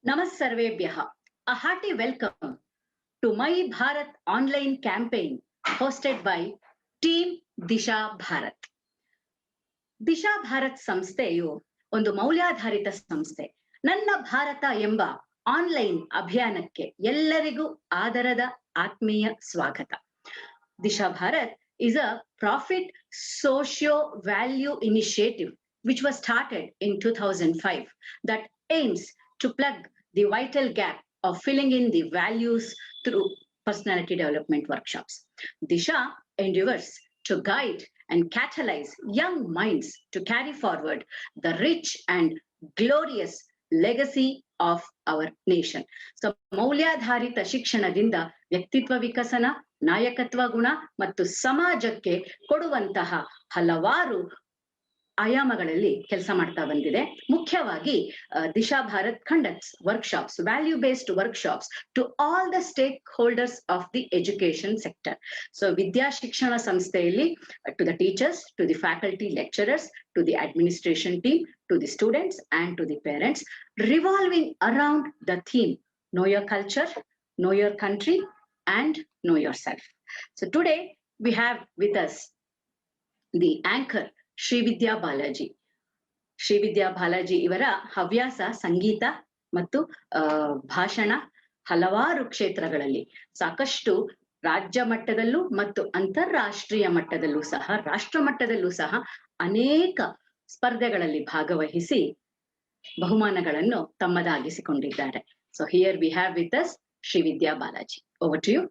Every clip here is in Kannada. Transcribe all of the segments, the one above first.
Namassarvebhyaha. A hearty welcome to My Bharat online campaign hosted by Team Disha Bharat. Disha Bharat ಸಂಸ್ಥೆಯು ಒಂದು ಮೌಲ್ಯಾಧಾರಿತ ಸಂಸ್ಥೆ. ನನ್ನ ಭಾರತ ಎಂಬ ಆನ್ಲೈನ್ ಅಭಿಯಾನಕ್ಕೆ ಎಲ್ಲರಿಗೂ ಆದರದ ಆತ್ಮೀಯ ಸ್ವಾಗತ. Disha Bharat is a profit socio-value initiative which was started in 2005 that aims to plug the vital gap of filling in the values through personality development workshops. Disha endeavors to guide and catalyze young minds to carry forward the rich and glorious legacy of our nation. So ಮೌಲ್ಯಾಧಾರಿತ ಶಿಕ್ಷಣದಿಂದ ವ್ಯಕ್ತಿತ್ವ ವಿಕಸನ, ನಾಯಕತ್ವ ಗುಣ ಮತ್ತು ಸಮಾಜಕ್ಕೆ ಕೊಡುವಂತಹ ಹಲವಾರು ಆಯಾಮಗಳಲ್ಲಿ ಕೆಲಸ ಮಾಡ್ತಾ ಬಂದಿದೆ. ಮುಖ್ಯವಾಗಿ Disha Bharat conducts workshops, value based workshops to all the stakeholders of the education sector. So ವಿದ್ಯಾ ಶಿಕ್ಷಣ ಸಂಸ್ಥೆಯಲ್ಲಿ to the teachers, to the faculty lecturers, to the administration team, to the students and to the parents, revolving around the theme know your culture, know your country and know yourself. So today we have with us the anchor Srividya Balaji. Srividya Balaji ಇವರ ಹವ್ಯಾಸ ಸಂಗೀತ ಮತ್ತು ಭಾಷಣ. ಹಲವಾರು ಕ್ಷೇತ್ರಗಳಲ್ಲಿ ಸಾಕಷ್ಟು ರಾಜ್ಯ ಮಟ್ಟದಲ್ಲೂ ಮತ್ತು ಅಂತಾರಾಷ್ಟ್ರೀಯ ಮಟ್ಟದಲ್ಲೂ ಸಹ, ರಾಷ್ಟ್ರ ಮಟ್ಟದಲ್ಲೂ ಸಹ ಅನೇಕ ಸ್ಪರ್ಧೆಗಳಲ್ಲಿ ಭಾಗವಹಿಸಿ ಬಹುಮಾನಗಳನ್ನು ತಮ್ಮದಾಗಿಸಿಕೊಂಡಿದ್ದಾರೆ. So here we have with us Srividya Balaji. Over to you.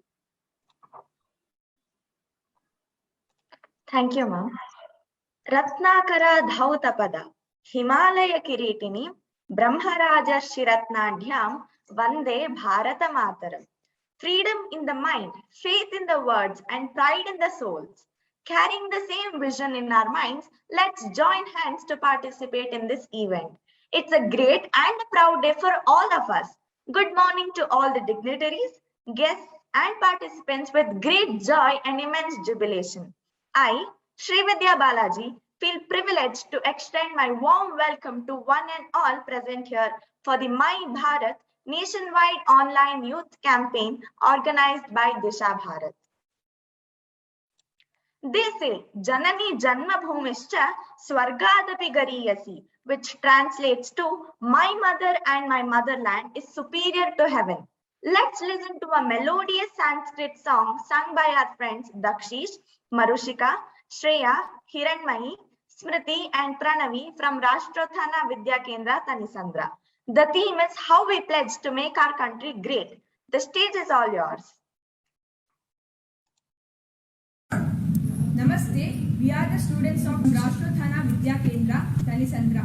Thank you, ma'am. Ratnakar ಧೌತಪದ Himalaya ಕಿರೀಟಿನಿ ಬ್ರಹ್ಮರಾಜರ್ಷಿ ರತ್ನಾಢ್ಯಾಂ Vande Bharat Mataram. Freedom in the mind, faith in the words and pride in the souls. Carrying the same vision in our minds, let's join hands to participate in this event. It's a great and a proud day for all of us. Good morning to all the dignitaries, guests and participants with great joy and immense jubilation. I, Srividya Balaji, feel privileged to extend my warm welcome to one and all present here for the My Bharat nationwide online youth campaign organized by Disha Bharat. They say, Janani Janma Bhumischa Swargadapi Gariyasi, which translates to my mother and my motherland is superior to heaven. Let's listen to a melodious Sanskrit song sung by our friends Dakshish, Marushika, Shreya, Hiranmayi, Smriti and Pranavi from Rashtrothana Vidya Kendra, Tanisandra. The theme is how we pledge to make our country great. The stage is all yours. Namaste, we are the students of Rashtrothana Vidya Kendra, Tanisandra.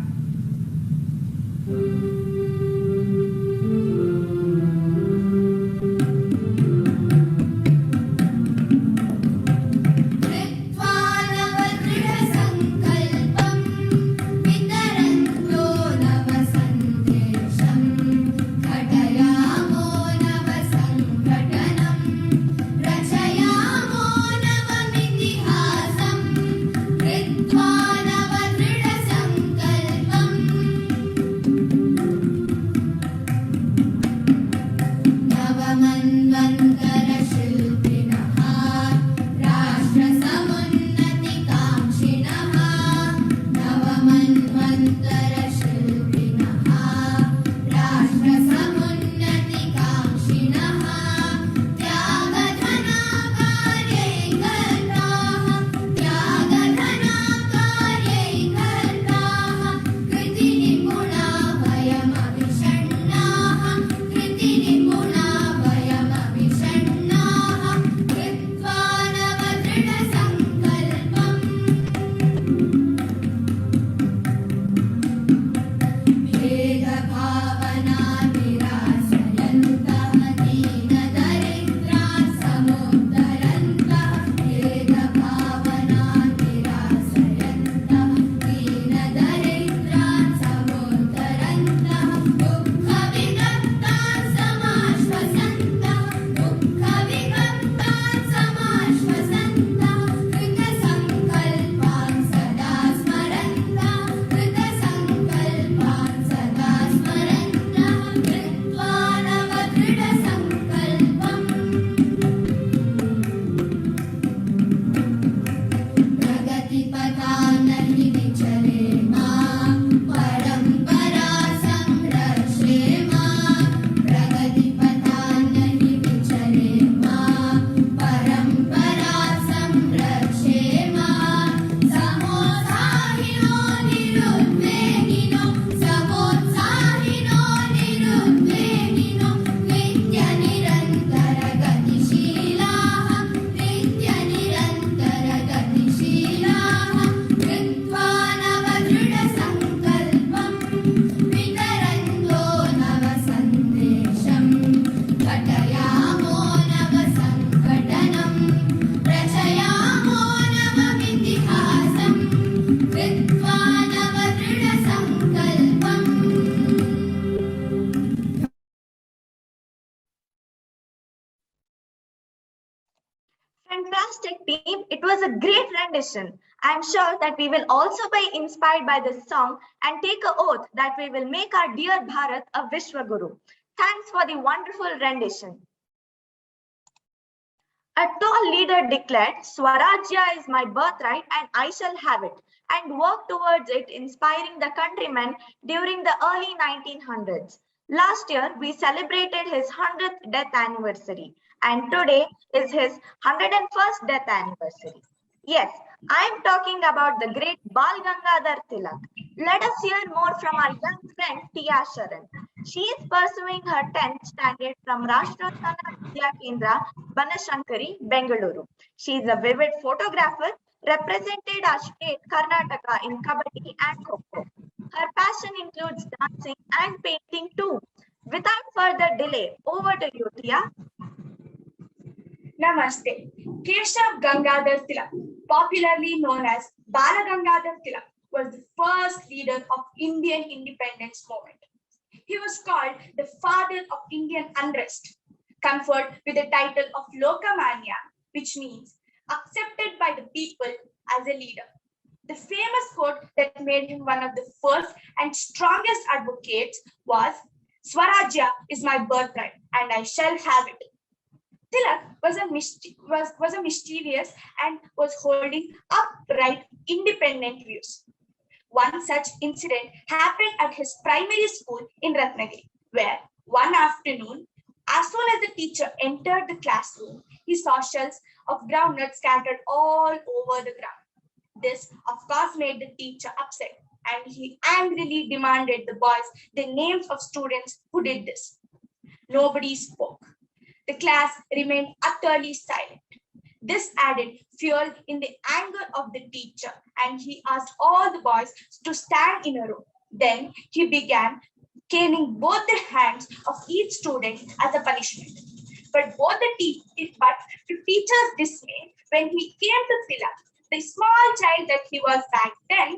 Ritva nava dhrida sankalpam Fantastic, team. It was a great rendition. I'm sure that we will also be inspired by this song and take an oath that we will make our dear Bharat a Vishwaguru. Thanks for the wonderful rendition. A tall leader declared, Swarajya is my birthright and I shall have it, and worked towards it, inspiring the countrymen during the early 1900s. Last year, we celebrated his 100th death anniversary, and today is his 101st death anniversary. Yes, I am talking about the great Bal Gangadhar Tilak. Let us hear more from our young friend Tia Sharan. She is pursuing her 10th standard from Rashtrathana Vidya Kendra, Banashankari, Bengaluru. She is a vivid photographer, represented our state Karnataka in Kabaddi and Kho-Kho. Her passion includes dancing and painting too. Without further delay, over to you, Tia. Namaste. Keshav Gangadhar Tilak, popularly known as Bala Gangadhar Tilak, was the first leader of Indian independence movement. He was called the father of Indian unrest, conferred with the title of Lokamanya, which means accepted by the people as a leader. The famous quote that made him one of the first and strongest advocates was, Swarajya is my birthright and I shall have it. Tilak was a mischievous and was holding upright independent views. One such incident happened at his primary school in Ratnagiri, where one afternoon, as soon as the teacher entered the classroom, he saw shells of groundnuts scattered all over the ground. This, of course, made the teacher upset, and he angrily demanded the boys the names of students who did this. Nobody spoke. The class remained utterly silent. This added fuel in the anger of the teacher, and he asked all the boys to stand in a row. Then he began caning both the hands of each student as a punishment. But to teacher's dismay, when he came to Tilak, the small child that he was back then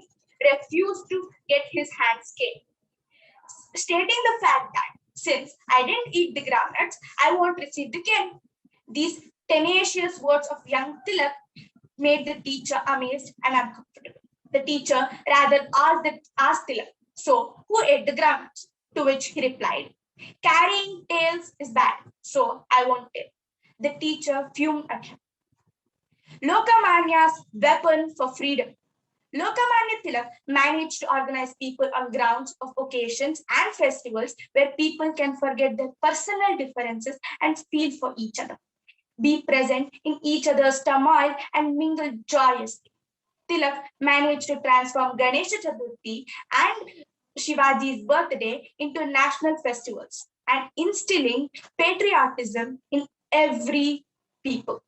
refused to get his hands caned, stating the fact that since I didn't eat the groundnuts, I won't receive the cane. These tenacious words of young Tilak made the teacher amazed and uncomfortable. The teacher rather asked Tilak, so who ate the groundnuts? To which he replied, carrying tails is bad, so I won't tell. The teacher fumed at him. Lokamanya's weapon for freedom. Lokamanya Tilak managed to organize people on grounds of occasions and festivals where people can forget their personal differences and feel for each other, be present in each other's turmoil and mingle joyously. Tilak managed to transform Ganesha Chaturthi and Shivaji's birthday into national festivals and instilling patriotism in every people.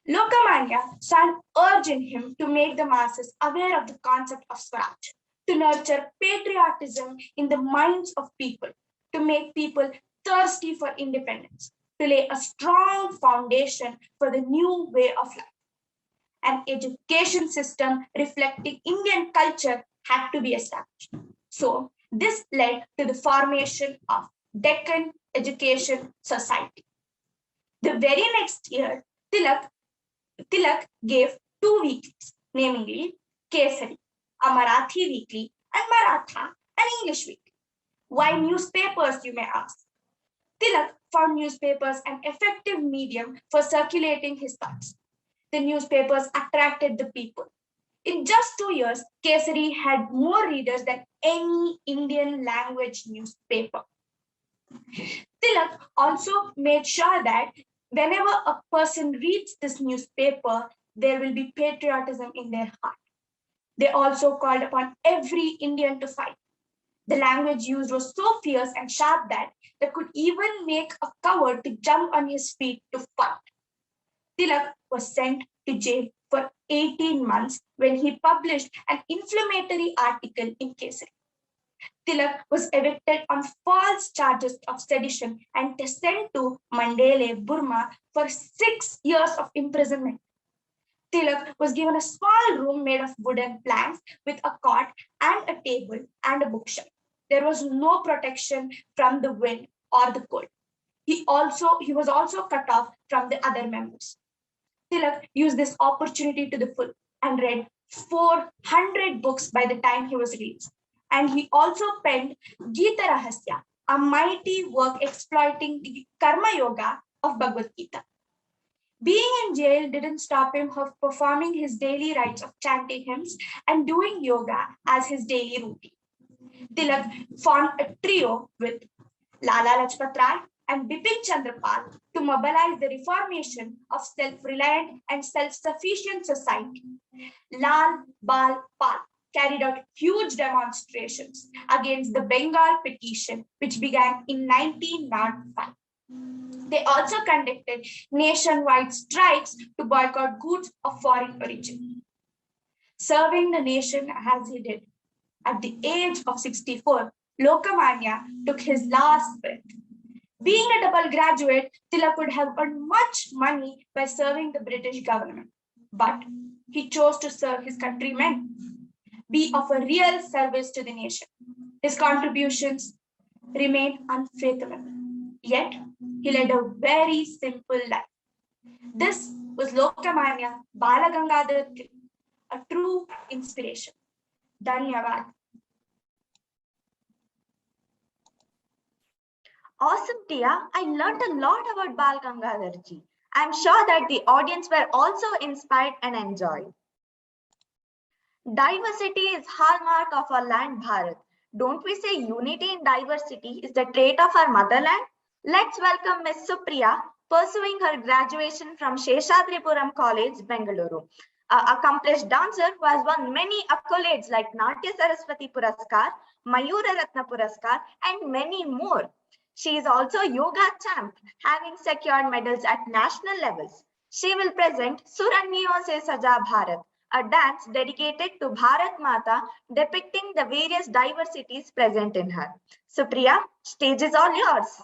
Lokamanya started urging him to make the masses aware of the concept of Swaraj, to nurture patriotism in the minds of people, to make people thirsty for independence, to lay a strong foundation for the new way of life. An education system reflecting Indian culture had to be established. So this led to the formation of Deccan Education Society. The very next year, Tilak gave 2 weeklies, namely Kesari, a Marathi weekly, and Maratha, an English weekly. Why newspapers, you may ask? Tilak found newspapers an effective medium for circulating his thoughts. The newspapers attracted the people. In just 2 years, Kesari had more readers than any Indian language newspaper. Tilak also made sure that whenever a person reads this newspaper, there will be patriotism in their heart. They also called upon every Indian to fight. The language used was so fierce and sharp that they could even make a coward to jump on his feet to fight. Tilak was sent to jail for 18 months when he published an inflammatory article in Kesari. Tilak was evicted on false charges of sedition and sent to Mandale, Burma for 6 years of imprisonment. Tilak was given a small room made of wooden planks with a cot and a table and a bookshelf. There was no protection from the wind or the cold. He was also cut off from the other members. Tilak used this opportunity to the full and read 400 books by the time he was released. And he also penned Gita Rahasya, a mighty work exploiting the Karma Yoga of Bhagavad Gita. Being in jail didn't stop him from performing his daily rites of chanting hymns and doing yoga as his daily routine. Tilak formed a trio with Lala Lajpat Rai and Bipin Chandrapal to mobilize the reformation of self-reliant and self-sufficient society. Lal Bal Pal carried out huge demonstrations against the Bengal petition, which began in 1905. They also conducted nationwide strikes to boycott goods of foreign origin. Serving the nation as he did, at the age of 64, Lokamanya took his last breath. Being a double graduate, Tilak could have earned much money by serving the British government, but he chose to serve his countrymen, be of a real service to the nation. His contributions remained unfathomable, yet he led a very simple life. This was Lokamanya Balagangadhar Tilak, a true inspiration. Dhanyavad. Awesome, Tia. I learned a lot about Bal Gangadhar Ji. I'm sure that the audience were also inspired and enjoyed. Diversity is hallmark of our land, Bharat. Don't we say unity in diversity is the trait of our motherland? Let's welcome Ms. Supriya, pursuing her graduation from Sheshadripuram College, Bengaluru. Accomplished dancer who has won many accolades like Natya Saraswati Puraskar, Mayura Ratna Puraskar, and many more. She is also yoga champ, having secured medals at national levels. She will present Suranniyon Se Saja Bharat, a dance dedicated to Bharat Mata, depicting the various diversities present in her. Supriya, stage is all yours.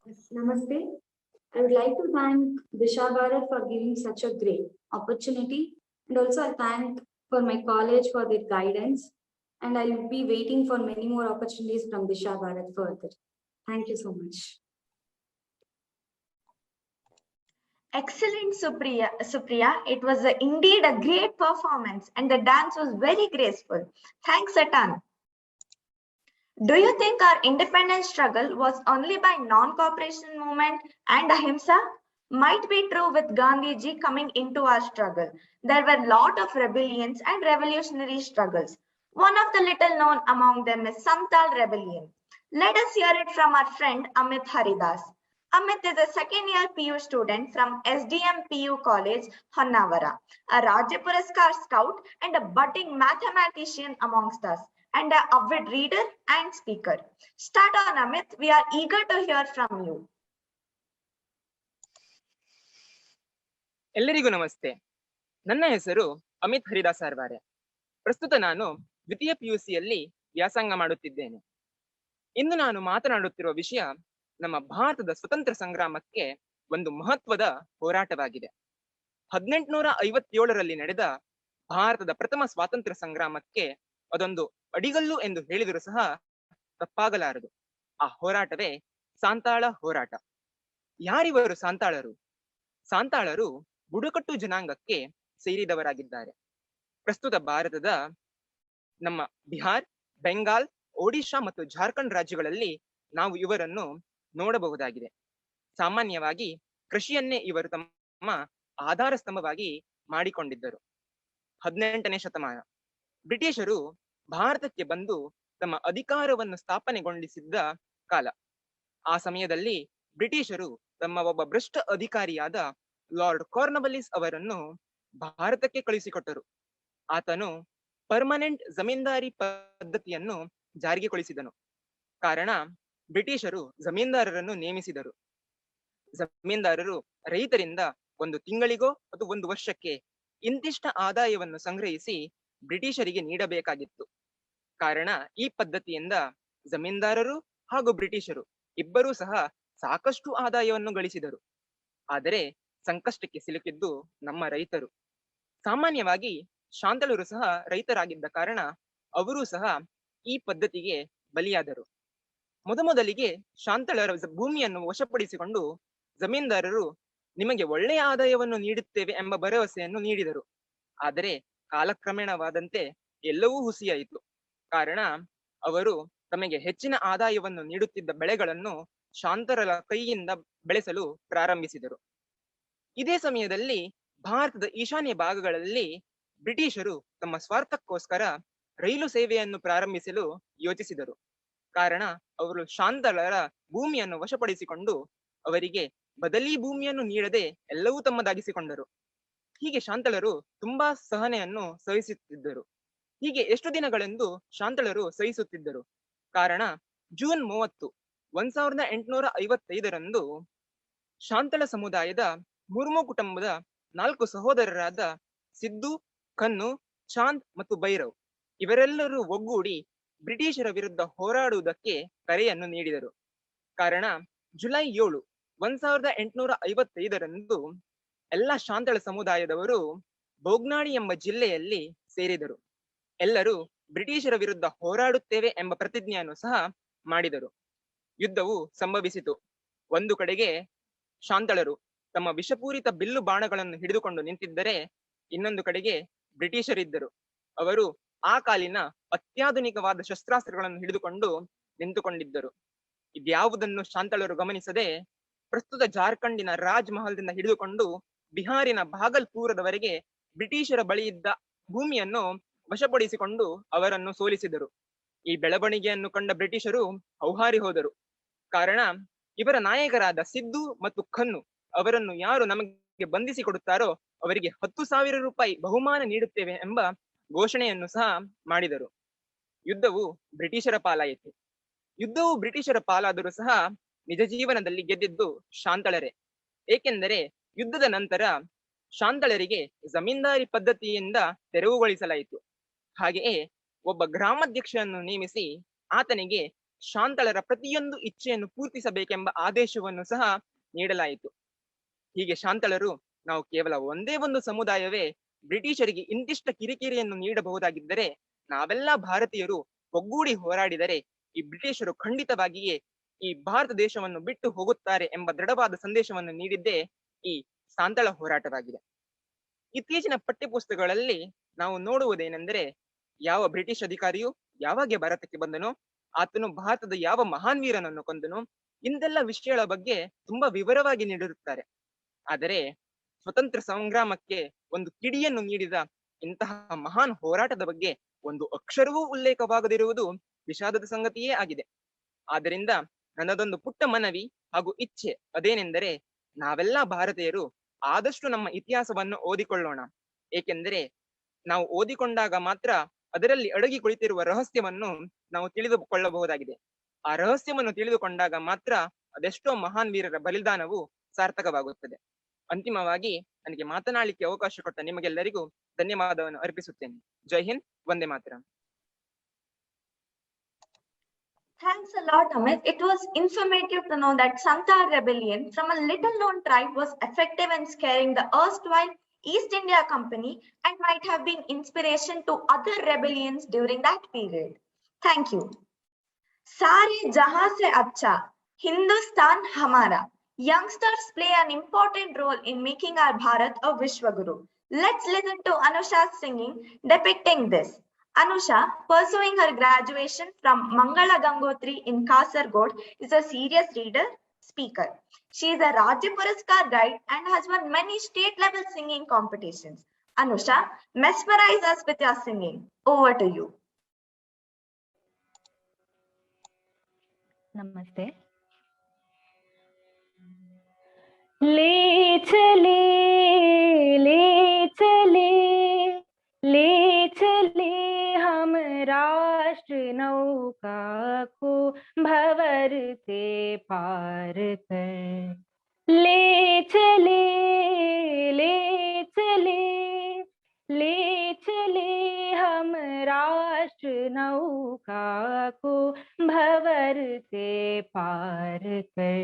Namaste. I would like to thank Disha Bharat for giving such a great opportunity, and also I thank for my college for their guidance, and I'll be waiting for many more opportunities from Disha Bharat further. Thank you so much. Excellent, Supriya. It was indeed a great performance and the dance was very graceful. Thanks a ton. Do you think our independence struggle was only by non-cooperation movement and ahimsa? Might be true with Gandhiji coming into our struggle. There were a lot of rebellions and revolutionary struggles. One of the little known among them is Santal Rebellion. Let us hear it from our friend Amit Haridas. Amit is a second-year PU student from SDM PU College, Honnavara, a Rajya Puraskar scout and a budding mathematician amongst us, and an avid reader and speaker. Start on, Amit. We are eager to hear from you. ಎಲ್ಲರಿಗೂ ನಮಸ್ತೆ. ನನ್ನ ಹೆಸರು ಅಮಿತ್ ಹರಿದಾಸ್ ಅರ್ವಾರೆ. ಪ್ರಸ್ತುತ ನಾನು ದ್ವಿತೀಯ PUCಯಲ್ಲಿ ವ್ಯಾಸಂಗ ಮಾಡುತ್ತಿದ್ದೇನೆ. ಇಂದು ನಾನು ಮಾತನಾಡುತ್ತಿರುವ ವಿಷಯ ನಮ್ಮ ಭಾರತದ ಸ್ವತಂತ್ರ ಸಂಗ್ರಾಮಕ್ಕೆ ಒಂದು ಮಹತ್ವದ ಹೋರಾಟವಾಗಿದೆ. 1857ರಲ್ಲಿ ನಡೆದ ಭಾರತದ ಪ್ರಥಮ ಸ್ವಾತಂತ್ರ್ಯ ಸಂಗ್ರಾಮಕ್ಕೆ ಅದೊಂದು ಅಡಿಗಲ್ಲು ಎಂದು ಹೇಳಿದರೂ ಸಹ ತಪ್ಪಾಗಲಾರದು. ಆ ಹೋರಾಟವೇ ಸಾಂತಾಳ ಹೋರಾಟ. ಯಾರಿವರು ಸಾಂತಾಳರು? ಸಾಂತಾಳರು ಬುಡಕಟ್ಟು ಜನಾಂಗಕ್ಕೆ ಸೇರಿದವರಾಗಿದ್ದಾರೆ. ಪ್ರಸ್ತುತ ಭಾರತದ ನಮ್ಮ ಬಿಹಾರ್, ಬೆಂಗಾಲ್, ಒಡಿಶಾ ಮತ್ತು ಜಾರ್ಖಂಡ್ ರಾಜ್ಯಗಳಲ್ಲಿ ನಾವು ಇವರನ್ನು ನೋಡಬಹುದಾಗಿದೆ. ಸಾಮಾನ್ಯವಾಗಿ ಕೃಷಿಯನ್ನೇ ಇವರು ತಮ್ಮ ಆಧಾರ ಸ್ತಂಭವಾಗಿ ಮಾಡಿಕೊಂಡಿದ್ದರು. 18ನೇ ಶತಮಾನ ಬ್ರಿಟಿಷರು ಭಾರತಕ್ಕೆ ಬಂದು ತಮ್ಮ ಅಧಿಕಾರವನ್ನು ಸ್ಥಾಪನೆಗೊಂಡಿಸಿದ್ದ ಕಾಲ. ಆ ಸಮಯದಲ್ಲಿ ಬ್ರಿಟಿಷರು ತಮ್ಮ ಒಬ್ಬ ಭ್ರಷ್ಟ ಅಧಿಕಾರಿಯಾದ ಲಾರ್ಡ್ ಕಾರ್ನವಾಲಿಸ್ ಅವರನ್ನು ಭಾರತಕ್ಕೆ ಕಳುಹಿಸಿಕೊಟ್ಟರು. ಆತನು ಪರ್ಮನೆಂಟ್ ಜಮೀನ್ದಾರಿ ಪದ್ಧತಿಯನ್ನು ಜಾರಿಗೆಗೊಳಿಸಿದನು. ಕಾರಣ ಬ್ರಿಟಿಷರು ಜಮೀನ್ದಾರರನ್ನು ನೇಮಿಸಿದರು. ಜಮೀನ್ದಾರರು ರೈತರಿಂದ ಒಂದು ತಿಂಗಳಿಗೋ ಅಥವಾ ಒಂದು ವರ್ಷಕ್ಕೆ ಇಂತಿಷ್ಟ ಆದಾಯವನ್ನು ಸಂಗ್ರಹಿಸಿ ಬ್ರಿಟಿಷರಿಗೆ ನೀಡಬೇಕಾಗಿತ್ತು. ಕಾರಣ ಈ ಪದ್ಧತಿಯಿಂದ ಜಮೀನ್ದಾರರು ಹಾಗೂ ಬ್ರಿಟಿಷರು ಇಬ್ಬರೂ ಸಹ ಸಾಕಷ್ಟು ಆದಾಯವನ್ನು ಗಳಿಸಿದರು. ಆದರೆ ಸಂಕಷ್ಟಕ್ಕೆ ಸಿಲುಕಿದ್ದು ನಮ್ಮ ರೈತರು. ಸಾಮಾನ್ಯವಾಗಿ ಶಾಂತಳರು ಸಹ ರೈತರಾಗಿದ್ದ ಕಾರಣ ಅವರೂ ಸಹ ಈ ಪದ್ಧತಿಗೆ ಬಲಿಯಾದರು. ಮೊದಲಿಗೆ ಶಾಂತಳರ ಭೂಮಿಯನ್ನು ವಶಪಡಿಸಿಕೊಂಡು ಜಮೀನ್ದಾರರು ನಿಮಗೆ ಒಳ್ಳೆಯ ಆದಾಯವನ್ನು ನೀಡುತ್ತೇವೆ ಎಂಬ ಭರವಸೆಯನ್ನು ನೀಡಿದರು. ಆದರೆ ಕಾಲಕ್ರಮೇಣವಾದಂತೆ ಎಲ್ಲವೂ ಹುಸಿಯಾಯಿತು. ಕಾರಣ ಅವರು ತಮಗೆ ಹೆಚ್ಚಿನ ಆದಾಯವನ್ನು ನೀಡುತ್ತಿದ್ದ ಬೆಳೆಗಳನ್ನು ಶಾಂತಳರ ಕೈಯಿಂದ ಬೆಳೆಸಲು ಪ್ರಾರಂಭಿಸಿದರು. ಇದೇ ಸಮಯದಲ್ಲಿ ಭಾರತದ ಈಶಾನ್ಯ ಭಾಗಗಳಲ್ಲಿ ಬ್ರಿಟಿಷರು ತಮ್ಮ ಸ್ವಾರ್ಥಕ್ಕೋಸ್ಕರ ರೈಲು ಸೇವೆಯನ್ನು ಪ್ರಾರಂಭಿಸಲು ಯೋಚಿಸಿದರು. ಕಾರಣ ಅವರು ಶಾಂತಳರ ಭೂಮಿಯನ್ನು ವಶಪಡಿಸಿಕೊಂಡು ಅವರಿಗೆ ಬದಲಿ ಭೂಮಿಯನ್ನು ನೀಡದೆ ಎಲ್ಲವೂ ತಮ್ಮದಾಗಿಸಿಕೊಂಡರು. ಹೀಗೆ ಶಾಂತಳರು ತುಂಬಾ ಸಹನೆಯನ್ನು ಸಹಿಸುತ್ತಿದ್ದರು. ಹೀಗೆ ಎಷ್ಟು ದಿನಗಳೆಂದು ಶಾಂತಳರು ಸಹಿಸುತ್ತಿದ್ದರು. ಕಾರಣ ಜೂನ್ 30, 1855ರಂದು ಶಾಂತಳ ಸಮುದಾಯದ ಮುರ್ಮು ಕುಟುಂಬದ 4 ಸಹೋದರರಾದ ಸಿದ್ದು, ಕನ್ನು, ಚಾಂದ್ ಮತ್ತು ಭೈರವ್ ಇವರೆಲ್ಲರೂ ಒಗ್ಗೂಡಿ ಬ್ರಿಟಿಷರ ವಿರುದ್ಧ ಹೋರಾಡುವುದಕ್ಕೆ ಕರೆಯನ್ನು ನೀಡಿದರು. ಕಾರಣ ಜುಲೈ 7, 1855ರಂದು ಎಲ್ಲ ಶಾಂತಳ ಸಮುದಾಯದವರು ಬೋಗ್ನಾಡಿ ಎಂಬ ಜಿಲ್ಲೆಯಲ್ಲಿ ಸೇರಿದರು. ಎಲ್ಲರೂ ಬ್ರಿಟಿಷರ ವಿರುದ್ಧ ಹೋರಾಡುತ್ತೇವೆ ಎಂಬ ಪ್ರತಿಜ್ಞೆಯನ್ನು ಸಹ ಮಾಡಿದರು. ಯುದ್ಧವು ಸಂಭವಿಸಿತು. ಒಂದು ಕಡೆಗೆ ಶಾಂತಳರು ತಮ್ಮ ವಿಷಪೂರಿತ ಬಿಲ್ಲು ಬಾಣಗಳನ್ನು ಹಿಡಿದುಕೊಂಡು ನಿಂತಿದ್ದರೆ, ಇನ್ನೊಂದು ಕಡೆಗೆ ಬ್ರಿಟಿಷರಿದ್ದರು. ಅವರು ಆ ಕಾಲಿನ ಅತ್ಯಾಧುನಿಕವಾದ ಶಸ್ತ್ರಾಸ್ತ್ರಗಳನ್ನು ಹಿಡಿದುಕೊಂಡು ನಿಂತುಕೊಂಡಿದ್ದರು. ಇದ್ಯಾವುದನ್ನು ಶಾಂತಳರು ಗಮನಿಸದೆ ಪ್ರಸ್ತುತ ಜಾರ್ಖಂಡಿನ ರಾಜ್ ಮಹಲ್ದಿಂದ ಹಿಡಿದುಕೊಂಡು ಬಿಹಾರಿನ ಭಾಗಲ್ಪುರದವರೆಗೆ ಬ್ರಿಟಿಷರ ಬಳಿ ಇದ್ದ ಭೂಮಿಯನ್ನು ವಶಪಡಿಸಿಕೊಂಡು ಅವರನ್ನು ಸೋಲಿಸಿದರು. ಈ ಬೆಳವಣಿಗೆಯನ್ನು ಕಂಡ ಬ್ರಿಟಿಷರು ಹೌಹಾರಿ ಹೋದರು. ಕಾರಣ ಇವರ ನಾಯಕರಾದ ಸಿದ್ದು ಮತ್ತು ಖನ್ನು ಅವರನ್ನು ಯಾರು ನಮಗೆ ಬಂಧಿಸಿ ಕೊಡುತ್ತಾರೋ ಅವರಿಗೆ 10,000 ರೂಪಾಯಿ ಬಹುಮಾನ ನೀಡುತ್ತೇವೆ ಎಂಬ ಘೋಷಣೆಯನ್ನು ಸಹ ಮಾಡಿದರು. ಯುದ್ಧವು ಬ್ರಿಟಿಷರ ಪಾಲಾಯಿತು. ಯುದ್ಧವು ಬ್ರಿಟಿಷರ ಪಾಲಾದರೂ ಸಹ ನಿಜ ಜೀವನದಲ್ಲಿ ಗೆದ್ದಿದ್ದು ಶಾಂತಳರೇ. ಏಕೆಂದರೆ ಯುದ್ಧದ ನಂತರ ಶಾಂತಳರಿಗೆ ಜಮೀನ್ದಾರಿ ಪದ್ಧತಿಯಿಂದ ತೆರವುಗೊಳಿಸಲಾಯಿತು. ಹಾಗೆಯೇ ಒಬ್ಬ ಗ್ರಾಮಾಧ್ಯಕ್ಷರನ್ನು ನೇಮಿಸಿ ಆತನಿಗೆ ಶಾಂತಳರ ಪ್ರತಿಯೊಂದು ಇಚ್ಛೆಯನ್ನು ಪೂರ್ತಿಸಬೇಕೆಂಬ ಆದೇಶವನ್ನು ಸಹ ನೀಡಲಾಯಿತು. ಹೀಗೆ ಶಾಂತಳರು ನಾವು ಕೇವಲ ಒಂದೇ ಒಂದು ಸಮುದಾಯವೇ ಬ್ರಿಟಿಷರಿಗೆ ಇಂತಿಷ್ಟ ಕಿರಿಕಿರಿಯನ್ನು ನೀಡಬಹುದಾಗಿದ್ದರೆ, ನಾವೆಲ್ಲ ಭಾರತೀಯರು ಒಗ್ಗೂಡಿ ಹೋರಾಡಿದರೆ ಈ ಬ್ರಿಟಿಷರು ಖಂಡಿತವಾಗಿಯೇ ಈ ಭಾರತ ದೇಶವನ್ನು ಬಿಟ್ಟು ಹೋಗುತ್ತಾರೆ ಎಂಬ ದೃಢವಾದ ಸಂದೇಶವನ್ನು ನೀಡಿದ್ದೇ ಈ ಶಾಂತಳ ಹೋರಾಟವಾಗಿದೆ. ಇತ್ತೀಚಿನ ಪಠ್ಯಪುಸ್ತಕಗಳಲ್ಲಿ ನಾವು ನೋಡುವುದೇನೆಂದರೆ, ಯಾವ ಬ್ರಿಟಿಷ್ ಅಧಿಕಾರಿಯು ಯಾವಾಗ ಭಾರತಕ್ಕೆ ಬಂದನೋ ಆತನು ಭಾರತದ ಯಾವ ಮಹಾನ್ ವೀರನನ್ನು ಕೊಂದನು, ಇಂದೆಲ್ಲ ವಿಷಯಗಳ ಬಗ್ಗೆ ತುಂಬಾ ವಿವರವಾಗಿ ನೀಡಿರುತ್ತಾರೆ. ಆದರೆ ಸ್ವತಂತ್ರ ಸಂಗ್ರಾಮಕ್ಕೆ ಒಂದು ಕಿಡಿಯನ್ನು ನೀಡಿದ ಇಂತಹ ಮಹಾನ್ ಹೋರಾಟದ ಬಗ್ಗೆ ಒಂದು ಅಕ್ಷರವೂ ಉಲ್ಲೇಖವಾಗದಿರುವುದು ವಿಷಾದದ ಸಂಗತಿಯೇ ಆಗಿದೆ. ಆದ್ದರಿಂದ ನನ್ನದೊಂದು ಪುಟ್ಟ ಮನವಿ ಹಾಗೂ ಇಚ್ಛೆ ಅದೇನೆಂದರೆ, ನಾವೆಲ್ಲ ಭಾರತೀಯರು ಆದಷ್ಟು ನಮ್ಮ ಇತಿಹಾಸವನ್ನು ಓದಿಕೊಳ್ಳೋಣ. ಏಕೆಂದರೆ ನಾವು ಓದಿಕೊಂಡಾಗ ಮಾತ್ರ ಅದರಲ್ಲಿ ಅಡಗಿ ಕುಳಿತಿರುವ ರಹಸ್ಯವನ್ನು ನಾವು ತಿಳಿದುಕೊಳ್ಳಬಹುದಾಗಿದೆ. ಆ ರಹಸ್ಯವನ್ನು ತಿಳಿದುಕೊಂಡಾಗ ಮಾತ್ರ ಅದೆಷ್ಟೋ ಮಹಾನ್ ವೀರರ ಬಲಿದಾನವು ಸಾರ್ಥಕವಾಗುತ್ತದೆ. ಅಂತಿಮವಾಗಿ ನನಗೆ ಮಾತನಾಡಲಿಕ್ಕೆ ಅವಕಾಶ ಕೊಟ್ಟ ನಿಮಗೆಲ್ಲರಿಗೂ ಧನ್ಯವಾದವನ್ನು ಅರ್ಪಿಸುತ್ತೇನೆ. ಜೈ Hind, Vande Mataram. Thanks a lot, Amit. It was informative to know that Santhal rebellion from a little known tribe was effective in scaring the erstwhile East India Company and might have been inspiration to other rebellions during that period. Thank you. Sare jahan se acha, Hindustan hamara. Youngsters play an important role in making our Bharat a Vishwaguru. Let's listen to Anusha's singing depicting this. Anusha, pursuing her graduation from Mangala Gangotri in Kasargod, is a serious reader, speaker. She is a Rajya Puraskar guide and has won many state-level singing competitions. Anusha, mesmerize us with your singing. Over to you. Namaste. ले चले ले चले हम राष्ट्र नौका को भंवर से पार कर। ले चले हम राष्ट्र नौका को भंवर से पार कर।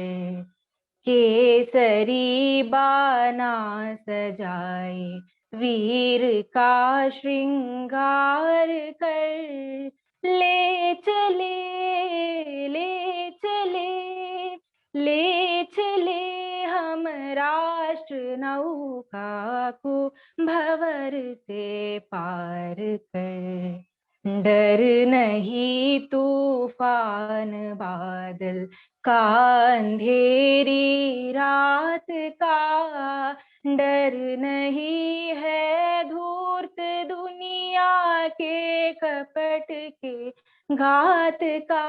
केसरी बाना सजाए वीर का श्रृंगार कर। ले चले हम राष्ट्र नौका को भंवर से पार कर। डर नहीं तूफान बादल का, अंधेरी रात का, डर नहीं है धूर्त दुनिया के कपट के घात का।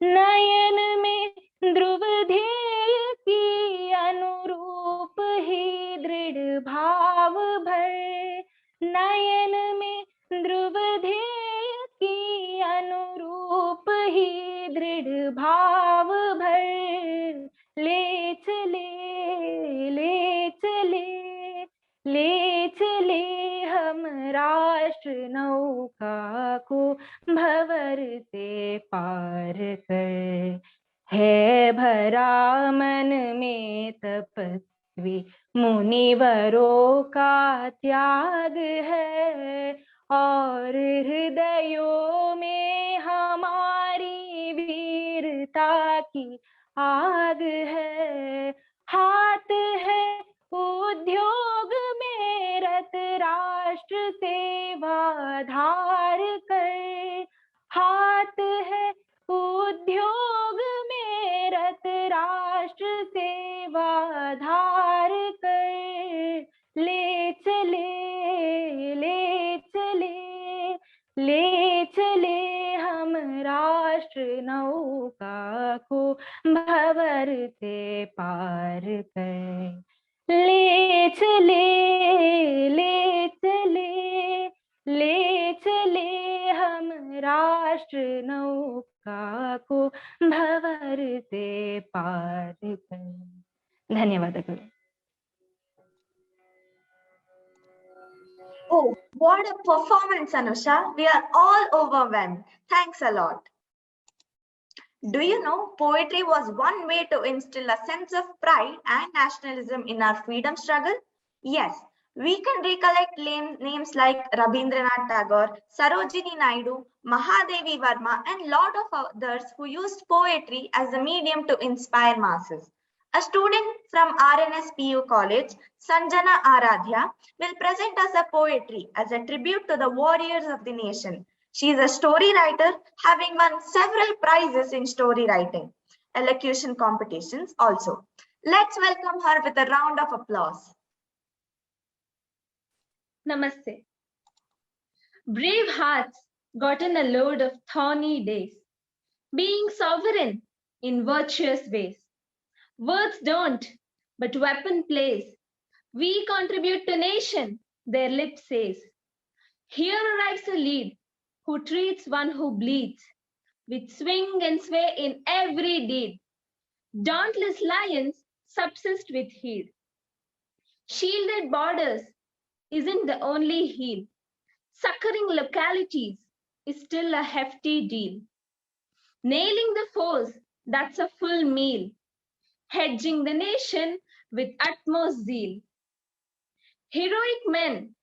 नयन में ध्रुव ध्येय की अनुरूप ही दृढ़ भाव भर। नयन में ध्रुव ध्येय की अनुरूप ही दृढ़ भाव भर। ले चले हम राष्ट्र नौका को भंवर से पार कर। है भरा मन में तपस्वी मुनिवरों का त्याग है, और हृदयों में हमारी वीरता की आग है। हाथ है उद्योग में रत राष्ट्र सेवा धार कर। हाथ है उद्योग में रत राष्ट्र सेवा धार कर। ले चले हम राष्ट्र नौका को भंवर से पार कर। ले चले हम राष्ट्र नौका को भंवर से पार कर। ಧನ್ಯವಾದಗಳು. Oh, what a performance, Anusha. We are all overwhelmed. Thanks a lot. Do you know poetry was one way to instill a sense of pride and nationalism in our freedom struggle? Yes, we can recollect names like Rabindranath Tagore, Sarojini Naidu, Mahadevi Verma, and lot of others who used poetry as a medium to inspire masses. A student from RNS PU College, Sanjana Aradhya, will present us a poetry as a tribute to the warriors of the nation. She is a story writer, having won several prizes in story writing, elocution competitions also. Let's welcome her with a round of applause. Namaste. Brave hearts gotten a load of thorny days, being sovereign in virtuous ways. Words don't, but weapon plays. We contribute to nation, their lip says. Here arrives a lead who treats one who bleeds, with swing and sway in every deed. Dauntless lions subsist with heed. Shielded borders isn't the only heal. Succoring localities is still a hefty deal. Nailing the foes, that's a full meal. Hedging the nation with utmost zeal. Heroic men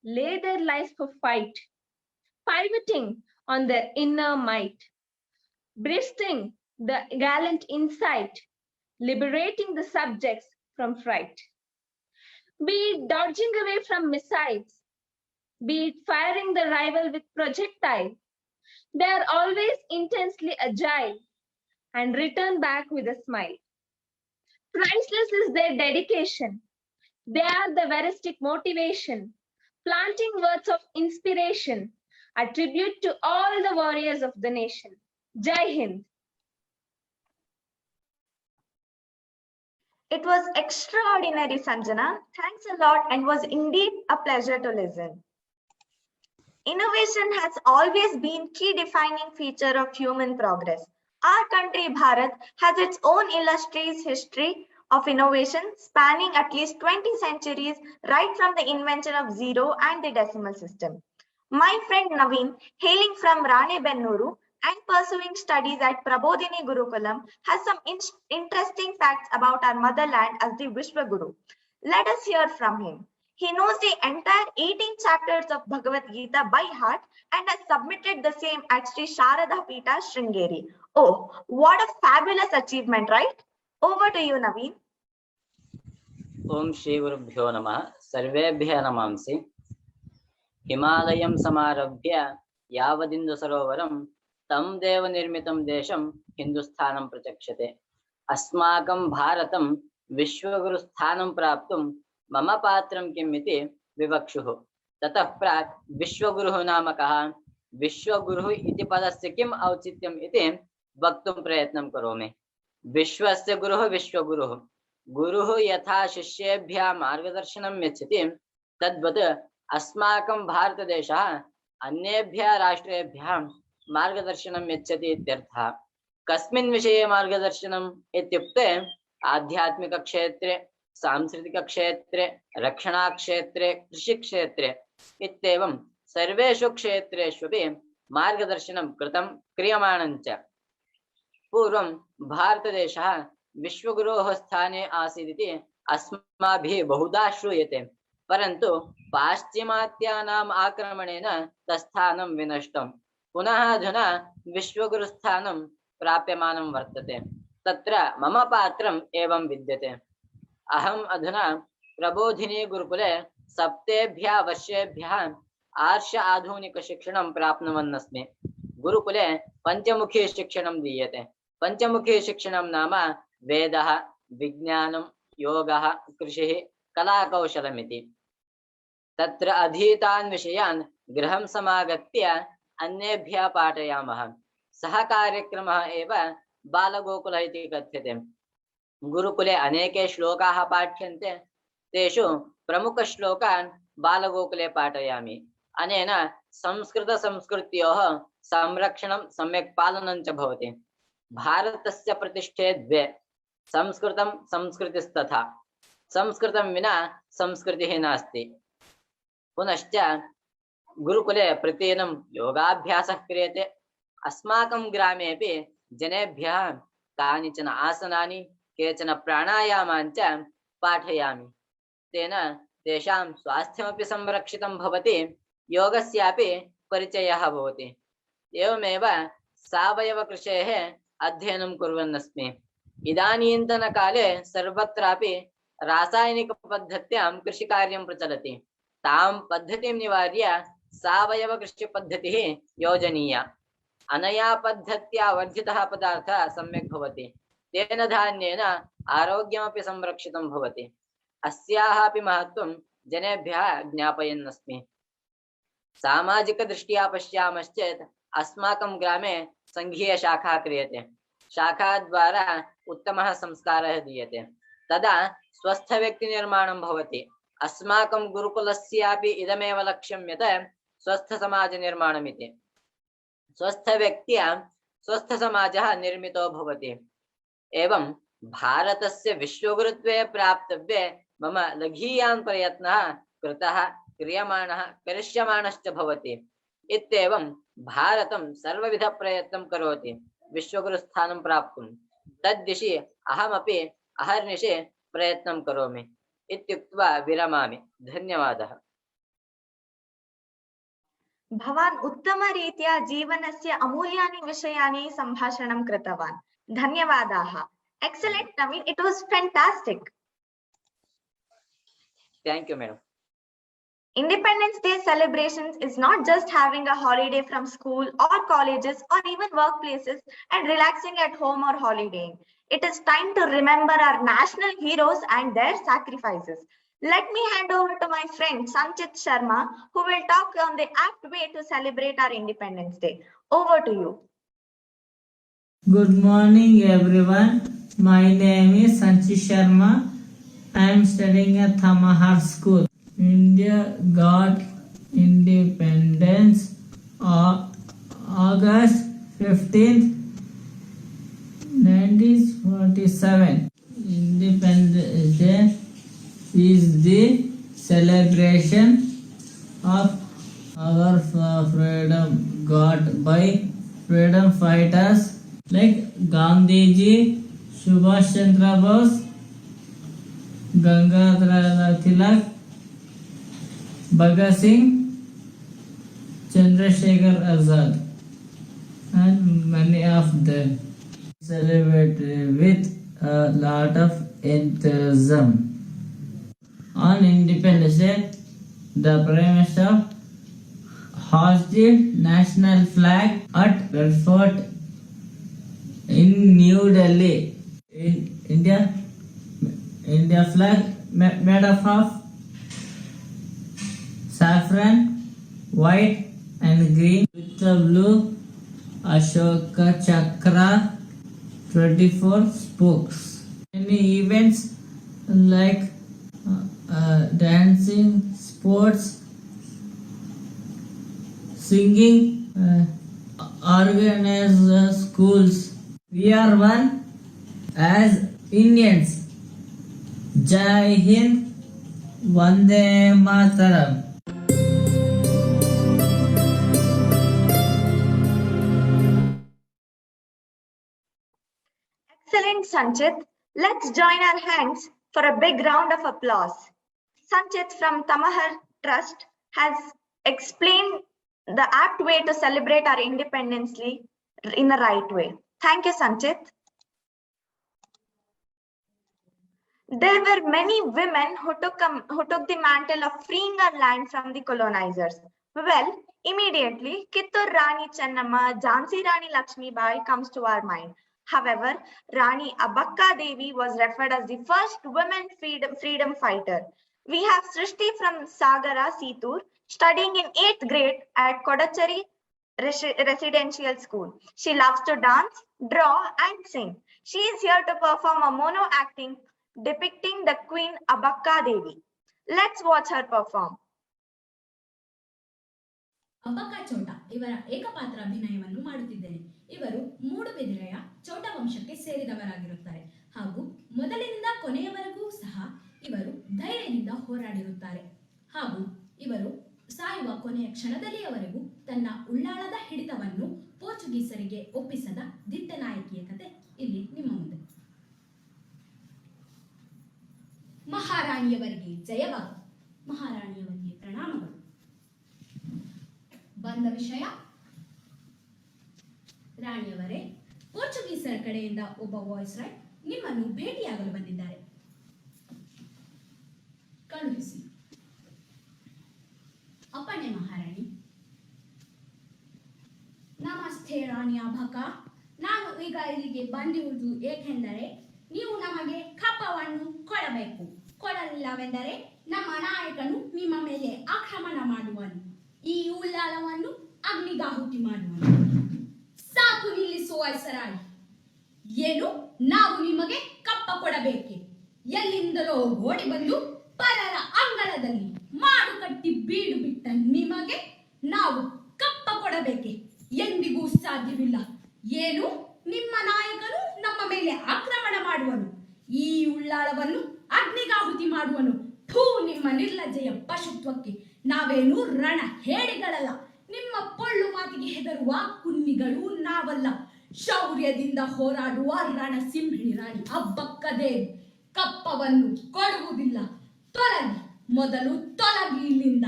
lay their lives for fight, pivoting on their inner might, breasting the gallant insight, liberating the subjects from fright. Be it dodging away from missiles, be it firing the rival with projectile, they are always intensely agile and return back with a smile. Priceless is their dedication. They are the veristic motivation, planting words of inspiration, a tribute to all the warriors of the nation. Jai Hind. It was extraordinary, Sanjana. Thanks a lot and was indeed a pleasure to listen. Innovation has always been key defining feature of human progress. Our country, Bharat, has its own illustrious history of innovation spanning at least 20 centuries, right from the invention of zero and the decimal system. My friend Naveen, hailing from Ranebennuru and pursuing studies at Prabodhini Gurukulam, has some interesting facts about our motherland as the Vishwaguru. Let us hear from him. He knows the entire 18 chapters of Bhagavad Gita by heart and has submitted the same at Sri Sharada Peeta, Sringeri. Oh, what a fabulous achievement, right? Over to you, Naveen. ओम श्री गुरुभ्यो नमः सर्वेभ्यः नमांसि हिमालयं समारभ्य यावदिन्दु सरोवरं तं देव निर्मितं देशं हिन्दुस्थानं प्रचक्षते अस्माकं भारतं विश्वगुरुस्थानं प्राप्तुं मम पात्रं किम् इति विवक्षुः ततः प्राक् विश्वगुरुः नाम कः विश्वगुरुः इति पदस्य किम् औचित्यम् इति वक्तुं प्रयत्नं करोमि विश्वस्य गुरुः विश्वगुरुः गुरुः यथा शिष्येभ्यः मार्गदर्शनं यच्छति तद्वत् अस्माकं भारतदेशः अन्येभ्यः राष्ट्रेभ्यः मार्गदर्शनं यच्छति इत्यर्थः कस्मिन् विषये मार्गदर्शनम् इत्युक्ते आध्यात्मिकक्षेत्रे सांस्कृतिकक्षेत्रे रक्षणाक्षेत्रे कृषिक्षेत्रे इत्येवं सर्वेषु क्षेत्रेष्वपि मार्गदर्शनं कृतं क्रियमाणं च पूर्वं भारतदेशः विश्वगुरोः स्थाने आसीदिति अस्माभिः बहुधा श्रूयते परन्तु पाश्चिमात्यानाम् आक्रमणेन तत्स्थानं विनष्टं पुनः अधुना विश्वगुरुस्थानं प्राप्यमानं वर्तते तत्र मम पात्रम् एवं विद्यते अहम् अधुना प्रबोधिनी गुरुकुले 7 वर्षेभ्यः आर्ष आधुनिक शिक्षणं प्राप्नुवन् अस्मि गुरुकुले पञ्चमुखी शिक्षणं दीयते पञ्चमुखी शिक्षणं नाम वेदः विज्ञानं योगः कृषिः कलाकौशलमिति तत्र अधीतान् विषयान् गृहं समागत्य अन्येभ्यः पाठयामः सः कार्यक्रमः एव बालगोकुलः इति कथ्यते गुरुकुले अनेके श्लोकाः पाठ्यन्ते तेषु प्रमुखश्लोकान् बालगोकुले पाठयामि अनेन संस्कृतसंस्कृत्योः संरक्षणं सम्यक् पालनं च भवति भारतस्य प्रतिष्ठे द्वे संस्कृतं संस्कृतिस्तथा संस्कृतं विना संस्कृतिः नास्ति पुनश्च गुरुकुले प्रतिदिनं योगाभ्यासः क्रियते अस्माकं ग्रामेपि जनेभ्यः कानिचन आसनानि केचन प्राणायामान् च पाठयामि। तेन तेषां स्वास्थ्यमपि संरक्षितं भवति, योगस्यापि परिचयः भवति। एवमेव सावयवकृषेः अध्ययनं कुर्वन्नस्मि। इदानीन्तनकाले सर्वत्रापि रासायनिकपद्धत्यां कृषिकार्यं प्रचलति। तां पद्धतिं निवार्य सावयवकृषिपद्धतिः योजनीया। अनया पद्धत्या वर्धितः पदार्थः सम्यक् भवति। तेन धान्येन आरोग्यमपि संरक्षितं भवति। अस्याः अपि महत्त्वं जनेभ्यः ज्ञापयन्नस्मि। सामाजिकदृष्ट्या पश्यामश्चेत् अस्माकं ग्रामे सङ्घीयशाखा क्रियते। शाखाद्वारा उत्तमः संस्कारः दीयते, तदा स्वस्थव्यक्तिनिर्माणं भवति। अस्माकं गुरुकुलस्यापि इदमेव लक्ष्यं यत् स्वस्थसमाजनिर्माणमिति। स्वस्थव्यक्त्या स्वस्थसमाजः निर्मितो भवति। एवं भारतस्य विश्वगुरुत्वे प्राप्तव्ये मम लघीयान् प्रयत्नः कृतः, क्रियमाणः, करिष्यमाणश्च भवति। इत्येवं भारतं सर्वविधप्रयत्नं करोति विश्वगुरुस्थानं प्राप्तुं। तद्दिशि अहमपि अहर्निशि प्रयत्नं करोमि इत्युक्त्वा विरमामि। धन्यवादः। भवान् उत्तमरीत्या जीवनस्य अमूल्यानि विषयानि सम्भाषणं कृतवान्। धन्यवादाः। Excellent, Naveen. It was fantastic. Thank you, madam. Independence Day celebrations is not just having a holiday from school or colleges or even workplaces and relaxing at home or holidaying. It is time to remember our national heroes and their sacrifices. Let me hand over to my friend Sanchit Sharma, who will talk on the apt way to celebrate our Independence Day. Over to you. Good morning, everyone. My name is Sanchit Sharma. I am studying at Thamahar School. India got independence on August 15th, 1947. Independence Day is the celebration of our freedom got by freedom fighters like Gandhiji, Subhash Chandra Bose, Gangadhar Tilak, Bhagat Singh, Chandrasekhar Azad, and many of them. Celebrated with a lot of enthusiasm. On Independence Day, the Prime Minister hoisted national flag at Red Fort in New Delhi. India flag made up of saffron, white and green with the blue Ashoka Chakra 24 spokes. Many events like dancing, sports, singing, organized schools. We are one as Indians. Jai Hind, Vande Mataram. Excellent, Sanchit. Let's join our hands for a big round of applause. Sanchit from Tamahar Trust has explained the apt way to celebrate our Independence Day in the right way. Thank you, Sanchit. There were many women who took the mantle of freeing our land from the colonizers. Well, immediately, Kittur Rani Chennamma, Jhansi Rani Lakshmibai comes to our mind. However, Rani Abakka Devi was referred as the first woman freedom fighter. We have Srishti from Sagara, Situr, studying in 8th grade at Kodachari Residential School. She loves to dance, draw, and sing. She is here to perform a mono acting depicting the Queen Abakka Devi. Let's watch her perform. Abbakka ಚೋಟ ಇವರ ಏಕಪಾತ್ರ ಅಭಿನಯವನ್ನು ಮಾಡುತ್ತಿದ್ದೇನೆ. ಇವರು ಮೂಡುಬಿದಿರೆಯ ಚೋಟ ವಂಶಕ್ಕೆ ಸೇರಿದವರಾಗಿರುತ್ತಾರೆ ಹಾಗೂ ಮೊದಲಿನಿಂದ ಕೊನೆಯವರೆಗೂ ಸಹ ಇವರು ಧೈರ್ಯದಿಂದ ಹೋರಾಡಿರುತ್ತಾರೆ ಹಾಗೂ ಇವರು ಸಾಯುವ ಕೊನೆಯ ಕ್ಷಣದಲ್ಲಿಯವರೆಗೂ ತನ್ನ ಉಳ್ಳಾಳದ ಹಿಡಿತವನ್ನು ಪೋರ್ಚುಗೀಸರಿಗೆ ಒಪ್ಪಿಸದ ದಿಟ್ಟ ನಾಯಕಿಯ ಕತೆ ಇಲ್ಲಿ ನಿಮ್ಮ ಮುಂದೆ. ಮಹಾರಾಣಿಯವರಿಗೆ ಜಯವಾಗಲಿ, ಮಹಾರಾಣಿಯವರಿಗೆ ಪ್ರಣಾಮಗಳು. ಬಂದ ವಿಷಯ, ರಾಣಿಯವರೇ, ಪೋರ್ಚುಗೀಸರ ಕಡೆಯಿಂದ ಒಬ್ಬ ವಾಯ್ಸ್ರಾಯ್ ನಿಮ್ಮನ್ನು ಭೇಟಿಯಾಗಲು ಬಂದಿದ್ದಾರೆ. ಕಳುಹಿಸಿ. ಅಪ್ಪಣೆ ಮಹಾರಾಣಿ. ನಮಸ್ತೆ ರಾಣಿ ಅಬಕ. ನಾನು ಈಗ ಇಲ್ಲಿಗೆ ಬಂದಿರುವುದು ಏಕೆಂದರೆ ನೀವು ನಮಗೆ ಕಪ್ಪವನ್ನು ಕೊಡಬೇಕು. ಕೊಡಲಿಲ್ಲವೆಂದರೆ ನಮ್ಮ ನಾಯಕನು ನಿಮ್ಮ ಮೇಲೆ ಆಕ್ರಮಣ ಮಾಡುವನು, ಈ ಉಳ್ಳಾಲವನ್ನು ಅಗ್ನಿಗಾಹುತಿ ಮಾಡುವನು. ಸಾಕು ನಿಲ್ಲಿಸುವ ಹೆಸರಾಣಿ. ಏನು, ನಾವು ನಿಮಗೆ ಕಪ್ಪ ಕೊಡಬೇಕೆ? ಎಲ್ಲಿಂದಲೋ ಓಡಿ ಬಂದು ಪರರ ಅಂಗಳದಲ್ಲಿ ಮಾಡು ಕಟ್ಟಿ ಬೀಡು ಬಿಟ್ಟ ನಿಮಗೆ ನಾವು ಕಪ್ಪ ಕೊಡಬೇಕೆ? ಎಂದಿಗೂ ಸಾಧ್ಯವಿಲ್ಲ. ಏನು, ನಿಮ್ಮ ನಾಯಕನು ನಮ್ಮ ಮೇಲೆ ಆಕ್ರಮಣ ಮಾಡುವನು, ಈ ಉಳ್ಳಾಳವನ್ನು ಅಗ್ನಿಗಾಹುತಿ ಮಾಡುವನು. ಥೂ, ನಿಮ್ಮ ನಿರ್ಲಜ್ಜೆಯ ಪಶುತ್ವಕ್ಕೆ ನಾವೇನು ರಣ ಹೇಡಿಗಳಲ್ಲ. ನಿಮ್ಮ ಪೊಳ್ಳು ಮಾತಿಗೆ ಹೆದರುವ ಕುನ್ನಿಗಳು ನಾವಲ್ಲ. ಶೌರ್ಯದಿಂದ ಹೋರಾಡುವ ರಣಸಿಂಹಿಣಿ ರಾಣಿ ಅಬ್ಬಕ್ಕದೇವಿ ಕಪ್ಪವನ್ನು ಕೊಡುವುದಿಲ್ಲ. ತೊಲಗಿ, ಮೊದಲು ತೊಲಗಿ ಇಲ್ಲಿಂದ.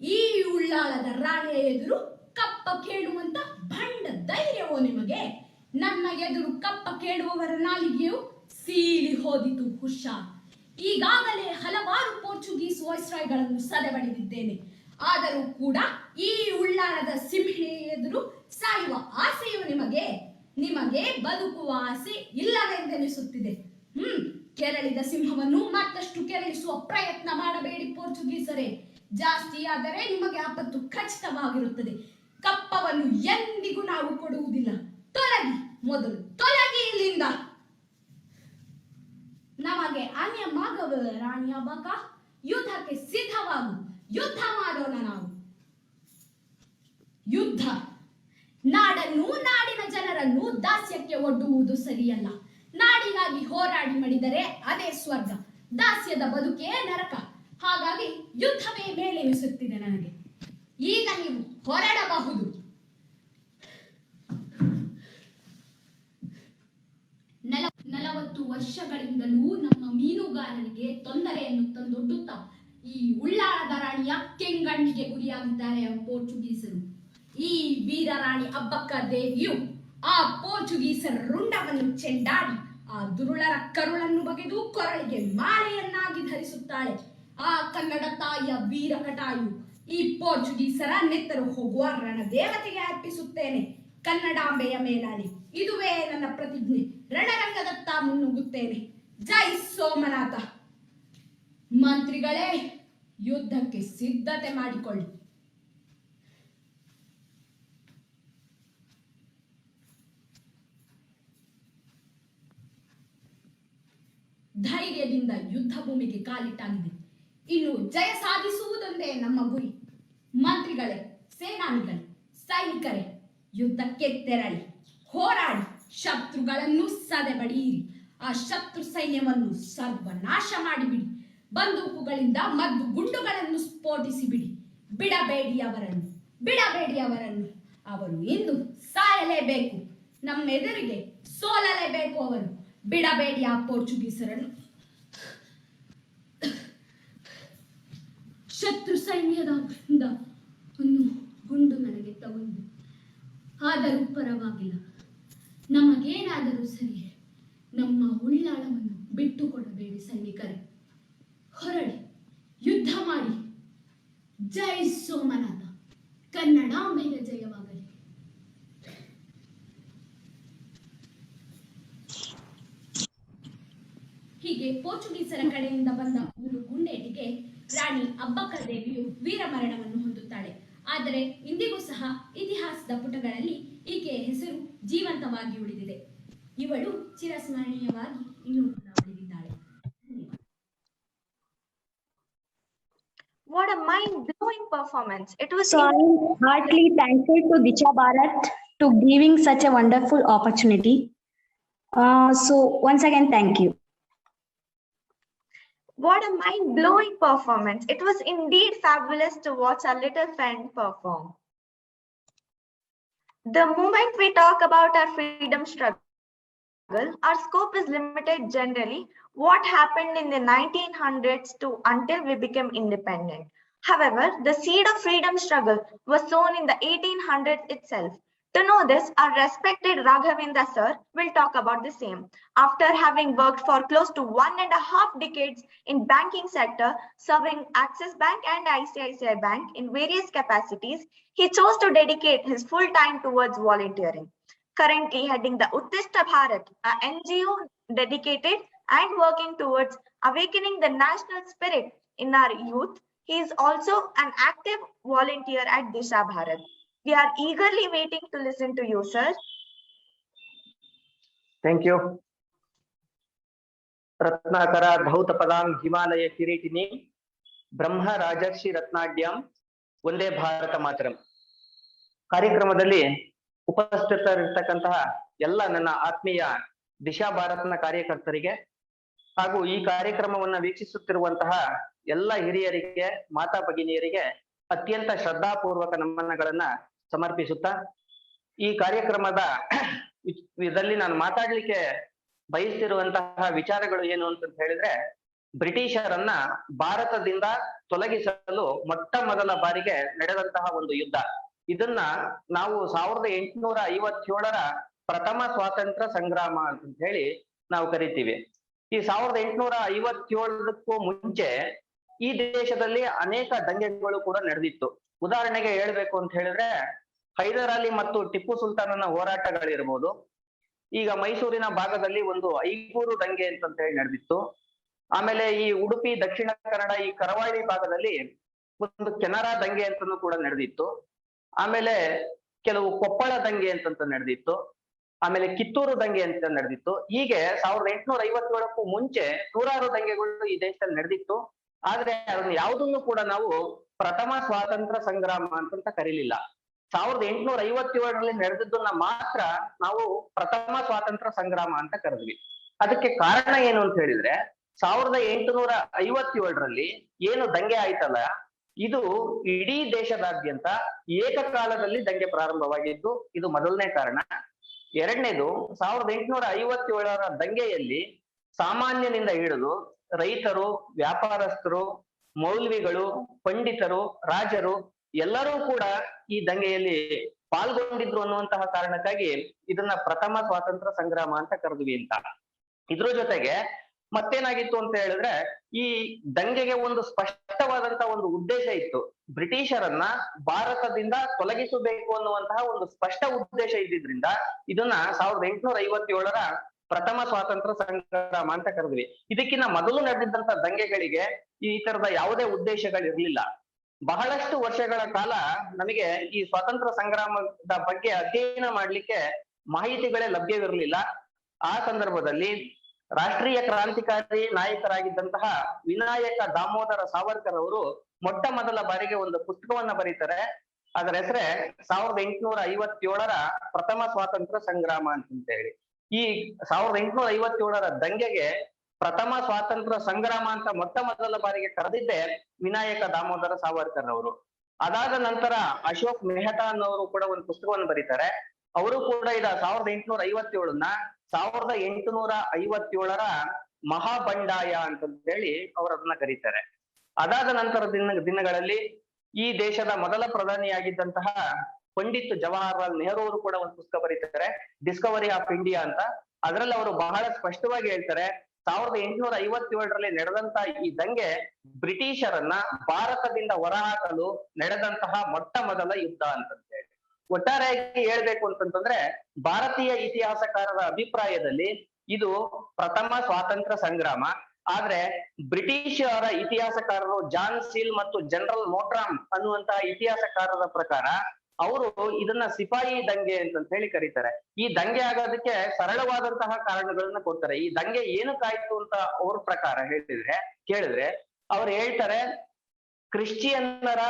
ಈ ಉಳ್ಳಾಳದ ರಾಣಿಯ ಎದುರು ಕಪ್ಪ ಕೇಳುವಂತ ಭಂಡ ಧೈರ್ಯವೋ ನಿಮಗೆ? ನನ್ನ ಎದುರು ಕಪ್ಪ ಕೇಳುವವರ ನಾಲಿಗೆಯು ಸೀಳಿ ಹೋದಿತು. ಹುಷಾರ್. ಈಗಾಗಲೇ ಹಲವಾರು ಪೋರ್ಚುಗೀಸ್ ವಾಯ್ಸ್ರಾಯ್ಗಳನ್ನು ಸದೆಬಡಿದಿದ್ದೇನೆ. ಆದರೂ ಕೂಡ ಈ ಉಳ್ಳಾಳದ ಸಿಂಹಿಣಿಯ ಎದುರು ಸಾಯುವ ಆಸೆಯು ನಿಮಗೆ? ನಿಮಗೆ ಬದುಕುವ ಆಸೆ ಇಲ್ಲವೆಂದೆನಿಸುತ್ತಿದೆ. ಕೆರಳಿದ ಸಿಂಹವನ್ನು ಮತ್ತಷ್ಟು ಕೆರಳಿಸುವ ಪ್ರಯತ್ನ ಮಾಡಬೇಡಿ ಪೋರ್ಚುಗೀಸರೇ. ಜಾಸ್ತಿ ಆದರೆ ನಿಮಗೆ ಆಪತ್ತು ಖಚಿತವಾಗಿರುತ್ತದೆ. ಕಪ್ಪವನ್ನು ಎಂದಿಗೂ ನಾವು ಕೊಡುವುದಿಲ್ಲ. ತೊಲಗಿ, ಮೊದಲು ತೊಲಗಿ ಇಲ್ಲಿಂದ. ನಮಗೆ ಅನ್ಯಮಾಗವ ರಾಣಿ ಅಬಕ. ಯುದ್ಧಕ್ಕೆ ಸಿದ್ಧವಾಗು. ಯುದ್ಧ ಮಾಡೋಣ ನಾವು. ಯುದ್ಧ. ನಾಡನ್ನು, ನಾಡಿನ ಜನರನ್ನು ದಾಸ್ಯಕ್ಕೆ ಒಡ್ಡುವುದು ಸರಿಯಲ್ಲ. ನಾಡಿಗಾಗಿ ಹೋರಾಡಿ ಮಾಡಿದರೆ ಅದೇ ಸ್ವರ್ಗ, ದಾಸ್ಯದ ಬದುಕೇ ನರಕ. ಹಾಗಾಗಿ ಯುದ್ಧವೇ ಮೇಲೆನಿಸುತ್ತಿದೆ ನನಗೆ. ಈಗ ನೀವು ಹೊರಡಬಹುದು. 40 ವರ್ಷಗಳಿಂದಲೂ ನಮ್ಮ ಮೀನುಗಾರರಿಗೆ ತೊಂದರೆಯನ್ನು ತಂದೊಡ್ಡುತ್ತಾ ಈ ಉಳ್ಳಾಳದ ರಾಣಿಯ ಕೆಂಗಣ್ಣಿಗೆ ಗುರಿಯಾಗಿದ್ದಾರೆ ಪೋರ್ಚುಗೀಸರು. ಈ ವೀರರಾಣಿ ಅಬ್ಬಕ್ಕ ದೇವಿಯು ಆ ಪೋರ್ಚುಗೀಸರ ರುಂಡವನ್ನು ಚೆಂಡಾಡಿ ಆ ದುರುಳರ ಕರುಳನ್ನು ಬಗೆದು ಕೊರಳಿಗೆ ಮಾಲೆಯನ್ನಾಗಿ ಧರಿಸುತ್ತಾಳೆ. ಆ ಕನ್ನಡ ತಾಯಿಯ ವೀರ ಕಟಾಯು ಈ ಪೋರ್ಚುಗೀಸರ ನೆತ್ತರು ಹೋಗುವ ರಣದೇವತೆಗೆ ಅರ್ಪಿಸುತ್ತೇನೆ. ಕನ್ನಡಾಂಬೆಯ ಮೇಲಾಳಿ. ಇದುವೇ ನನ್ನ ಪ್ರತಿಜ್ಞೆ. ರಣರಂಗದತ್ತ ಮುನ್ನುಗ್ಗುತ್ತೇನೆ. ಜೈ ಸೋಮನಾಥ. ಮಂತ್ರಿಗಳೇ, ಯುದ್ಧಕ್ಕೆ ಸಿದ್ಧತೆ ಮಾಡಿಕೊಳ್ಳಿ. ಧೈರ್ಯದಿಂದ ಯುದ್ಧ ಭೂಮಿಗೆ ಕಾಲಿಟ್ಟಾಗಿದೆ. ಇನ್ನು ಜಯ ಸಾಧಿಸುವುದೊಂದೇ ನಮ್ಮ ಗುರಿ. ಮಂತ್ರಿಗಳೇ, ಸೇನಾನಿಗಳೇ, ಸೈನಿಕರೇ, ಯುದ್ಧಕ್ಕೆ ತೆರಳಿ ಹೋರಾಡಿ ಶತ್ರುಗಳನ್ನು ಸದೆಬಡಿಯಿರಿ. ಆ ಶತ್ರು ಸೈನ್ಯವನ್ನು ಸರ್ವನಾಶ ಮಾಡಿಬಿಡಿ. ಬಂದೂಕುಗಳಿಂದ ಮದ್ದು ಗುಂಡುಗಳನ್ನು ಸ್ಫೋಟಿಸಿಬಿಡಿ. ಬಿಡಬೇಡಿ ಅವರನ್ನು, ಬಿಡಬೇಡಿ ಅವರನ್ನು. ಅವರು ಇಂದು ಸಾಯಲೇಬೇಕು. ನಮ್ಮೆದುರಿಗೆ ಸೋಲಲೇಬೇಕು ಅವರು. ಬಿಡಬೇಡಿ ಆ ಪೋರ್ಚುಗೀಸರನ್ನು. ಶತ್ರು ಸೈನ್ಯದ ಒಂದು ಗುಂಡು ನನಗೆ ತಗೊಂಡು, ಆದರೂ ಪರವಾಗಿಲ್ಲ. ನಮಗೇನಾದರೂ ಸರಿ, ನಮ್ಮ ಉಳ್ಳಾಳವನ್ನು ಬಿಟ್ಟು ಕೊಡಬೇಡಿ ಸೈನಿಕರೇ. ಹೊರಡಿ, ಯುದ್ಧ ಮಾಡಿ. ಜೈ ಸೋಮನಾಥ. ಕನ್ನಡಾಂಬೆಯ ಜಯವಾಗಲಿ. ಹೀಗೆ ಪೋರ್ಚುಗೀಸರ ಕಡೆಯಿಂದ ಬಂದ ಒಂದು ಗುಂಡೇಟಿಗೆ ರಾಣಿ ಅಬ್ಬಕ್ಕ ದೇವಿಯು ವೀರಮರಣವನ್ನು ಹೊಂದುತ್ತಾಳೆ. ಆದರೆ ಇಂದಿಗೂ ಸಹ ಇತಿಹಾಸದ ಪುಟಗಳಲ್ಲಿ ಈಕೆಯ ಹೆಸರು ಜೀವಂತವಾಗಿ ಉಳಿದಿದೆ. ಇವಳು ಚಿರಸ್ಮರಣೀಯವಾಗಿ ಇನ್ನೂ ಉಳಿದಿದ್ದಾಳೆ. What a mind-blowing performance. It was so I'm heartily thankful to Disha Bharat to giving such a wonderful opportunity. So once again, thank you. What a mind-blowing performance. It was indeed fabulous to watch our little friend perform. The moment we talk about our freedom struggle, our scope is limited generally what happened in the 1900s to until we became independent. However, the seed of freedom struggle was sown in the 1800s itself. To know this, our respected Raghavendra sir will talk about the same. After having worked for close to 1.5 decades in banking sector, serving Axis Bank and ICICI Bank in various capacities, he chose to dedicate his full time towards volunteering. Currently heading the Uttishta Bharat, an NGO dedicated and working towards awakening the national spirit in our youth. He is also an active volunteer at Disha Bharat. We are eagerly waiting to listen to you, sir. Thank you. Ratnakara Dhautapadam Himalaya Kiritini Brahma Rajarshi Ratnadyam Vande Bharata Mataram. ಕಾರ್ಯಕ್ರಮದಲ್ಲಿ ಉಪಸ್ಥಿತರಿರ್ತಕ್ಕಂತಹ ಎಲ್ಲ ನನ್ನ ಆತ್ಮೀಯ ದಿಶಾ ಭಾರತ್ನ ಕಾರ್ಯಕರ್ತರಿಗೆ ಹಾಗೂ ಈ ಕಾರ್ಯಕ್ರಮವನ್ನ ವೀಕ್ಷಿಸುತ್ತಿರುವಂತಹ ಎಲ್ಲ ಹಿರಿಯರಿಗೆ ಮಾತಾ ಭಗಿನಿಯರಿಗೆ ಅತ್ಯಂತ ಶ್ರದ್ಧಾಪೂರ್ವಕ ನಮನಗಳನ್ನ ಸಮರ್ಪಿಸುತ್ತಾ ಈ ಕಾರ್ಯಕ್ರಮದ ಇದರಲ್ಲಿ ನಾನು ಮಾತಾಡ್ಲಿಕ್ಕೆ ಬಯಸ್ತಿರುವಂತಹ ವಿಚಾರಗಳು ಏನು ಅಂತ ಹೇಳಿದ್ರೆ ಬ್ರಿಟಿಷರನ್ನ ಭಾರತದಿಂದ ತೊಲಗಿಸಲು ಮೊಟ್ಟ ಮೊದಲ ಬಾರಿಗೆ ನಡೆದಂತಹ ಒಂದು ಯುದ್ಧ. ಇದನ್ನ ನಾವು 1857ರ ಪ್ರಥಮ ಸ್ವಾತಂತ್ರ್ಯ ಸಂಗ್ರಾಮ ಅಂತ ಹೇಳಿ ನಾವು ಕರಿತೀವಿ. ಈ 1857ಕ್ಕೂ ಮುಂಚೆ ಈ ದೇಶದಲ್ಲಿ ಅನೇಕ ದಂಗೆಗಳು ಕೂಡ ನಡೆದಿತ್ತು. ಉದಾಹರಣೆಗೆ ಹೇಳ್ಬೇಕು ಅಂತ ಹೇಳಿದ್ರೆ ಹೈದರ್ ಅಲಿ ಮತ್ತು ಟಿಪ್ಪು ಸುಲ್ತಾನನ ಹೋರಾಟಗಳಿರ್ಬೋದು. ಈಗ ಮೈಸೂರಿನ ಭಾಗದಲ್ಲಿ ಒಂದು ಐಗೂರು ದಂಗೆ ಅಂತ ಹೇಳಿ ನಡೆದಿತ್ತು. ಆಮೇಲೆ ಈ ಉಡುಪಿ, ದಕ್ಷಿಣ ಕನ್ನಡ, ಈ ಕರಾವಳಿ ಭಾಗದಲ್ಲಿ ಒಂದು ಕೆನರಾ ದಂಗೆ ಅಂತನೂ ಕೂಡ ನಡೆದಿತ್ತು. ಆಮೇಲೆ ಕೆಲವು ಕೊಪ್ಪಳ ದಂಗೆ ಅಂತ ನಡೆದಿತ್ತು. ಆಮೇಲೆ ಕಿತ್ತೂರು ದಂಗೆ ಅಂತ ನಡೆದಿತ್ತು. ಹೀಗೆ 1857ಕ್ಕೂ ಮುಂಚೆ ನೂರಾರು ದಂಗೆಗಳು ಈ ದೇಶದಲ್ಲಿ ನಡೆದಿತ್ತು. ಆದ್ರೆ ಅದನ್ನ ಯಾವುದನ್ನು ಕೂಡ ನಾವು ಪ್ರಥಮ ಸ್ವಾತಂತ್ರ್ಯ ಸಂಗ್ರಾಮ ಅಂತ ಕರೀಲಿಲ್ಲ. 1857ರಲ್ಲಿ ನಡೆದಿದ್ದನ್ನ ಮಾತ್ರ ನಾವು ಪ್ರಥಮ ಸ್ವಾತಂತ್ರ್ಯ ಸಂಗ್ರಾಮ ಅಂತ ಕರೆದ್ವಿ. ಅದಕ್ಕೆ ಕಾರಣ ಏನು ಅಂತ ಹೇಳಿದ್ರೆ 1857ರಲ್ಲಿ ಏನು ದಂಗೆ ಆಯ್ತಲ್ಲ, ಇದು ಇಡೀ ದೇಶದಾದ್ಯಂತ ಏಕಕಾಲದಲ್ಲಿ ದಂಗೆ ಪ್ರಾರಂಭವಾಗಿದ್ದು. ಇದು ಮೊದಲನೇ ಕಾರಣ. ಎರಡನೇದು, 1857ರ ದಂಗೆಯಲ್ಲಿ ಸಾಮಾನ್ಯನಿಂದ ಹಿಡಿದು ರೈತರು, ವ್ಯಾಪಾರಸ್ಥರು, ಮೌಲ್ವಿಗಳು, ಪಂಡಿತರು, ರಾಜರು ಎಲ್ಲರೂ ಕೂಡ ಈ ದಂಗೆಯಲ್ಲಿ ಪಾಲ್ಗೊಂಡಿದ್ರು ಅನ್ನುವಂತಹ ಕಾರಣಕ್ಕಾಗಿ ಇದನ್ನ ಪ್ರಥಮ ಸ್ವಾತಂತ್ರ್ಯ ಸಂಗ್ರಾಮ ಅಂತ ಕರೆದ್ವಿ ಅಂತ. ಇದ್ರ ಜೊತೆಗೆ ಮತ್ತೇನಾಗಿತ್ತು ಅಂತ ಹೇಳಿದ್ರೆ ಈ ದಂಗೆಗೆ ಒಂದು ಸ್ಪಷ್ಟವಾದಂತಹ ಒಂದು ಉದ್ದೇಶ ಇತ್ತು. ಬ್ರಿಟಿಷರನ್ನ ಭಾರತದಿಂದ ತೊಲಗಿಸಬೇಕು ಅನ್ನುವಂತಹ ಒಂದು ಸ್ಪಷ್ಟ ಉದ್ದೇಶ ಇದ್ದಿದ್ರಿಂದ ಇದನ್ನ 1857ರ ಪ್ರಥಮ ಸ್ವಾತಂತ್ರ್ಯ ಸಂಗ್ರಾಮ ಅಂತ ಕರೆದ್ವಿ. ಇದಕ್ಕಿಂತ ಮೊದಲು ನಡೆದಿದ್ದಂತ ದಂಗೆಗಳಿಗೆ ಈ ತರದ ಯಾವುದೇ ಉದ್ದೇಶಗಳಿರ್ಲಿಲ್ಲ. ಬಹಳಷ್ಟು ವರ್ಷಗಳ ಕಾಲ ನಮಗೆ ಈ ಸ್ವಾತಂತ್ರ್ಯ ಸಂಗ್ರಾಮದ ಬಗ್ಗೆ ಅಧ್ಯಯನ ಮಾಡ್ಲಿಕ್ಕೆ ಮಾಹಿತಿಗಳೇ ಲಭ್ಯವಿರಲಿಲ್ಲ. ಆ ಸಂದರ್ಭದಲ್ಲಿ ರಾಷ್ಟ್ರೀಯ ಕ್ರಾಂತಿಕಾರಿ ನಾಯಕರಾಗಿದ್ದಂತಹ ವಿನಾಯಕ ದಾಮೋದರ ಸಾವರ್ಕರ್ ಅವರು ಮೊಟ್ಟ ಮೊದಲ ಬಾರಿಗೆ ಒಂದು ಪುಸ್ತಕವನ್ನ ಬರೀತಾರೆ. ಅದರ ಹೆಸರೇ 1857ರ ಪ್ರಥಮ ಸ್ವಾತಂತ್ರ್ಯ ಸಂಗ್ರಾಮ ಅಂತ ಹೇಳಿ. ಈ 1857ರ ದಂಗೆಗೆ ಪ್ರಥಮ ಸ್ವಾತಂತ್ರ್ಯ ಸಂಗ್ರಾಮ ಅಂತ ಮೊಟ್ಟ ಮೊದಲ ಬಾರಿಗೆ ಕರೆದಿದ್ದೆ ವಿನಾಯಕ ದಾಮೋದರ ಸಾವರ್ಕರ್ ಅವರು. ಅದಾದ ನಂತರ ಅಶೋಕ್ ಮೆಹ್ತಾ ಅನ್ನೋರು ಕೂಡ ಒಂದು ಪುಸ್ತಕವನ್ನು ಬರೀತಾರೆ. ಅವರು ಕೂಡ ಇದ 1857ನ್ನ 1857ರ ಮಹಾಬಂಡಾಯ ಅಂತ ಹೇಳಿ ಅವರು ಅದನ್ನ ಕರೀತಾರೆ. ಅದಾದ ನಂತರ ದಿನಗಳಲ್ಲಿ ಈ ದೇಶದ ಮೊದಲ ಪ್ರಧಾನಿಯಾಗಿದ್ದಂತಹ ಪಂಡಿತ್ ಜವಾಹರ್ಲಾಲ್ ನೆಹರು ಅವರು ಕೂಡ ಒಂದು ಪುಸ್ತಕ ಬರೀತಾರೆ, ಡಿಸ್ಕವರಿ ಆಫ್ ಇಂಡಿಯಾ ಅಂತ. ಅದರಲ್ಲಿ ಅವರು ಬಹಳ ಸ್ಪಷ್ಟವಾಗಿ ಹೇಳ್ತಾರೆ 1857ರಲ್ಲಿ ನಡೆದಂತ ಈ ದಂಗೆ ಬ್ರಿಟಿಷರನ್ನ ಭಾರತದಿಂದ ಹೊರಹಾಕಲು ನಡೆದಂತಹ ಮೊಟ್ಟ ಮೊದಲ ಯುದ್ಧ ಅಂತ ಹೇಳಿ. ಒಟ್ಟಾರೆಯಾಗಿ ಹೇಳ್ಬೇಕು ಅಂತಂದ್ರೆ ಭಾರತೀಯ ಇತಿಹಾಸಕಾರರ ಅಭಿಪ್ರಾಯದಲ್ಲಿ ಇದು ಪ್ರಥಮ ಸ್ವಾತಂತ್ರ್ಯ ಸಂಗ್ರಾಮ. ಆದ್ರೆ ಬ್ರಿಟಿಷರ ಇತಿಹಾಸಕಾರರು ಜಾನ್ ಸೀಲ್ ಮತ್ತು ಜನರಲ್ ಮೋಟ್ರಾಮ್ ಅನ್ನುವಂತಹ ಇತಿಹಾಸಕಾರರ ಪ್ರಕಾರ ಅವರು ಇದನ್ನ ಸಿಪಾಯಿ ದಂಗೆ ಅಂತ ಹೇಳಿ ಕರೀತಾರೆ. ಈ ದಂಗೆ ಆಗೋದಕ್ಕೆ ಸರಳವಾದಂತಹ ಕಾರಣಗಳನ್ನ ಕೊಡ್ತಾರೆ. ಈ ದಂಗೆ ಏನಕ್ಕಾಯ್ತು ಅಂತ ಅವ್ರ ಪ್ರಕಾರ ಕೇಳಿದ್ರೆ ಅವ್ರು ಹೇಳ್ತಾರೆ, ಕ್ರಿಶ್ಚಿಯನ್ನರ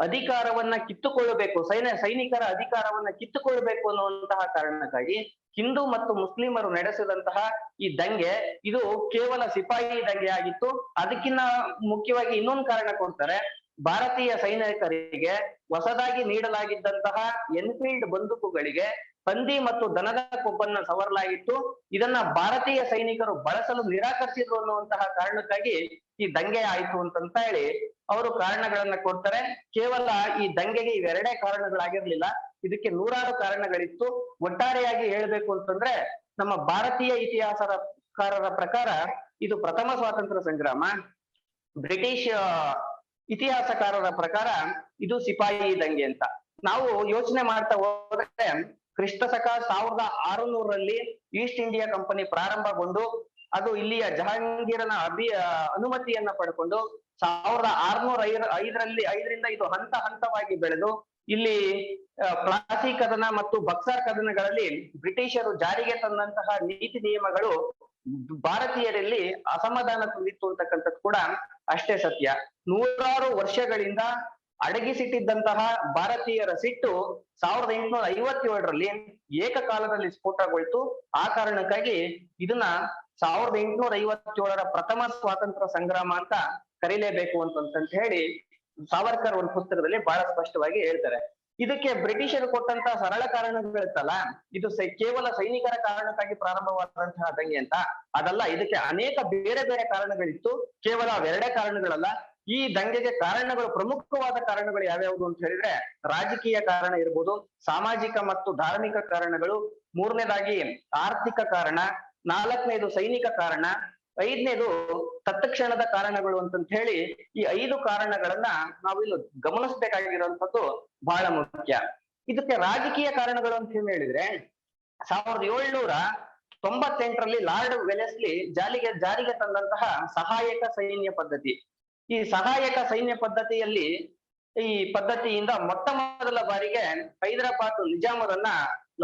ಅಧಿಕಾರವನ್ನ ಕಿತ್ತುಕೊಳ್ಳಬೇಕು, ಸೈನಿಕರ ಅಧಿಕಾರವನ್ನ ಕಿತ್ತುಕೊಳ್ಳಬೇಕು ಅನ್ನುವಂತಹ ಕಾರಣಕ್ಕಾಗಿ ಹಿಂದೂ ಮತ್ತು ಮುಸ್ಲಿಮರು ನಡೆಸಿದಂತಹ ಈ ದಂಗೆ ಇದು ಕೇವಲ ಸಿಪಾಯಿ ದಂಗೆ ಆಗಿತ್ತು. ಅದಕ್ಕಿಂತ ಮುಖ್ಯವಾಗಿ ಇನ್ನೊಂದು ಕಾರಣ ಕೊಡ್ತಾರೆ, ಭಾರತೀಯ ಸೈನಿಕರಿಗೆ ಹೊಸದಾಗಿ ನೀಡಲಾಗಿದ್ದಂತಹ ಎನ್ಫೀಲ್ಡ್ ಬಂದೂಕುಗಳಿಗೆ ಹಂದಿ ಮತ್ತು ದನದ ಕೊಬ್ಬನ್ನ ಸವರಲಾಗಿತ್ತು. ಇದನ್ನ ಭಾರತೀಯ ಸೈನಿಕರು ಬಳಸಲು ನಿರಾಕರಿಸಿದ್ರು ಅನ್ನುವಂತಹ ಕಾರಣಕ್ಕಾಗಿ ಈ ದಂಗೆ ಆಯ್ತು ಅಂತ ಹೇಳಿ ಅವರು ಕಾರಣಗಳನ್ನ ಕೊಡ್ತಾರೆ. ಕೇವಲ ಈ ದಂಗೆಗೆ ಇವೆರಡೇ ಕಾರಣಗಳಾಗಿರ್ಲಿಲ್ಲ, ಇದಕ್ಕೆ ನೂರಾರು ಕಾರಣಗಳಿತ್ತು. ಒಟ್ಟಾರೆಯಾಗಿ ಹೇಳ್ಬೇಕು ಅಂತಂದ್ರೆ ನಮ್ಮ ಭಾರತೀಯ ಇತಿಹಾಸಕಾರರ ಪ್ರಕಾರ ಇದು ಪ್ರಥಮ ಸ್ವಾತಂತ್ರ್ಯ ಸಂಗ್ರಾಮ, ಬ್ರಿಟಿಷ್ ಇತಿಹಾಸಕಾರರ ಪ್ರಕಾರ ಇದು ಸಿಪಾಯಿ ದಂಗೆ ಅಂತ. ನಾವು ಯೋಚನೆ ಮಾಡ್ತಾ ಹೋದ್ರೆ ಕ್ರಿಸ್ತಶಕ 1600ರಲ್ಲಿ ಈಸ್ಟ್ ಇಂಡಿಯಾ ಕಂಪನಿ ಪ್ರಾರಂಭಗೊಂಡು ಅದು ಇಲ್ಲಿಯ ಜಹಾಂಗೀರನ ಅನುಮತಿಯನ್ನ ಪಡ್ಕೊಂಡು 1605ರಿಂದ ಇದು ಹಂತ ಹಂತವಾಗಿ ಬೆಳೆದು ಇಲ್ಲಿ ಪ್ಲಾಸಿ ಕದನ ಮತ್ತು ಬಕ್ಸರ್ ಕದನಗಳಲ್ಲಿ ಬ್ರಿಟಿಷರು ಜಾರಿಗೆ ತಂದಂತಹ ನೀತಿ ನಿಯಮಗಳು ಭಾರತೀಯರಲ್ಲಿ ಅಸಮಾಧಾನ ತಂದಿತ್ತು ಅಂತಕ್ಕಂಥದ್ದು ಕೂಡ ಅಷ್ಟೇ ಸತ್ಯ. ನೂರಾರು ವರ್ಷಗಳಿಂದ ಅಡಗಿಸಿಟ್ಟಿದ್ದಂತಹ ಭಾರತೀಯರ ಸಿಟ್ಟು 1857ರಲ್ಲಿ ಏಕಕಾಲದಲ್ಲಿ ಸ್ಫೋಟಗೊಳ್ತು. ಆ ಕಾರಣಕ್ಕಾಗಿ ಇದನ್ನ 1857ರ ಪ್ರಥಮ ಸ್ವಾತಂತ್ರ್ಯ ಸಂಗ್ರಾಮ ಅಂತ ಕರೀಲೇಬೇಕು ಅಂತ ಹೇಳಿ ಸಾವರ್ಕರ್ ಒಂದು ಪುಸ್ತಕದಲ್ಲಿ ಬಹಳ ಸ್ಪಷ್ಟವಾಗಿ ಹೇಳ್ತಾರೆ. ಇದಕ್ಕೆ ಬ್ರಿಟಿಷರು ಕೊಟ್ಟಂತಹ ಸರಳ ಕಾರಣಗಳಿರ್ತಲ್ಲ, ಇದು ಕೇವಲ ಸೈನಿಕರ ಕಾರಣಕ್ಕಾಗಿ ಪ್ರಾರಂಭವಾದಂತಹ ದಂಗೆ ಅಂತ ಅದಲ್ಲ, ಇದಕ್ಕೆ ಅನೇಕ ಬೇರೆ ಬೇರೆ ಕಾರಣಗಳಿತ್ತು. ಕೇವಲ ಅವೆರಡೇ ಕಾರಣಗಳಲ್ಲ. ಈ ದಂಗೆಗೆ ಕಾರಣಗಳು, ಪ್ರಮುಖವಾದ ಕಾರಣಗಳು ಯಾವ್ಯಾವುದು ಅಂತ ಹೇಳಿದ್ರೆ ರಾಜಕೀಯ ಕಾರಣ ಇರ್ಬೋದು, ಸಾಮಾಜಿಕ ಮತ್ತು ಧಾರ್ಮಿಕ ಕಾರಣಗಳು, ಮೂರನೇದಾಗಿ ಆರ್ಥಿಕ ಕಾರಣ, ನಾಲ್ಕನೇದು ಸೈನಿಕ ಕಾರಣ, ಐದನೇದು ತತ್ಕ್ಷಣದ ಕಾರಣಗಳು ಅಂತ ಹೇಳಿ ಈ 5 ಕಾರಣಗಳನ್ನ ನಾವು ಇಲ್ಲಿ ಗಮನಿಸಬೇಕಾಗಿರುವಂತದ್ದು ಬಹಳ ಮುಖ್ಯ. ಇದಕ್ಕೆ ರಾಜಕೀಯ ಕಾರಣಗಳು ಅಂತ ಹೇಳಿದ್ರೆ 1798ರಲ್ಲಿ ಲಾರ್ಡ್ ವೆಲೆಸ್ಲಿ ಜಾರಿಗೆ ತಂದಂತಹ ಸಹಾಯಕ ಸೈನ್ಯ ಪದ್ಧತಿ. ಈ ಸಹಾಯಕ ಸೈನ್ಯ ಪದ್ಧತಿಯಲ್ಲಿ ಈ ಪದ್ಧತಿಯಿಂದ ಮೊಟ್ಟ ಮೊದಲ ಬಾರಿಗೆ ಹೈದರಾಬಾದ್ ನಿಜಾಮರನ್ನ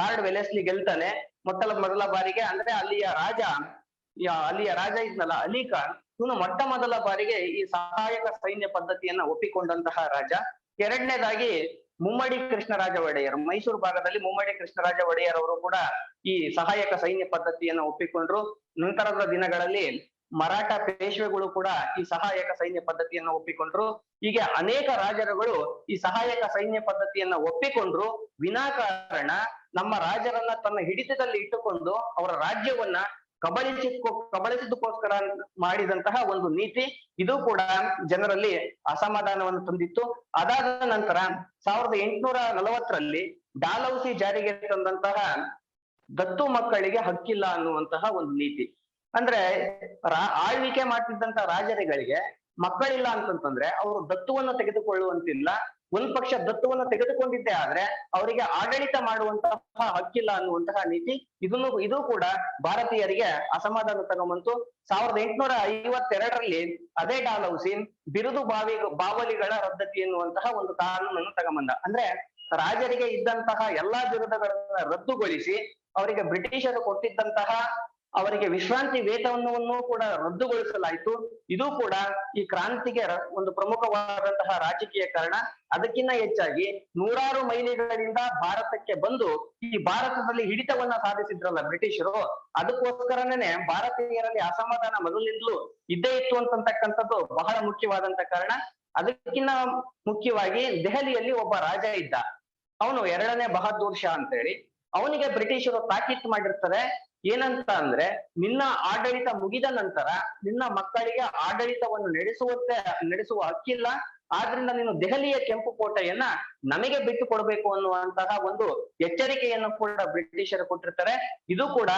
ಲಾರ್ಡ್ ವೆಲೆಸ್ಲಿ ಗೆಲ್ತಾನೆ. ಮೊದಲ ಬಾರಿಗೆ ಅಂದ್ರೆ ಅಲ್ಲಿಯ ರಾಜ ಇದ್ನಲ್ಲ ಅಲಿ ಖಾನ್, ಇವನು ಮೊಟ್ಟ ಮೊದಲ ಬಾರಿಗೆ ಈ ಸಹಾಯಕ ಸೈನ್ಯ ಪದ್ಧತಿಯನ್ನ ಒಪ್ಪಿಕೊಂಡಂತಹ ರಾಜ. ಎರಡನೇದಾಗಿ ಮುಮ್ಮಡಿ ಕೃಷ್ಣರಾಜ ಒಡೆಯರ್, ಮೈಸೂರು ಭಾಗದಲ್ಲಿ ಮುಮ್ಮಡಿ ಕೃಷ್ಣರಾಜ ಒಡೆಯರ್ ಅವರು ಕೂಡ ಈ ಸಹಾಯಕ ಸೈನ್ಯ ಪದ್ಧತಿಯನ್ನ ಒಪ್ಪಿಕೊಂಡ್ರು. ನಂತರದ ದಿನಗಳಲ್ಲಿ ಮರಾಠ ಪೇಶ್ವೆಗಳು ಕೂಡ ಈ ಸಹಾಯಕ ಸೈನ್ಯ ಪದ್ಧತಿಯನ್ನ ಒಪ್ಪಿಕೊಂಡ್ರು. ಹೀಗೆ ಅನೇಕ ರಾಜರುಗಳು ಈ ಸಹಾಯಕ ಸೈನ್ಯ ಪದ್ಧತಿಯನ್ನ ಒಪ್ಪಿಕೊಂಡ್ರು. ವಿನಾಕಾರಣ ನಮ್ಮ ರಾಜರನ್ನ ತನ್ನ ಹಿಡಿತದಲ್ಲಿ ಇಟ್ಟುಕೊಂಡು ಅವರ ರಾಜ್ಯವನ್ನ ಕಬಳಿಸಿದ್ದಕ್ಕೋಸ್ಕರ ಮಾಡಿದಂತಹ ಒಂದು ನೀತಿ, ಇದು ಕೂಡ ಜನರಲ್ಲಿ ಅಸಮಾಧಾನವನ್ನು ತಂದಿತ್ತು. ಅದಾದ ನಂತರ 1840ರಲ್ಲಿ ಡಾಲೌಸಿ ಜಾರಿಗೆ ತಂದಂತಹ ದತ್ತು ಮಕ್ಕಳಿಗೆ ಹಕ್ಕಿಲ್ಲ ಅನ್ನುವಂತಹ ಒಂದು ನೀತಿ. ಅಂದ್ರೆ ಆಳ್ವಿಕೆ ಮಾಡ್ತಿದ್ದಂತ ರಾಜರುಗಳಿಗೆ ಮಕ್ಕಳಿಲ್ಲ ಅಂತಂತಂದ್ರೆ ಅವರು ದತ್ತುವನ್ನು ತೆಗೆದುಕೊಳ್ಳುವಂತಿಲ್ಲ. ಒಂದ್ ಪಕ್ಷ ದತ್ತುವನ್ನು ತೆಗೆದುಕೊಂಡಿದ್ದೇ ಆದ್ರೆ ಅವರಿಗೆ ಆಡಳಿತ ಮಾಡುವಂತಹ ಹಕ್ಕಿಲ್ಲ ಅನ್ನುವಂತಹ ನೀತಿ. ಇದು ಕೂಡ ಭಾರತೀಯರಿಗೆ ಅಸಮಾಧಾನ ತಗೊಂಬಂತು. 1852ರಲ್ಲಿ ಅದೇ ಡಾಲೌಸಿ ಬಿರುದು ಬಾವಲಿಗಳ ರದ್ದತಿ ಎನ್ನುವಂತಹ ಒಂದು ಕಾನೂನನ್ನು ತಗೊಂಬಂದ. ಅಂದ್ರೆ ರಾಜರಿಗೆ ಇದ್ದಂತಹ ಎಲ್ಲಾ ಬಿರುದುಗಳನ್ನ ರದ್ದುಗೊಳಿಸಿ ಅವರಿಗೆ ಬ್ರಿಟಿಷರು ಕೊಟ್ಟಿದ್ದಂತಹ ಅವರಿಗೆ ವಿಶ್ರಾಂತಿ ವೇತನವನ್ನು ಕೂಡ ರದ್ದುಗೊಳಿಸಲಾಯಿತು. ಇದು ಕೂಡ ಈ ಕ್ರಾಂತಿಗೆ ಒಂದು ಪ್ರಮುಖವಾದಂತಹ ರಾಜಕೀಯ ಕಾರಣ. ಅದಕ್ಕಿಂತ ಹೆಚ್ಚಾಗಿ ನೂರಾರು ಮೈಲಿಗಳಿಂದ ಭಾರತಕ್ಕೆ ಬಂದು ಈ ಭಾರತದಲ್ಲಿ ಹಿಡಿತವನ್ನ ಸಾಧಿಸಿದ್ರಲ್ಲ ಬ್ರಿಟಿಷರು, ಅದಕ್ಕೋಸ್ಕರನೇ ಭಾರತೀಯರಲ್ಲಿ ಅಸಮಾಧಾನ ಮೊದಲಿಂದಲೂ ಇದ್ದೇ ಇತ್ತು ಅಂತಕ್ಕಂಥದ್ದು ಬಹಳ ಮುಖ್ಯವಾದಂತ ಕಾರಣ. ಅದಕ್ಕಿಂತ ಮುಖ್ಯವಾಗಿ ದೆಹಲಿಯಲ್ಲಿ ಒಬ್ಬ ರಾಜ ಇದ್ದ, ಅವನು 2ನೇ ಬಹದ್ದೂರ್ ಶಾ ಅಂತ ಹೇಳಿ. ಅವನಿಗೆ ಬ್ರಿಟಿಷರು ತಾಕೀತು ಮಾಡಿರ್ತಾರೆ. ಏನಂತ ಅಂದ್ರೆ, ನಿನ್ನ ಆಡಳಿತ ಮುಗಿದ ನಂತರ ನಿನ್ನ ಮಕ್ಕಳಿಗೆ ಆಡಳಿತವನ್ನು ನಡೆಸುವ ಹಕ್ಕಿಲ್ಲ, ಆದ್ರಿಂದ ನೀನು ದೆಹಲಿಯ ಕೆಂಪು ಕೋಟೆಯನ್ನ ನಮಗೆ ಬಿಟ್ಟು ಕೊಡಬೇಕು ಅನ್ನುವಂತಹ ಒಂದು ಎಚ್ಚರಿಕೆಯನ್ನು ಕೂಡ ಬ್ರಿಟಿಷರು ಕೊಟ್ಟಿರ್ತಾರೆ. ಇದು ಕೂಡ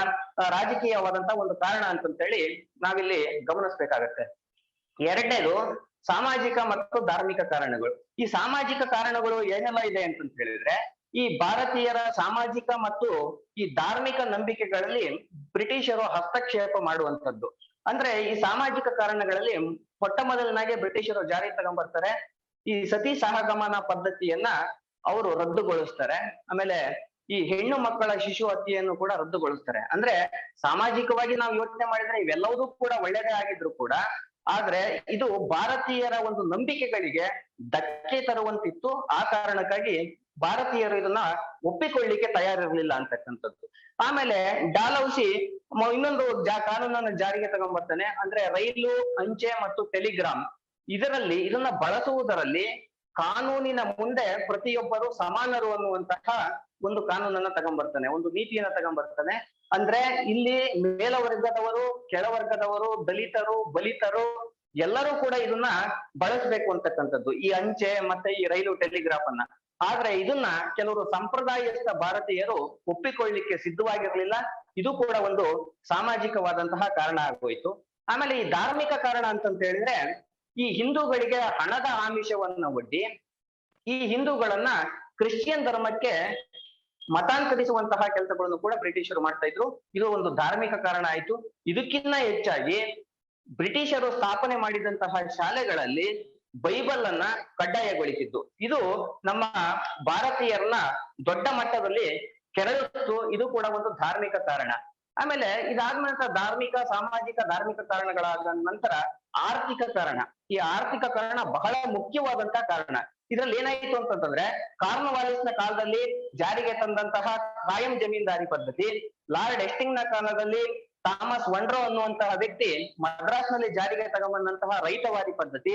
ರಾಜಕೀಯವಾದಂತಹ ಒಂದು ಕಾರಣ ಅಂತಂತೇಳಿ ನಾವಿಲ್ಲಿ ಗಮನಿಸ್ಬೇಕಾಗತ್ತೆ. ಎರಡನೇದು ಸಾಮಾಜಿಕ ಮತ್ತು ಧಾರ್ಮಿಕ ಕಾರಣಗಳು. ಈ ಸಾಮಾಜಿಕ ಕಾರಣಗಳು ಏನೆಲ್ಲ ಇದೆ ಅಂತಂತ ಹೇಳಿದ್ರೆ, ಈ ಭಾರತೀಯರ ಸಾಮಾಜಿಕ ಮತ್ತು ಈ ಧಾರ್ಮಿಕ ನಂಬಿಕೆಗಳಲ್ಲಿ ಬ್ರಿಟಿಷರು ಹಸ್ತಕ್ಷೇಪ ಮಾಡುವಂತದ್ದು. ಅಂದ್ರೆ ಈ ಸಾಮಾಜಿಕ ಕಾರಣಗಳಲ್ಲಿ ಮೊಟ್ಟ ಮೊದಲನಾಗೆ ಬ್ರಿಟಿಷರು ಜಾರಿ ತಗೊಂಡ್ಬರ್ತಾರೆ. ಈ ಸತಿ ಸಹಗಮನ ಪದ್ಧತಿಯನ್ನ ಅವರು ರದ್ದುಗೊಳಿಸ್ತಾರೆ. ಆಮೇಲೆ ಈ ಹೆಣ್ಣು ಮಕ್ಕಳ ಶಿಶು ಹತ್ಯೆಯನ್ನು ಕೂಡ ರದ್ದುಗೊಳಿಸ್ತಾರೆ. ಅಂದ್ರೆ ಸಾಮಾಜಿಕವಾಗಿ ನಾವು ಯೋಚನೆ ಮಾಡಿದ್ರೆ ಇವೆಲ್ಲವೂ ಕೂಡ ಒಳ್ಳೆಯದೇ ಆಗಿದ್ರು ಕೂಡ, ಆದ್ರೆ ಇದು ಭಾರತೀಯರ ಒಂದು ನಂಬಿಕೆಗಳಿಗೆ ಧಕ್ಕೆ ತರುವಂತಿತ್ತು. ಆ ಕಾರಣಕ್ಕಾಗಿ ಭಾರತೀಯರು ಇದನ್ನ ಒಪ್ಪಿಕೊಳ್ಳಿಕ್ಕೆ ತಯಾರಿರ್ಲಿಲ್ಲ ಅಂತಕ್ಕಂಥದ್ದು. ಆಮೇಲೆ ಡಾಲೌಸಿ ಇನ್ನೊಂದು ಕಾನೂನನ್ನು ಜಾರಿಗೆ ತಗೊಂಡ್ಬರ್ತಾನೆ. ಅಂದ್ರೆ ರೈಲು, ಅಂಚೆ ಮತ್ತು ಟೆಲಿಗ್ರಾಮ್ ಇದನ್ನ ಬಳಸುವುದರಲ್ಲಿ ಕಾನೂನಿನ ಮುಂದೆ ಪ್ರತಿಯೊಬ್ಬರು ಸಮಾನರು ಅನ್ನುವಂತಹ ಒಂದು ಕಾನೂನನ್ನ ತಗೊಂಡ್ಬರ್ತಾನೆ, ಒಂದು ನೀತಿಯನ್ನ ತಗೊಂಡ್ಬರ್ತಾನೆ. ಅಂದ್ರೆ ಇಲ್ಲಿ ಮೇಲವರ್ಗದವರು, ಕೆಳವರ್ಗದವರು, ದಲಿತರು, ಬಲಿತರು ಎಲ್ಲರೂ ಕೂಡ ಇದನ್ನ ಬಳಸಬೇಕು ಅಂತಕ್ಕಂಥದ್ದು, ಈ ಅಂಚೆ ಮತ್ತೆ ಈ ರೈಲು ಟೆಲಿಗ್ರಾಫ್ ಅನ್ನ. ಆದ್ರೆ ಇದನ್ನ ಕೆಲವರು ಸಂಪ್ರದಾಯಸ್ಥ ಭಾರತೀಯರು ಒಪ್ಪಿಕೊಳ್ಳಿಕ್ಕೆ ಸಿದ್ಧವಾಗಿರ್ಲಿಲ್ಲ. ಇದು ಕೂಡ ಒಂದು ಸಾಮಾಜಿಕವಾದಂತಹ ಕಾರಣ ಆಗೋಯ್ತು. ಆಮೇಲೆ ಈ ಧಾರ್ಮಿಕ ಕಾರಣ ಅಂತಂತ ಹೇಳಿದ್ರೆ, ಈ ಹಿಂದೂಗಳಿಗೆ ಹಣದ ಆಮಿಷವನ್ನ ಒಡ್ಡಿ ಈ ಹಿಂದೂಗಳನ್ನ ಕ್ರಿಶ್ಚಿಯನ್ ಧರ್ಮಕ್ಕೆ ಮತಾಂತರಿಸುವಂತಹ ಕೆಲಸಗಳನ್ನು ಕೂಡ ಬ್ರಿಟಿಷರು ಮಾಡ್ತಾ ಇದ್ರು. ಇದು ಒಂದು ಧಾರ್ಮಿಕ ಕಾರಣ ಆಯ್ತು. ಇದಕ್ಕಿಂತ ಹೆಚ್ಚಾಗಿ ಬ್ರಿಟಿಷರು ಸ್ಥಾಪನೆ ಮಾಡಿದಂತಹ ಶಾಲೆಗಳಲ್ಲಿ ಬೈಬಲ್ ಅನ್ನ ಕಡ್ಡಾಯಗೊಳಿಸಿದ್ದು, ಇದು ನಮ್ಮ ಭಾರತೀಯರನ್ನ ದೊಡ್ಡ ಮಟ್ಟದಲ್ಲಿ ಕೆರಳಿಸ್ತು. ಇದು ಕೂಡ ಒಂದು ಧಾರ್ಮಿಕ ಕಾರಣ. ಆಮೇಲೆ ಇದಾದ್ಮೇಲೆ ಧಾರ್ಮಿಕ, ಸಾಮಾಜಿಕ, ಧಾರ್ಮಿಕ ಕಾರಣಗಳಾದ ನಂತರ ಆರ್ಥಿಕ ಕಾರಣ. ಈ ಆರ್ಥಿಕ ಕಾರಣ ಬಹಳ ಮುಖ್ಯವಾದಂತಹ ಕಾರಣ. ಇದ್ರಲ್ಲಿ ಏನಾಯ್ತು ಅಂತಂದ್ರೆ, ಕಾರ್ನ್ವಾಲಿಸ್ ನ ಕಾಲದಲ್ಲಿ ಜಾರಿಗೆ ತಂದಂತಹ ಕಾಯಂ ಜಮೀನ್ದಾರಿ ಪದ್ಧತಿ, ಲಾರ್ಡ್ ಹೆಸ್ಟಿಂಗ್ ನ ಕಾಲದಲ್ಲಿ ಥಾಮಸ್ ವನ್ರೋ ಅನ್ನುವಂತಹ ವ್ಯಕ್ತಿ ಮದ್ರಾಸ್ ನಲ್ಲಿ ಜಾರಿಗೆ ತಗೊಂಬಂದಂತಹ ರೈತವಾದಿ ಪದ್ಧತಿ,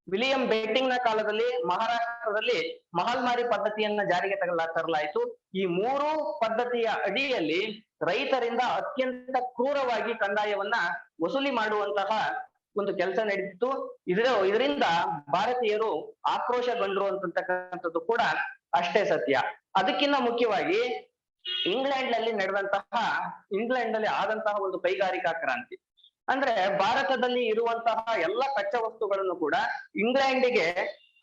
ವಿಲಿಯಂ ಬೆಂಟಿಂಗ್ ನ ಕಾಲದಲ್ಲಿ ಮಹಾರಾಷ್ಟ್ರದಲ್ಲಿ ಮಹಲ್ಮಾರಿ ಪದ್ಧತಿಯನ್ನ ಜಾರಿಗೆ ತರಲಾಯಿತು. ಈ ಮೂರು ಪದ್ಧತಿಯ ಅಡಿಯಲ್ಲಿ ರೈತರಿಂದ ಅತ್ಯಂತ ಕ್ರೂರವಾಗಿ ಕಂದಾಯವನ್ನ ವಸೂಲಿ ಮಾಡುವಂತಹ ಒಂದು ಕೆಲಸ ನಡೆದಿತ್ತು. ಇದರಿಂದ ಭಾರತೀಯರು ಆಕ್ರೋಶಗೊಂಡ್ರು ಅಂತಕ್ಕಂಥದ್ದು ಕೂಡ ಅಷ್ಟೇ ಸತ್ಯ. ಅದಕ್ಕಿಂತ ಮುಖ್ಯವಾಗಿ ಇಂಗ್ಲೆಂಡ್ ನಲ್ಲಿ ಆದಂತಹ ಒಂದು ಕೈಗಾರಿಕಾ ಕ್ರಾಂತಿ, ಅಂದ್ರೆ ಭಾರತದಲ್ಲಿ ಇರುವಂತಹ ಎಲ್ಲ ಕಚ್ಚಾ ವಸ್ತುಗಳನ್ನು ಕೂಡ ಇಂಗ್ಲೆಂಡಿಗೆ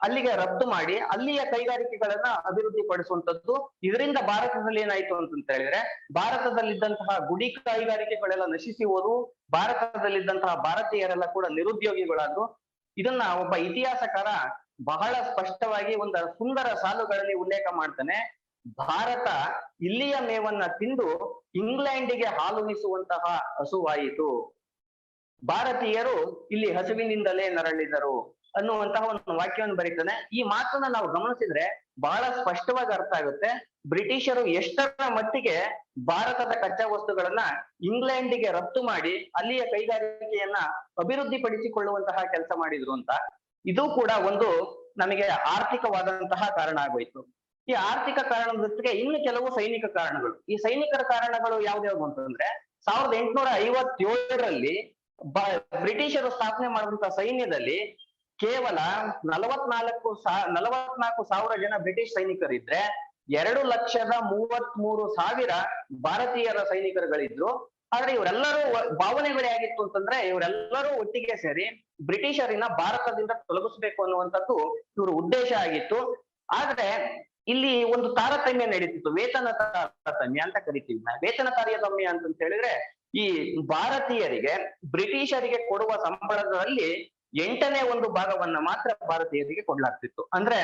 ಅಲ್ಲಿಗೆ ರಫ್ತು ಮಾಡಿ ಅಲ್ಲಿಯ ಕೈಗಾರಿಕೆಗಳನ್ನ ಅಭಿವೃದ್ಧಿ ಪಡಿಸುವಂತದ್ದು. ಇದರಿಂದ ಭಾರತದಲ್ಲಿ ಏನಾಯ್ತು ಅಂತ ಹೇಳಿದ್ರೆ, ಭಾರತದಲ್ಲಿದ್ದಂತಹ ಗುಡಿ ಕೈಗಾರಿಕೆಗಳೆಲ್ಲ ನಶಿಸಿ ಹೋದವು. ಭಾರತದಲ್ಲಿದ್ದಂತಹ ಭಾರತೀಯರೆಲ್ಲ ಕೂಡ ನಿರುದ್ಯೋಗಿಗಳಾದ್ರು. ಇದನ್ನ ಒಬ್ಬ ಇತಿಹಾಸಕಾರ ಬಹಳ ಸ್ಪಷ್ಟವಾಗಿ ಒಂದು ಸುಂದರ ಸಾಲುಗಳಲ್ಲಿ ಉಲ್ಲೇಖ ಮಾಡ್ತಾನೆ. ಭಾರತ ಇಲ್ಲಿಯ ಮೇವನ್ನ ತಿಂದು ಇಂಗ್ಲೆಂಡಿಗೆ ಹಾಲುಣಿಸುವಂತಹ ಹಸುವಾಯಿತು, ಭಾರತೀಯರು ಇಲ್ಲಿ ಹಸುವಿನಿಂದಲೇ ನರಳಿದರು ಅನ್ನುವಂತಹ ಒಂದು ವಾಕ್ಯವನ್ನು ಬರೀತಾನೆ. ಈ ಮಾತನ್ನ ನಾವು ಗಮನಿಸಿದ್ರೆ ಬಹಳ ಸ್ಪಷ್ಟವಾಗಿ ಅರ್ಥ ಆಗುತ್ತೆ. ಬ್ರಿಟಿಷರು ಎಷ್ಟರ ಮಟ್ಟಿಗೆ ಭಾರತದ ಕಚ್ಚಾ ವಸ್ತುಗಳನ್ನ ಇಂಗ್ಲೆಂಡಿಗೆ ರಫ್ತು ಮಾಡಿ ಅಲ್ಲಿಯ ಕೈಗಾರಿಕೆಯನ್ನ ಅಭಿವೃದ್ಧಿ ಪಡಿಸಿಕೊಳ್ಳುವಂತಹ ಕೆಲಸ ಮಾಡಿದ್ರು ಅಂತ. ಇದು ಕೂಡ ಒಂದು ನಮಗೆ ಆರ್ಥಿಕವಾದಂತಹ ಕಾರಣ ಆಗೋಯ್ತು. ಈ ಆರ್ಥಿಕ ಕಾರಣದ ಜೊತೆಗೆ ಇನ್ನು ಕೆಲವು ಸೈನಿಕ ಕಾರಣಗಳು. ಈ ಸೈನಿಕರ ಕಾರಣಗಳು ಯಾವ್ದ್ಯಾವ್ದು ಅಂತಂದ್ರೆ, 1857ರಲ್ಲಿ ಬ್ರಿಟಿಷರು ಸ್ಥಾಪನೆ ಮಾಡಿದಂತಹ ಸೈನ್ಯದಲ್ಲಿ ಕೇವಲ 44,000 ಜನ ಬ್ರಿಟಿಷ್ ಸೈನಿಕರಿದ್ರೆ 2,33,000 ಭಾರತೀಯರ ಸೈನಿಕರುಗಳಿದ್ರು. ಆದ್ರೆ ಇವರೆಲ್ಲರೂ ಭಾವನೆಗಳೇ ಆಗಿತ್ತು ಅಂತಂದ್ರೆ, ಇವರೆಲ್ಲರೂ ಒಟ್ಟಿಗೆ ಸೇರಿ ಬ್ರಿಟಿಷರಿನ ಭಾರತದಿಂದ ತೊಲಗಿಸ್ಬೇಕು ಅನ್ನುವಂಥದ್ದು ಇವ್ರ ಉದ್ದೇಶ ಆಗಿತ್ತು. ಆದ್ರೆ ಇಲ್ಲಿ ಒಂದು ತಾರತಮ್ಯ ನಡೀತಿತ್ತು, ವೇತನ ತಾರತಮ್ಯ ಅಂತ ಕರಿತೀವಿ. ವೇತನ ತಾರತಮ್ಯ ಅಂತ ಹೇಳಿದ್ರೆ, ಈ ಭಾರತೀಯರಿಗೆ ಬ್ರಿಟಿಷರಿಗೆ ಕೊಡುವ ಸಂಬಳದಲ್ಲಿ 8ನೇ ಒಂದು ಭಾಗವನ್ನ ಮಾತ್ರ ಭಾರತೀಯರಿಗೆ ಕೊಡ್ಲಾಗ್ತಿತ್ತು. ಅಂದ್ರೆ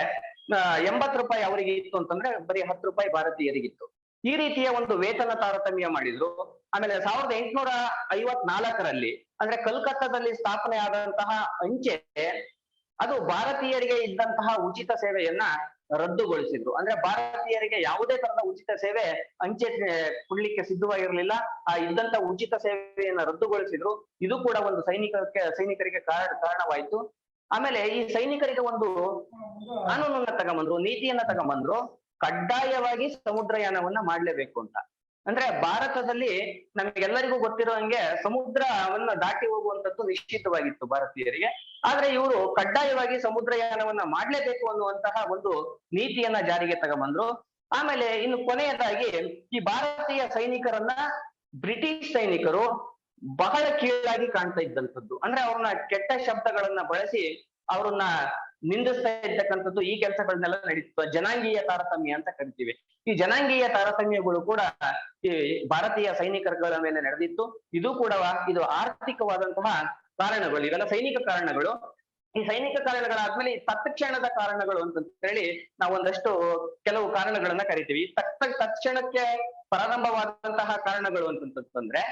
80 ರೂಪಾಯಿ ಅವರಿಗೆ ಇತ್ತು ಅಂತಂದ್ರೆ ಬರೀ 10 ರೂಪಾಯಿ ಭಾರತೀಯರಿಗಿತ್ತು. ಈ ರೀತಿಯ ಒಂದು ವೇತನ ತಾರತಮ್ಯ ಮಾಡಿದ್ರು. ಆಮೇಲೆ 1854ರಲ್ಲಿ ಅಂದ್ರೆ ಕಲ್ಕತ್ತಾದಲ್ಲಿ ಸ್ಥಾಪನೆ ಆದಂತಹ ಅಂಚೆ, ಅದು ಭಾರತೀಯರಿಗೆ ಇದ್ದಂತಹ ಉಚಿತ ಸೇವೆಯನ್ನ ರದ್ದುಗೊಳಿಸಿದ್ರು. ಅಂದ್ರೆ ಭಾರತೀಯರಿಗೆ ಯಾವುದೇ ತರದ ಉಚಿತ ಸೇವೆ ಅಂಚೆ ಕೊಡ್ಲಿಕ್ಕೆ ಸಿದ್ಧವಾಗಿರ್ಲಿಲ್ಲ. ಆ ಇದ್ದಂತ ಉಚಿತ ಸೇವೆಯನ್ನ ರದ್ದುಗೊಳಿಸಿದ್ರು. ಇದು ಕೂಡ ಒಂದು ಸೈನಿಕರಿಗೆ ಕಾರಣವಾಯ್ತು. ಆಮೇಲೆ ಈ ಸೈನಿಕರಿಗೆ ಒಂದು ಕಾನೂನನ್ನ ತಗೊಂಬಂದ್ರು, ನೀತಿಯನ್ನ ತಗೊಂಬಂದ್ರು, ಕಡ್ಡಾಯವಾಗಿ ಸಮುದ್ರಯಾನವನ್ನ ಮಾಡ್ಲೇಬೇಕು ಅಂತ. ಅಂದ್ರೆ ಭಾರತದಲ್ಲಿ ನಮಗೆಲ್ಲರಿಗೂ ಗೊತ್ತಿರೋ ಹಂಗೆ ಸಮುದ್ರವನ್ನ ದಾಟಿ ಹೋಗುವಂತದ್ದು ನಿಶ್ಚಿತವಾಗಿತ್ತು ಭಾರತೀಯರಿಗೆ. ಆದ್ರೆ ಇವರು ಕಡ್ಡಾಯವಾಗಿ ಸಮುದ್ರಯಾನವನ್ನ ಮಾಡ್ಲೇಬೇಕು ಅನ್ನುವಂತಹ ಒಂದು ನೀತಿಯನ್ನ ಜಾರಿಗೆ ತಗೊಂಬಂದ್ರು. ಆಮೇಲೆ ಇನ್ನು ಕೊನೆಯದಾಗಿ ಈ ಭಾರತೀಯ ಸೈನಿಕರನ್ನ ಬ್ರಿಟಿಷ್ ಸೈನಿಕರು ಬಹಳ ಕೀಳಾಗಿ ಕಾಣ್ತಾ ಇದ್ದಂಥದ್ದು. ಅಂದ್ರೆ ಅವ್ರನ್ನ ಕೆಟ್ಟ ಶಬ್ದಗಳನ್ನ ಬಳಸಿ ಅವ್ರನ್ನ ನಿಂದಿಸ್ತಾ ಇರ್ತಕ್ಕಂಥದ್ದು, ಈ ಕೆಲಸಗಳನ್ನೆಲ್ಲ ನಡೀತಿತ್ತು. ಜನಾಂಗೀಯ ತಾರತಮ್ಯ ಅಂತ ಕರಿತೀವಿ. ಈ ಜನಾಂಗೀಯ ತಾರತಮ್ಯಗಳು ಕೂಡ ಈ ಭಾರತೀಯ ಸೈನಿಕರುಗಳ ಮೇಲೆ ನಡೆದಿತ್ತು. ಇದು ಕೂಡ ಇದು ಆರ್ಥಿಕವಾದಂತಹ ಕಾರಣಗಳು. ಇವೆಲ್ಲ ಸೈನಿಕ ಕಾರಣಗಳು. ಈ ಸೈನಿಕ ಕಾರಣಗಳಾದ್ಮೇಲೆ ಈ ತತ್ಕ್ಷಣದ ಕಾರಣಗಳು ಅಂತ ಹೇಳಿ ನಾವು ಒಂದಷ್ಟು ಕೆಲವು ಕಾರಣಗಳನ್ನ ಕರಿತೀವಿ. ತತ್ಕ್ಷಣಕ್ಕೆ ಪ್ರಾರಂಭವಾದಂತಹ ಕಾರಣಗಳು ಅಂತಂದ್ರೆ,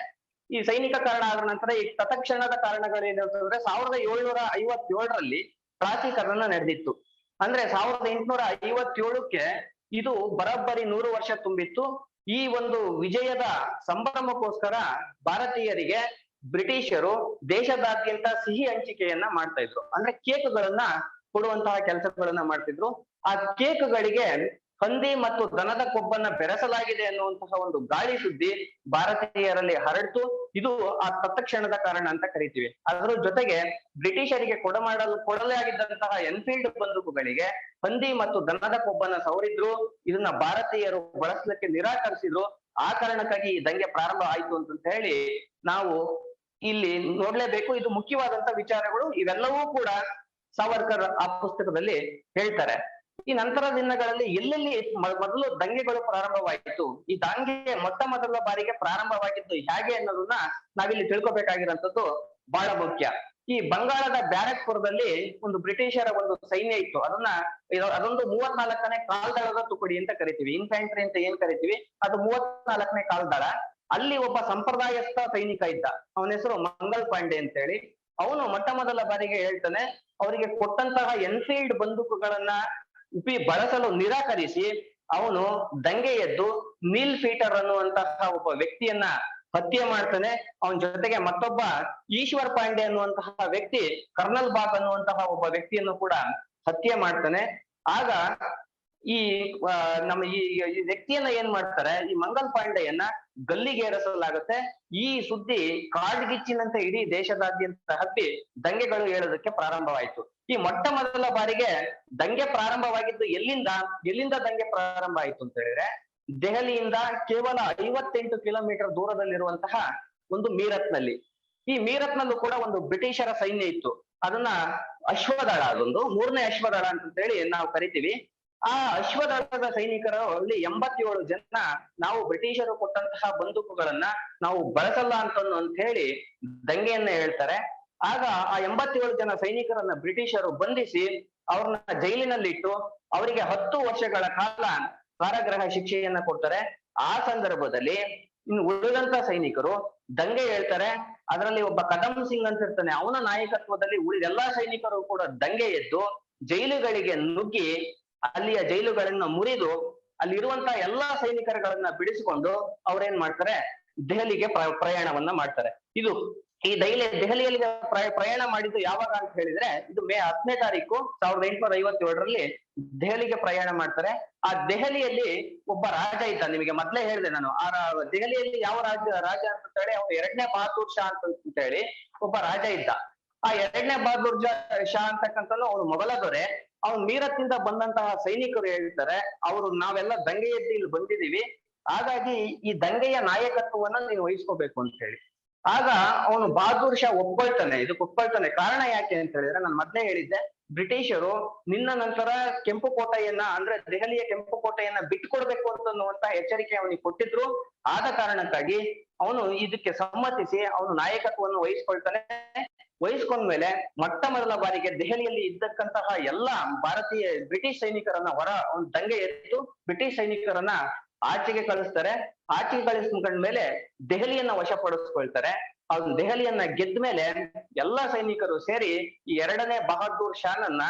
ಈ ಸೈನಿಕ ಕಾರಣ ಆದ ನಂತರ ಈ ತತ್ಕ್ಷಣದ ಕಾರಣಗಳೇನು ಅಂತಂದ್ರೆ, 1757ರಲ್ಲಿ ಪ್ರಾಚೀಕರಣ ನಡೆದಿತ್ತು. ಅಂದ್ರೆ 1857ಕ್ಕೆ ಇದು ಬರೋಬ್ಬರಿ 100 ವರ್ಷ ತುಂಬಿತ್ತು. ಈ ಒಂದು ವಿಜಯದ ಸಂಭ್ರಮಕ್ಕೋಸ್ಕರ ಭಾರತೀಯರಿಗೆ ಬ್ರಿಟಿಷರು ದೇಶದಾದ್ಯಂತ ಸಿಹಿ ಹಂಚಿಕೆಯನ್ನ ಮಾಡ್ತಾ ಇದ್ರು. ಅಂದ್ರೆ ಕೇಕ್ಗಳನ್ನ ಕೊಡುವಂತಹ ಕೆಲಸಗಳನ್ನ ಮಾಡ್ತಿದ್ರು. ಆ ಕೇಕ್ಗಳಿಗೆ ಹಂದಿ ಮತ್ತು ದನದ ಕೊಬ್ಬನ್ನ ಬೆರೆಸಲಾಗಿದೆ ಅನ್ನುವಂತಹ ಒಂದು ಗಾಳಿ ಸುದ್ದಿ ಭಾರತೀಯರಲ್ಲಿ ಹರಡ್ತು. ಇದು ಆ ತತ್ಕ್ಷಣದ ಕಾರಣ ಅಂತ ಕರಿತೀವಿ. ಅದರ ಜೊತೆಗೆ ಬ್ರಿಟಿಷರಿಗೆ ಕೊಡಲಾಗಿದ್ದಂತಹ ಎನ್ಫೀಲ್ಡ್ ಬಂದೂಕುಗಳಿಗೆ ಹಂದಿ ಮತ್ತು ದನದ ಕೊಬ್ಬನ್ನ ಸವರಿದ್ರು. ಇದನ್ನ ಭಾರತೀಯರು ಬಳಸಲಿಕ್ಕೆ ನಿರಾಕರಿಸಿದ್ರು. ಆ ಕಾರಣಕ್ಕಾಗಿ ಈ ದಂಗೆ ಪ್ರಾರಂಭ ಆಯ್ತು ಅಂತ ಹೇಳಿ ನಾವು ಇಲ್ಲಿ ನೋಡ್ಲೇಬೇಕು. ಇದು ಮುಖ್ಯವಾದಂತ ವಿಚಾರಗಳು. ಇವೆಲ್ಲವೂ ಕೂಡ ಸಾವರ್ಕರ್ ಆ ಪುಸ್ತಕದಲ್ಲಿ ಹೇಳ್ತಾರೆ. ಈ ನಂತರ ದಿನಗಳಲ್ಲಿ ಎಲ್ಲೆಲ್ಲಿ ಮೊದಲು ದಂಗೆಗಳು ಪ್ರಾರಂಭವಾಯಿತು, ಈ ದಂಗೆ ಮೊದಲ ಬಾರಿಗೆ ಪ್ರಾರಂಭವಾಗಿದ್ದು ಹೇಗೆ ಅನ್ನೋದನ್ನ ನಾವಿಲ್ಲಿ ತಿಳ್ಕೊಬೇಕಾಗಿರೋಂಥದ್ದು ಬಹಳ ಮುಖ್ಯ. ಈ ಬಂಗಾಳದ ಬ್ಯಾರಕ್ಪುರದಲ್ಲಿ ಒಂದು ಬ್ರಿಟಿಷರ ಒಂದು ಸೈನ್ಯ ಇತ್ತು. ಅದೊಂದು 34ನೇ ಕಾಲ್ದಳದ ತುಕಡಿ ಅಂತ ಕರಿತೀವಿ, ಇನ್ಫ್ಯಾಂಟ್ರಿ ಅಂತ ಏನ್ ಕರಿತೀವಿ, ಅದು 34ನೇ ಕಾಲ್ದಳ. ಅಲ್ಲಿ ಒಬ್ಬ ಸಂಪ್ರದಾಯಸ್ಥ ಸೈನಿಕ ಇದ್ದ, ಅವನ ಹೆಸರು ಮಂಗಲ್ ಪಾಂಡೆ ಅಂತ ಹೇಳಿ. ಅವನು ಮೊದಲ ಬಾರಿಗೆ ಹೇಳ್ತಾನೆ, ಅವರಿಗೆ ಕೊಟ್ಟಂತಹ ಎನ್ಫೀಲ್ಡ್ ಬಂದೂಕುಗಳನ್ನ ಬಳಸಲು ನಿರಾಕರಿಸಿ ಅವನು ದಂಗೆ ಎದ್ದು ನೀಲ್ ಫೀಟರ್ ಅನ್ನುವಂತಹ ಒಬ್ಬ ವ್ಯಕ್ತಿಯನ್ನ ಹತ್ಯೆ ಮಾಡ್ತಾನೆ. ಅವನ ಜೊತೆಗೆ ಮತ್ತೊಬ್ಬ ಈಶ್ವರ್ ಪಾಂಡೆ ಅನ್ನುವಂತಹ ವ್ಯಕ್ತಿ ಕರ್ನಲ್ ಬಾಗ್ ಅನ್ನುವಂತಹ ಒಬ್ಬ ವ್ಯಕ್ತಿಯನ್ನು ಕೂಡ ಹತ್ಯೆ ಮಾಡ್ತಾನೆ. ಆಗ ಈ ನಮ್ಮ ಈ ವ್ಯಕ್ತಿಯನ್ನ ಏನ್ ಮಾಡ್ತಾರೆ, ಈ ಮಂಗಲ್ ಪಾಂಡೆಯನ್ನ ಗಲ್ಲಿಗೇರಿಸಲಾಗುತ್ತೆ. ಈ ಸುದ್ದಿ ಕಾಡ್ಗಿಚ್ಚಿನಂತೆ ಇಡೀ ದೇಶದಾದ್ಯಂತ ಹಬ್ಬಿ ದಂಗೆಗಳು ಏಳೋದಕ್ಕೆ ಪ್ರಾರಂಭವಾಯಿತು. ಈ ಮೊದಲ ಬಾರಿಗೆ ದಂಗೆ ಪ್ರಾರಂಭವಾಗಿದ್ದು ಎಲ್ಲಿಂದ ದಂಗೆ ಪ್ರಾರಂಭ ಆಯ್ತು ಅಂತ ಹೇಳಿದ್ರೆ, ದೆಹಲಿಯಿಂದ ಕೇವಲ 58 ಕಿಲೋಮೀಟರ್ ದೂರದಲ್ಲಿರುವಂತಹ ಒಂದು ಮೀರತ್ನಲ್ಲಿ. ಈ ಮೀರತ್ನಲ್ಲೂ ಕೂಡ ಒಂದು ಬ್ರಿಟಿಷರ ಸೈನ್ಯ ಇತ್ತು. ಅದನ್ನ ಅಶ್ವದಳ, ಅದೊಂದು 3ನೇ ಅಶ್ವದಳ ಅಂತ ಹೇಳಿ ನಾವು ಕರಿತೀವಿ. ಆ ಅಶ್ವದಳದ ಸೈನಿಕರಲ್ಲಿ 87 ಜನ ನಾವು ಬ್ರಿಟಿಷರು ಕೊಟ್ಟಂತಹ ಬಂದೂಕುಗಳನ್ನ ನಾವು ಬಳಸಲ್ಲ ಅಂತ ಹೇಳಿ ದಂಗೆಯನ್ನ ಹೇಳ್ತಾರೆ. ಆಗ ಆ 87 ಜನ ಸೈನಿಕರನ್ನ ಬ್ರಿಟಿಷರು ಬಂಧಿಸಿ ಅವ್ರನ್ನ ಜೈಲಿನಲ್ಲಿಟ್ಟು ಅವರಿಗೆ 10 ವರ್ಷಗಳ ಕಾಲ ಕಾರಾಗೃಹ ಶಿಕ್ಷೆಯನ್ನ ಕೊಡ್ತಾರೆ. ಆ ಸಂದರ್ಭದಲ್ಲಿ ಇನ್ನು ಉಳಿದಂತ ಸೈನಿಕರು ದಂಗೆ ಹೇಳ್ತಾರೆ. ಅದರಲ್ಲಿ ಒಬ್ಬ ಕದಮ್ ಸಿಂಗ್ ಅಂತ ಇರ್ತಾನೆ, ಅವನ ನಾಯಕತ್ವದಲ್ಲಿ ಉಳಿದೆಲ್ಲಾ ಸೈನಿಕರು ಕೂಡ ದಂಗೆ ಎದ್ದು ಜೈಲುಗಳಿಗೆ ನುಗ್ಗಿ ಅಲ್ಲಿಯ ಜೈಲುಗಳನ್ನ ಮುರಿದು ಅಲ್ಲಿರುವಂತಹ ಎಲ್ಲಾ ಸೈನಿಕರುಗಳನ್ನ ಬಿಡಿಸಿಕೊಂಡು ಅವ್ರೇನ್ ಮಾಡ್ತಾರೆ, ದೆಹಲಿಗೆ ಪ್ರಯಾಣವನ್ನ ಮಾಡ್ತಾರೆ. ಈ ದೆಹಲಿಯಲ್ಲಿ ಪ್ರಯಾಣ ಮಾಡಿದ್ದು ಯಾವಾಗ ಅಂತ ಹೇಳಿದ್ರೆ, ಇದು ಮೇ 10ನೇ ತಾರೀಕು 1857ರಲ್ಲಿ ದೆಹಲಿಗೆ ಪ್ರಯಾಣ ಮಾಡ್ತಾರೆ. ಆ ದೆಹಲಿಯಲ್ಲಿ ಒಬ್ಬ ರಾಜ ಇದ್ದ, ನಿಮಗೆ ಮೊದ್ಲೇ ಹೇಳಿದೆ ನಾನು. ಆ ದೆಹಲಿಯಲ್ಲಿ ಯಾವ ರಾಜ ಅಂತ ಹೇಳಿ, ಅವನು 2ನೇ ಬಹದ್ದೂರ್ ಶಾ ಅಂತ ಹೇಳಿ ಒಬ್ಬ ರಾಜ ಇದ್ದ. ಆ 2ನೇ ಬಹದ್ದೂರ್ ಶಾ ಅಂತಕ್ಕಂಥದ್ದು ಅವನು ಮೊಘಲ ದೊರೆ. ಅವನು ಮೀರತ್ತಿಂದ ಬಂದಂತಹ ಸೈನಿಕರು ಹೇಳ್ತಾರೆ, ನಾವೆಲ್ಲ ದಂಗೆ ಎದ್ದು ಇಲ್ಲಿ ಬಂದಿದೀವಿ, ಹಾಗಾಗಿ ಈ ದಂಗೆಯ ನಾಯಕತ್ವವನ್ನ ನೀನು ವಹಿಸ್ಕೋಬೇಕು ಅಂತ ಹೇಳಿ. ಆಗ ಅವನು ಬಹದ್ದೂರ್ ಶಾ ಒಪ್ಕೊಳ್ತಾನೆ. ಕಾರಣ ಯಾಕೆ ಅಂತ ಹೇಳಿದ್ರೆ, ನಾನು ಮೊದ್ಲೇ ಹೇಳಿದ್ದೆ, ಬ್ರಿಟಿಷರು ನಿನ್ನ ನಂತರ ಕೆಂಪು ಕೋಟೆಯನ್ನ, ಅಂದ್ರೆ ದೆಹಲಿಯ ಕೆಂಪು ಕೋಟೆಯನ್ನ ಬಿಟ್ಟುಕೊಡ್ಬೇಕು ಅನ್ನುವಂತ ಎಚ್ಚರಿಕೆ ಅವನಿಗೆ ಕೊಟ್ಟಿದ್ರು. ಆದ ಕಾರಣಕ್ಕಾಗಿ ಅವನು ಇದಕ್ಕೆ ಸಮ್ಮತಿಸಿ ಅವನು ನಾಯಕತ್ವವನ್ನು ವಹಿಸ್ಕೊಳ್ತಾನೆ. ವಹಿಸ್ಕೊಂಡ್ಮೇಲೆ ಮೊದಲ ಬಾರಿಗೆ ದೆಹಲಿಯಲ್ಲಿ ಇದ್ದಕ್ಕಂತಹ ಎಲ್ಲಾ ಬ್ರಿಟಿಷ್ ಸೈನಿಕರನ್ನ ದಂಗೆ ಎದ್ದು ಬ್ರಿಟಿಷ್ ಸೈನಿಕರನ್ನ ಆಚೆಗೆ ಕಳಿಸ್ತಾರೆ. ಆಚೆಗೆ ಕಳಿಸ್ಕೊಂಡ್ಮೇಲೆ ದೆಹಲಿಯನ್ನ ವಶಪಡಿಸ್ಕೊಳ್ತಾರೆ. ಅವ್ನು ದೆಹಲಿಯನ್ನ ಗೆದ್ದ ಮೇಲೆ ಎಲ್ಲಾ ಸೈನಿಕರು ಸೇರಿ ಈ 2ನೇ ಬಹದ್ದೂರ್ ಶಾನನ್ನ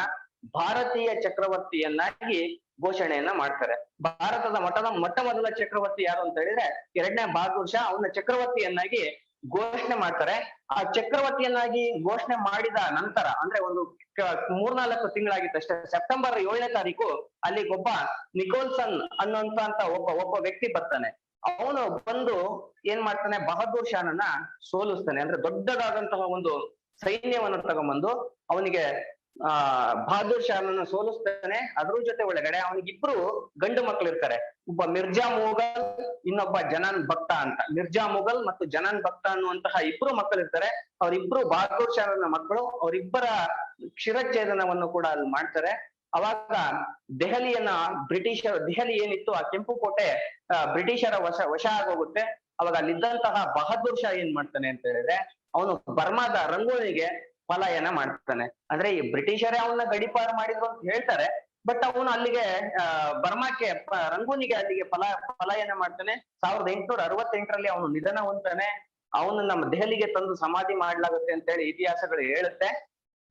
ಭಾರತೀಯ ಚಕ್ರವರ್ತಿಯನ್ನಾಗಿ ಘೋಷಣೆಯನ್ನ ಮಾಡ್ತಾರೆ. ಭಾರತದ ಮೊಟ್ಟ ಮೊದಲ ಚಕ್ರವರ್ತಿ ಯಾರು ಅಂತ ಹೇಳಿದ್ರೆ 2ನೇ ಬಹದ್ದೂರ್ ಶಾ. ಅವನ ಚಕ್ರವರ್ತಿಯನ್ನಾಗಿ ಘೋಷಣೆ ಮಾಡ್ತಾರೆ. ಆ ಚಕ್ರವರ್ತಿಯನ್ನಾಗಿ ಘೋಷಣೆ ಮಾಡಿದ ನಂತರ, ಅಂದ್ರೆ ಒಂದು 3-4 ತಿಂಗಳಾಗಿತ್ತು ಅಷ್ಟೇ, ಸೆಪ್ಟೆಂಬರ್ 7ನೇ ತಾರೀಕು ಅಲ್ಲಿಗೊಬ್ಬ ನಿಕೋಲ್ಸನ್ ಅನ್ನುವಂತ ಒಬ್ಬ ವ್ಯಕ್ತಿ ಬರ್ತಾನೆ. ಅವನು ಬಂದು ಏನ್ ಮಾಡ್ತಾನೆ, ಬಹದ್ದೂರ್ ಶಾನನ್ನ ಸೋಲಿಸ್ತಾನೆ. ಅಂದ್ರೆ ದೊಡ್ಡದಾದಂತಹ ಒಂದು ಸೈನ್ಯವನ್ನು ತಗೊಂಡ್ಬಂದು ಅವನಿಗೆ ಬಹದ್ದೂರ್ ಶಾನನ್ನ ಸೋಲಿಸ್ತಾನೆ. ಅದ್ರ ಜೊತೆ ಒಳಗಡೆ ಅವನಿಗಿಬ್ರು ಗಂಡು ಮಕ್ಕಳು ಇರ್ತಾರೆ. ಒಬ್ಬ ಮಿರ್ಜಾ ಮುಘಲ್, ಇನ್ನೊಬ್ಬ ಜನಾನ್ ಬಕ್ತ ಅಂತ. ಮಿರ್ಜಾ ಮುಘಲ್ ಮತ್ತು ಜನಾನ್ ಬಕ್ತ ಅನ್ನುವಂತಹ ಇಬ್ರು ಮಕ್ಕಳು ಇರ್ತಾರೆ. ಅವರಿಬ್ರು ಬಹದ್ದೂರ್ ಶಾನ ಮಕ್ಕಳು. ಅವರಿಬ್ಬರ ಶಿರಚ್ಛೇದನವನ್ನು ಕೂಡ ಅಲ್ಲಿ ಮಾಡ್ತಾರೆ. ಅವಾಗ ದೆಹಲಿಯನ್ನ ದೆಹಲಿ ಏನಿತ್ತು, ಆ ಕೆಂಪು ಕೋಟೆ ಬ್ರಿಟಿಷರ ವಶ ಆಗೋಗುತ್ತೆ. ಅವಾಗ ಅಲ್ಲಿದ್ದಂತಹ ಬಹದ್ದೂರ್ ಶಾ ಏನ್ ಮಾಡ್ತಾನೆ ಅಂತ ಹೇಳಿದ್ರೆ, ಅವನು ಬರ್ಮಾದ ರಂಗೂನಿಗೆ ಪಲಾಯನ ಮಾಡ್ತಾನೆ. ಅಂದ್ರೆ ಈ ಬ್ರಿಟಿಷರೇ ಅವನ್ನ ಗಡಿಪಾರು ಮಾಡಿದ್ರು ಅಂತ ಹೇಳ್ತಾರೆ, ಬಟ್ ಅವನು ಅಲ್ಲಿಗೆ ಬರ್ಮಾಕ್ಕೆ ರಂಗೂನಿಗೆ ಅಲ್ಲಿಗೆ ಪಲಾಯನ ಮಾಡ್ತಾನೆ. 1868ರಲ್ಲಿ ಅವನು ನಿಧನ ಹೊಂದ್ತಾನೆ. ಅವನು ನಮ್ಮ ದೆಹಲಿಗೆ ತಂದು ಸಮಾಧಿ ಮಾಡ್ಲಾಗುತ್ತೆ ಅಂತ ಹೇಳಿ ಇತಿಹಾಸಗಳು ಹೇಳುತ್ತೆ.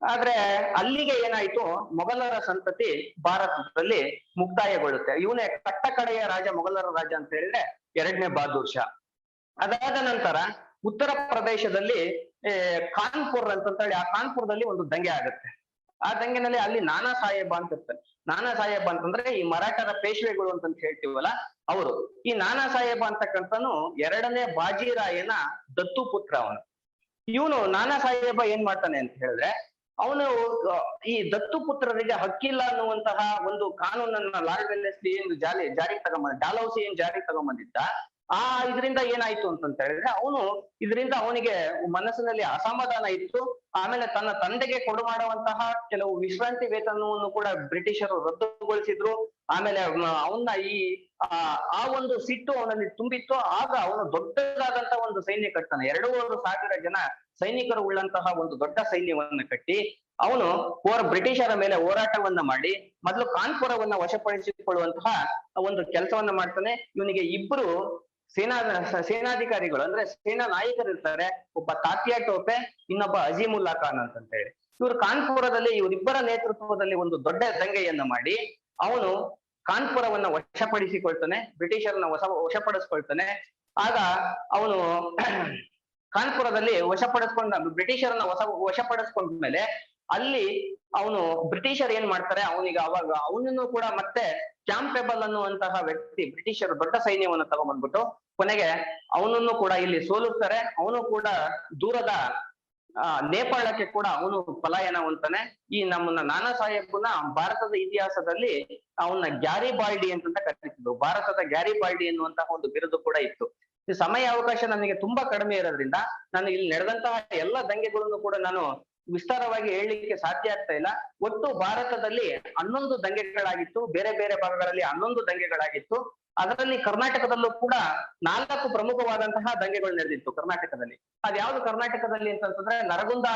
ಆದ್ರೆ ಅಲ್ಲಿಗೆ ಏನಾಯ್ತು, ಮೊಘಲರ ಸಂತತಿ ಭಾರತದಲ್ಲಿ ಮುಕ್ತಾಯಗೊಳ್ಳುತ್ತೆ. ಇವನೇ ಕಟ್ಟ ಕಡೆಯ ರಾಜ, ಮೊಘಲರ ರಾಜ ಅಂತ ಹೇಳಿದ್ರೆ 2ನೇ ಬಹದ್ದೂರ್ ಶಾ. ಅದಾದ ನಂತರ ಉತ್ತರ ಪ್ರದೇಶದಲ್ಲಿ ಕಾನ್ಪುರ್ ಅಂತಂತೇಳಿ, ಆ ಕಾನ್ಪುರದಲ್ಲಿ ಒಂದು ದಂಗೆ ಆಗುತ್ತೆ. ಆ ದಂಗೆನಲ್ಲಿ ಅಲ್ಲಿ ನಾನಾ ಸಾಹೇಬ ಅಂತ ಇರ್ತಾರೆ. ನಾನಾ ಸಾಹೇಬ ಅಂತಂದ್ರೆ ಈ ಮರಾಠರ ಪೇಶ್ವೆಗಳು ಅಂತ ಹೇಳ್ತೀವಲ್ಲ ಅವರು. ಈ ನಾನಾ ಸಾಹೇಬ ಅಂತಕ್ಕಂಥನು 2ನೇ ಬಾಜಿರಾಯನ ದತ್ತು ಪುತ್ರ ಅವನು. ಇವನು ನಾನಾ ಸಾಹೇಬ ಏನ್ ಮಾಡ್ತಾನೆ ಅಂತ ಹೇಳಿದ್ರೆ, ಅವನು ಈ ದತ್ತು ಪುತ್ರರಿಗೆ ಹಕ್ಕಿಲ್ಲ ಅನ್ನುವಂತಹ ಒಂದು ಕಾನೂನನ್ನ ಲಾರ್ಡ್ ವೆಲ್ಲೆಸ್ಲಿ ಏನು ಜಾರಿಗೆ ತಗೊಂಬಂದ, ಡಾಲೌಸಿ ಏನ್ ಜಾರಿಗೆ ತಗೊಂಬಂದಿದ್ದ, ಆ ಇದರಿಂದ ಏನಾಯ್ತು ಅಂತಂತ ಹೇಳಿದ್ರೆ, ಅವನು ಇದರಿಂದ ಅವನಿಗೆ ಮನಸ್ಸಿನಲ್ಲಿ ಅಸಮಾಧಾನ ಇತ್ತು. ಆಮೇಲೆ ತನ್ನ ತಂದೆಗೆ ಕೊಡು ಮಾಡುವಂತಹ ಕೆಲವು ವಿಶ್ರಾಂತಿ ವೇತನವನ್ನು ಕೂಡ ಬ್ರಿಟಿಷರು ರದ್ದುಗೊಳಿಸಿದ್ರು. ಆಮೇಲೆ ಅವನ್ನ ಆ ಒಂದು ಸಿಟ್ಟು ಅವನಲ್ಲಿ ತುಂಬಿತ್ತು. ಆಗ ಅವನು ದೊಡ್ಡದಾದಂತ ಒಂದು ಸೈನ್ಯ ಕಟ್ತಾನೆ. 2,500 ಜನ ಸೈನಿಕರು ಉಳ್ಳಂತಹ ಒಂದು ದೊಡ್ಡ ಸೈನ್ಯವನ್ನ ಕಟ್ಟಿ ಅವನು ಬ್ರಿಟಿಷರ ಮೇಲೆ ಹೋರಾಟವನ್ನ ಮಾಡಿ ಮೊದಲು ಕಾನ್ಪುರವನ್ನ ವಶಪಡಿಸಿಕೊಳ್ಳುವಂತಹ ಒಂದು ಕೆಲಸವನ್ನ ಮಾಡ್ತಾನೆ. ಇವನಿಗೆ ಇಬ್ರು ಸೇನಾಧಿಕಾರಿಗಳು ಅಂದ್ರೆ ಸೇನಾ ನಾಯಕರು ಇರ್ತಾರೆ. ಒಬ್ಬ ತಾತ್ಯಾ ಟೋಪೆ, ಇನ್ನೊಬ್ಬ ಅಜೀಮುಲ್ಲಾ ಖಾನ್ ಅಂತ ಹೇಳಿ. ಇವರು ಕಾನ್ಪುರದಲ್ಲಿ ಇವರಿಬ್ಬರ ನೇತೃತ್ವದಲ್ಲಿ ಒಂದು ದೊಡ್ಡ ದಂಗೆಯನ್ನ ಮಾಡಿ ಅವನು ಕಾನ್ಪುರವನ್ನ ವಶಪಡಿಸಿಕೊಳ್ತಾನೆ, ಬ್ರಿಟಿಷರನ್ನ ವಶಪಡಿಸ್ಕೊಳ್ತಾನೆ. ಆಗ ಅವನು ಕಾನ್ಪುರದಲ್ಲಿ ಬ್ರಿಟಿಷರನ್ನ ವಶಪಡಿಸ್ಕೊಂಡ್ಮೇಲೆ ಅಲ್ಲಿ ಅವನು ಬ್ರಿಟಿಷರ್ ಏನ್ ಮಾಡ್ತಾರೆ, ಅವನಿಗೆ ಅವಾಗ ಅವನನ್ನು ಕೂಡ ಮತ್ತೆ ಕ್ಯಾಂಪೆಬಲ್ ಅನ್ನುವಂತಹ ವ್ಯಕ್ತಿ ಬ್ರಿಟಿಷರು ದೊಡ್ಡ ಸೈನ್ಯವನ್ನು ತಗೊಂಡ್ಬಂದ್ಬಿಟ್ಟು ಕೊನೆಗೆ ಅವನನ್ನು ಕೂಡ ಇಲ್ಲಿ ಸೋಲಿಸ್ತಾರೆ. ಅವನು ಕೂಡ ದೂರದ ನೇಪಾಳಕ್ಕೆ ಕೂಡ ಅವನು ಪಲಾಯನ ಹೊಂತಾನೆ. ಈ ನಮ್ಮನ್ನ ನಾನಾ ಸಾಹೇಬ್ನ ಭಾರತದ ಇತಿಹಾಸದಲ್ಲಿ ಅವನ್ನ ಗ್ಯಾರಿಬಾಲ್ಡಿ ಅಂತ ಕರೀತಿದ್ರು. ಭಾರತದ ಗ್ಯಾರಿಬಾಲ್ಡಿ ಎನ್ನುವಂತಹ ಒಂದು ಬಿರುದು ಕೂಡ ಇತ್ತು. ಈ ಸಮಯ ಅವಕಾಶ ನನಗೆ ತುಂಬಾ ಕಡಿಮೆ ಇರೋದ್ರಿಂದ ನಾನು ಇಲ್ಲಿ ನಡೆದಂತಹ ಎಲ್ಲ ದಂಗೆಗಳನ್ನು ಕೂಡ ನಾನು ವಿಸ್ತಾರವಾಗಿ ಹೇಳಲಿಕ್ಕೆ ಸಾಧ್ಯ ಆಗ್ತಾ ಇಲ್ಲ. ಒಟ್ಟು ಭಾರತದಲ್ಲಿ 11 ದಂಗೆಗಳಾಗಿತ್ತು. ಬೇರೆ ಬೇರೆ ಭಾಗಗಳಲ್ಲಿ 11 ದಂಗೆಗಳಾಗಿತ್ತು. ಅದರಲ್ಲಿ ಕರ್ನಾಟಕದಲ್ಲೂ ಕೂಡ 4 ಪ್ರಮುಖವಾದಂತಹ ದಂಗೆಗಳು ನಡೆದಿತ್ತು ಕರ್ನಾಟಕದಲ್ಲಿ. ಅದ್ಯಾವ್ದು ಕರ್ನಾಟಕದಲ್ಲಿ ಅಂತಂದ್ರೆ ನರಗುಂದ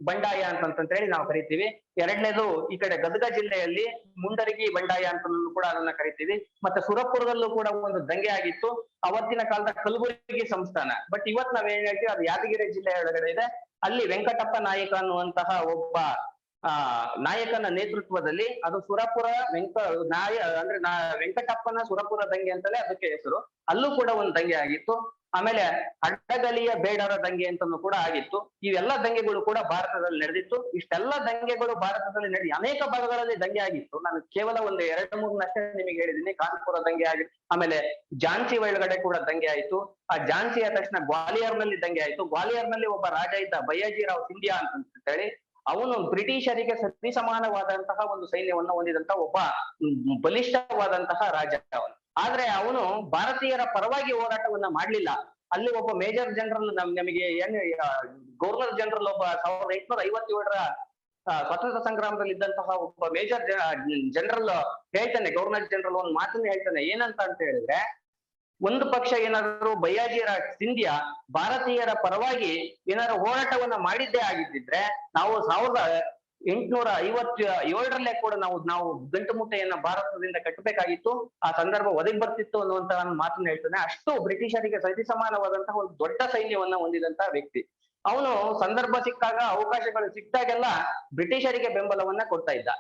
ಬಂಡಾಯ ಅಂತ ಹೇಳಿ ನಾವು ಕರಿತೀವಿ. 2ನೇದು ಈ ಕಡೆ ಗದಗ ಜಿಲ್ಲೆಯಲ್ಲಿ ಮುಂಡರಗಿ ಬಂಡಾಯ ಅಂತ ಕೂಡ ಅದನ್ನ ಕರಿತೀವಿ. ಮತ್ತೆ ಸುರಪುರದಲ್ಲೂ ಕೂಡ ಒಂದು ದಂಗೆ ಆಗಿತ್ತು. ಅವತ್ತಿನ ಕಾಲದ ಕಲಬುರಗಿ ಸಂಸ್ಥಾನ, ಬಟ್ ಇವತ್ ನಾವ್ ಏನ್ ಹೇಳ್ತೀವಿ ಅದು ಯಾದಗಿರಿ ಜಿಲ್ಲೆ ಒಳಗಡೆ ಇದೆ. ಅಲ್ಲಿ ವೆಂಕಟಪ್ಪ ನಾಯಕ ಅನ್ನುವಂತಹ ಒಬ್ಬ ನಾಯಕನ ನೇತೃತ್ವದಲ್ಲಿ ಅದು ಸುರಪುರ ವೆಂಕಟಪ್ಪನ ಸುರಪುರ ದಂಗೆ ಅಂತಲೇ ಅದಕ್ಕೆ ಹೆಸರು. ಅಲ್ಲೂ ಕೂಡ ಒಂದು ದಂಗೆ ಆಗಿತ್ತು. ಆಮೇಲೆ ಅಡ್ಡಗಲಿಯ ಬೇಡರ ದಂಗೆ ಅಂತನೂ ಕೂಡ ಆಗಿತ್ತು. ಇವೆಲ್ಲ ದಂಗೆಗಳು ಕೂಡ ಭಾರತದಲ್ಲಿ ನಡೆದಿತ್ತು. ಇಷ್ಟೆಲ್ಲ ದಂಗೆಗಳು ಭಾರತದಲ್ಲಿ ಅನೇಕ ಭಾಗಗಳಲ್ಲಿ ದಂಗೆ ಆಗಿತ್ತು. ನಾನು ಕೇವಲ ಒಂದು 2-3 ಅಷ್ಟೇ ನಿಮಗೆ ಹೇಳಿದ್ದೀನಿ. ಕಾನ್ಪುರ ದಂಗೆ ಆಗಿತ್ತು. ಆಮೇಲೆ ಝಾನ್ಸಿ ಒಳಗಡೆ ಕೂಡ ದಂಗೆ ಆಯ್ತು. ಆ ಝಾನ್ಸಿ ಆದ ತಕ್ಷಣ ಗ್ವಾಲಿಯರ್ನಲ್ಲಿ ದಂಗೆ ಆಯ್ತು. ಗ್ವಾಲಿಯರ್ನಲ್ಲಿ ಒಬ್ಬ ರಾಜ ಇದ್ದ, ಬಯ್ಯಾಜಿರಾವ್ ಸಿಂಧಿಯಾ ಅಂತ ಹೇಳಿ. ಅವನು ಬ್ರಿಟಿಷರಿಗೆ ಸರಿಸಮಾನವಾದಂತಹ ಒಂದು ಸೈನ್ಯವನ್ನ ಹೊಂದಿದಂತಹ ಒಬ್ಬ ಬಲಿಷ್ಠವಾದಂತಹ ರಾಜ ಅವನು. ಆದ್ರೆ ಅವನು ಭಾರತೀಯರ ಪರವಾಗಿ ಹೋರಾಟವನ್ನ ಮಾಡ್ಲಿಲ್ಲ. ಅಲ್ಲಿ ಒಬ್ಬ ಮೇಜರ್ ಜನರಲ್ ನಮಗೆ ಗವರ್ನರ್ ಜನರಲ್ ಒಬ್ಬ 1857ರ ಸ್ವಾತಂತ್ರ್ಯ ಸಂಗ್ರಾಮದಲ್ಲಿ ಇದ್ದಂತಹ ಒಬ್ಬ ಮೇಜರ್ ಜನರಲ್ ಹೇಳ್ತಾನೆ, ಗವರ್ನರ್ ಜನರಲ್ ಒಂದು ಮಾತನ್ನ ಹೇಳ್ತಾನೆ. ಏನಂತ ಅಂತ ಹೇಳಿದ್ರೆ, ಒಂದು ಪಕ್ಷ ಏನಾದ್ರು ಬಯ್ಯಾಜಿರಾವ್ ಸಿಂಧಿಯಾ ಭಾರತೀಯರ ಪರವಾಗಿ ಏನಾದ್ರು ಹೋರಾಟವನ್ನ ಮಾಡಿದ್ದೇ ಆಗಿದ್ದಿದ್ರೆ ನಾವು 1857ರಲ್ಲೇ ಕೂಡ ನಾವು ಗಂಟು ಮುಟ್ಟೆಯನ್ನ ಭಾರತದಿಂದ ಕಟ್ಟಬೇಕಾಗಿತ್ತು. ಆ ಸಂದರ್ಭ ಒದಗಿ ಬರ್ತಿತ್ತು ಅನ್ನುವಂತ ಮಾತನ್ನ ಹೇಳ್ತಾನೆ. ಅಷ್ಟು ಬ್ರಿಟಿಷರಿಗೆ ಸರಿಸಮಾನವಾದಂತಹ ಒಂದು ದೊಡ್ಡ ಸೈನ್ಯವನ್ನ ಹೊಂದಿದಂತಹ ವ್ಯಕ್ತಿ ಅವನು. ಸಂದರ್ಭ ಸಿಕ್ಕಾಗ, ಅವಕಾಶಗಳು ಸಿಕ್ಕಾಗೆಲ್ಲ ಬ್ರಿಟಿಷರಿಗೆ ಬೆಂಬಲವನ್ನ ಕೊಡ್ತಾ ಇದ್ದ.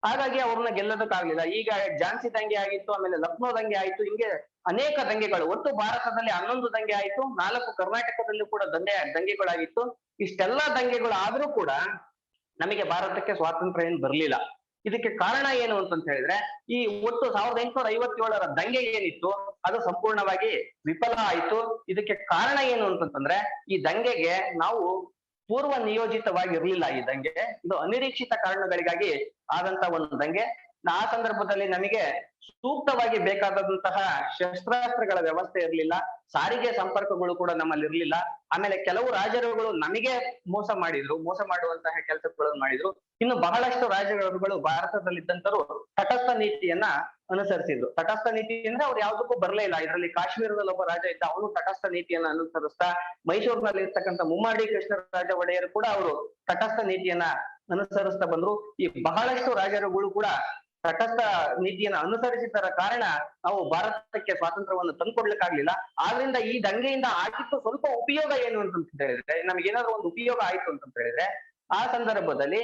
ಹಾಗಾಗಿ ಅವ್ರನ್ನ ಗೆಲ್ಲೋದಕ್ಕಾಗ್ಲಿಲ್ಲ. ಈಗ ಝಾನ್ಸಿ ದಂಗೆ ಆಗಿತ್ತು, ಆಮೇಲೆ ಲಕ್ನೋ ದಂಗೆ ಆಯ್ತು. ಹಿಂಗೆ ಅನೇಕ ದಂಗೆಗಳು. ಒಟ್ಟು ಭಾರತದಲ್ಲಿ 11 ದಂಗೆ ಆಯ್ತು. 4 ಕರ್ನಾಟಕದಲ್ಲೂ ಕೂಡ ದಂಗೆಗಳಾಗಿತ್ತು. ಇಷ್ಟೆಲ್ಲಾ ದಂಗೆಗಳು ಆದ್ರೂ ಕೂಡ ನಮಗೆ ಭಾರತಕ್ಕೆ ಸ್ವಾತಂತ್ರ್ಯ ಏನು ಬರ್ಲಿಲ್ಲ. ಇದಕ್ಕೆ ಕಾರಣ ಏನು ಅಂತ ಹೇಳಿದ್ರೆ, ಈ ಒಟ್ಟು 1857ರ ದಂಗೆ ಏನಿತ್ತು ಅದು ಸಂಪೂರ್ಣವಾಗಿ ವಿಫಲ ಆಯ್ತು. ಇದಕ್ಕೆ ಕಾರಣ ಏನು ಅಂತಂದ್ರೆ, ಈ ದಂಗೆಗೆ ನಾವು ಪೂರ್ವ ನಿಯೋಜಿತವಾಗಿ ಇರ್ಲಿಲ್ಲ. ಈ ದಂಗೆ ಇದು ಅನಿರೀಕ್ಷಿತ ಕಾರಣಗಳಿಗಾಗಿ ಆದಂತ ಒಂದು ದಂಗೆ. ಆ ಸಂದರ್ಭದಲ್ಲಿ ನಮಗೆ ಸೂಕ್ತವಾಗಿ ಬೇಕಾದಂತಹ ಶಸ್ತ್ರಾಸ್ತ್ರಗಳ ವ್ಯವಸ್ಥೆ ಇರಲಿಲ್ಲ. ಸಾರಿಗೆ ಸಂಪರ್ಕಗಳು ಕೂಡ ನಮ್ಮಲ್ಲಿ ಇರ್ಲಿಲ್ಲ. ಆಮೇಲೆ ಕೆಲವು ರಾಜರುಗಳು ನಮಗೆ ಮೋಸ ಮಾಡುವಂತಹ ಕೆಲಸಗಳನ್ನು ಮಾಡಿದ್ರು. ಇನ್ನು ಬಹಳಷ್ಟು ರಾಜರುಗಳು ಭಾರತದಲ್ಲಿದ್ದಂತರು ತಟಸ್ಥ ನೀತಿಯನ್ನ ಅನುಸರಿಸಿದ್ರು. ತಟಸ್ಥ ನೀತಿ ಅಂದ್ರೆ ಅವ್ರು ಯಾವ್ದಕ್ಕೂ ಬರಲೇ ಇಲ್ಲ. ಇದರಲ್ಲಿ ಕಾಶ್ಮೀರದಲ್ಲಿ ಒಬ್ಬ ರಾಜ ಇದ್ದ, ಅವನು ತಟಸ್ಥ ನೀತಿಯನ್ನ ಅನುಸರಿಸ್ತಾ, ಮೈಸೂರಿನಲ್ಲಿ ಇರ್ತಕ್ಕಂಥ ಮುಮ್ಮಾಡಿ ಕೃಷ್ಣರಾಜ ಒಡೆಯರು ಕೂಡ ಅವರು ತಟಸ್ಥ ನೀತಿಯನ್ನ ಅನುಸರಿಸ್ತಾ ಬಂದ್ರು. ಈ ಬಹಳಷ್ಟು ರಾಜರುಗಳು ಕೂಡ ತಟಸ್ಥ ನೀತಿಯನ್ನು ಅನುಸರಿಸಿದ್ದರ ಕಾರಣ ನಾವು ಭಾರತಕ್ಕೆ ಸ್ವಾತಂತ್ರ್ಯವನ್ನು ತಂದ್ಕೊಡ್ಲಿಕ್ಕಾಗ್ಲಿಲ್ಲ. ಆದ್ರಿಂದ ಈ ದಂಗೆಯಿಂದ ಆಗಿತ್ತು ಸ್ವಲ್ಪ ಉಪಯೋಗ ಏನು ಅಂತ ಹೇಳಿದ್ರೆ, ನಮ್ಗೆ ಏನಾದ್ರು ಒಂದು ಉಪಯೋಗ ಆಯ್ತು ಅಂತ ಹೇಳಿದ್ರೆ, ಆ ಸಂದರ್ಭದಲ್ಲಿ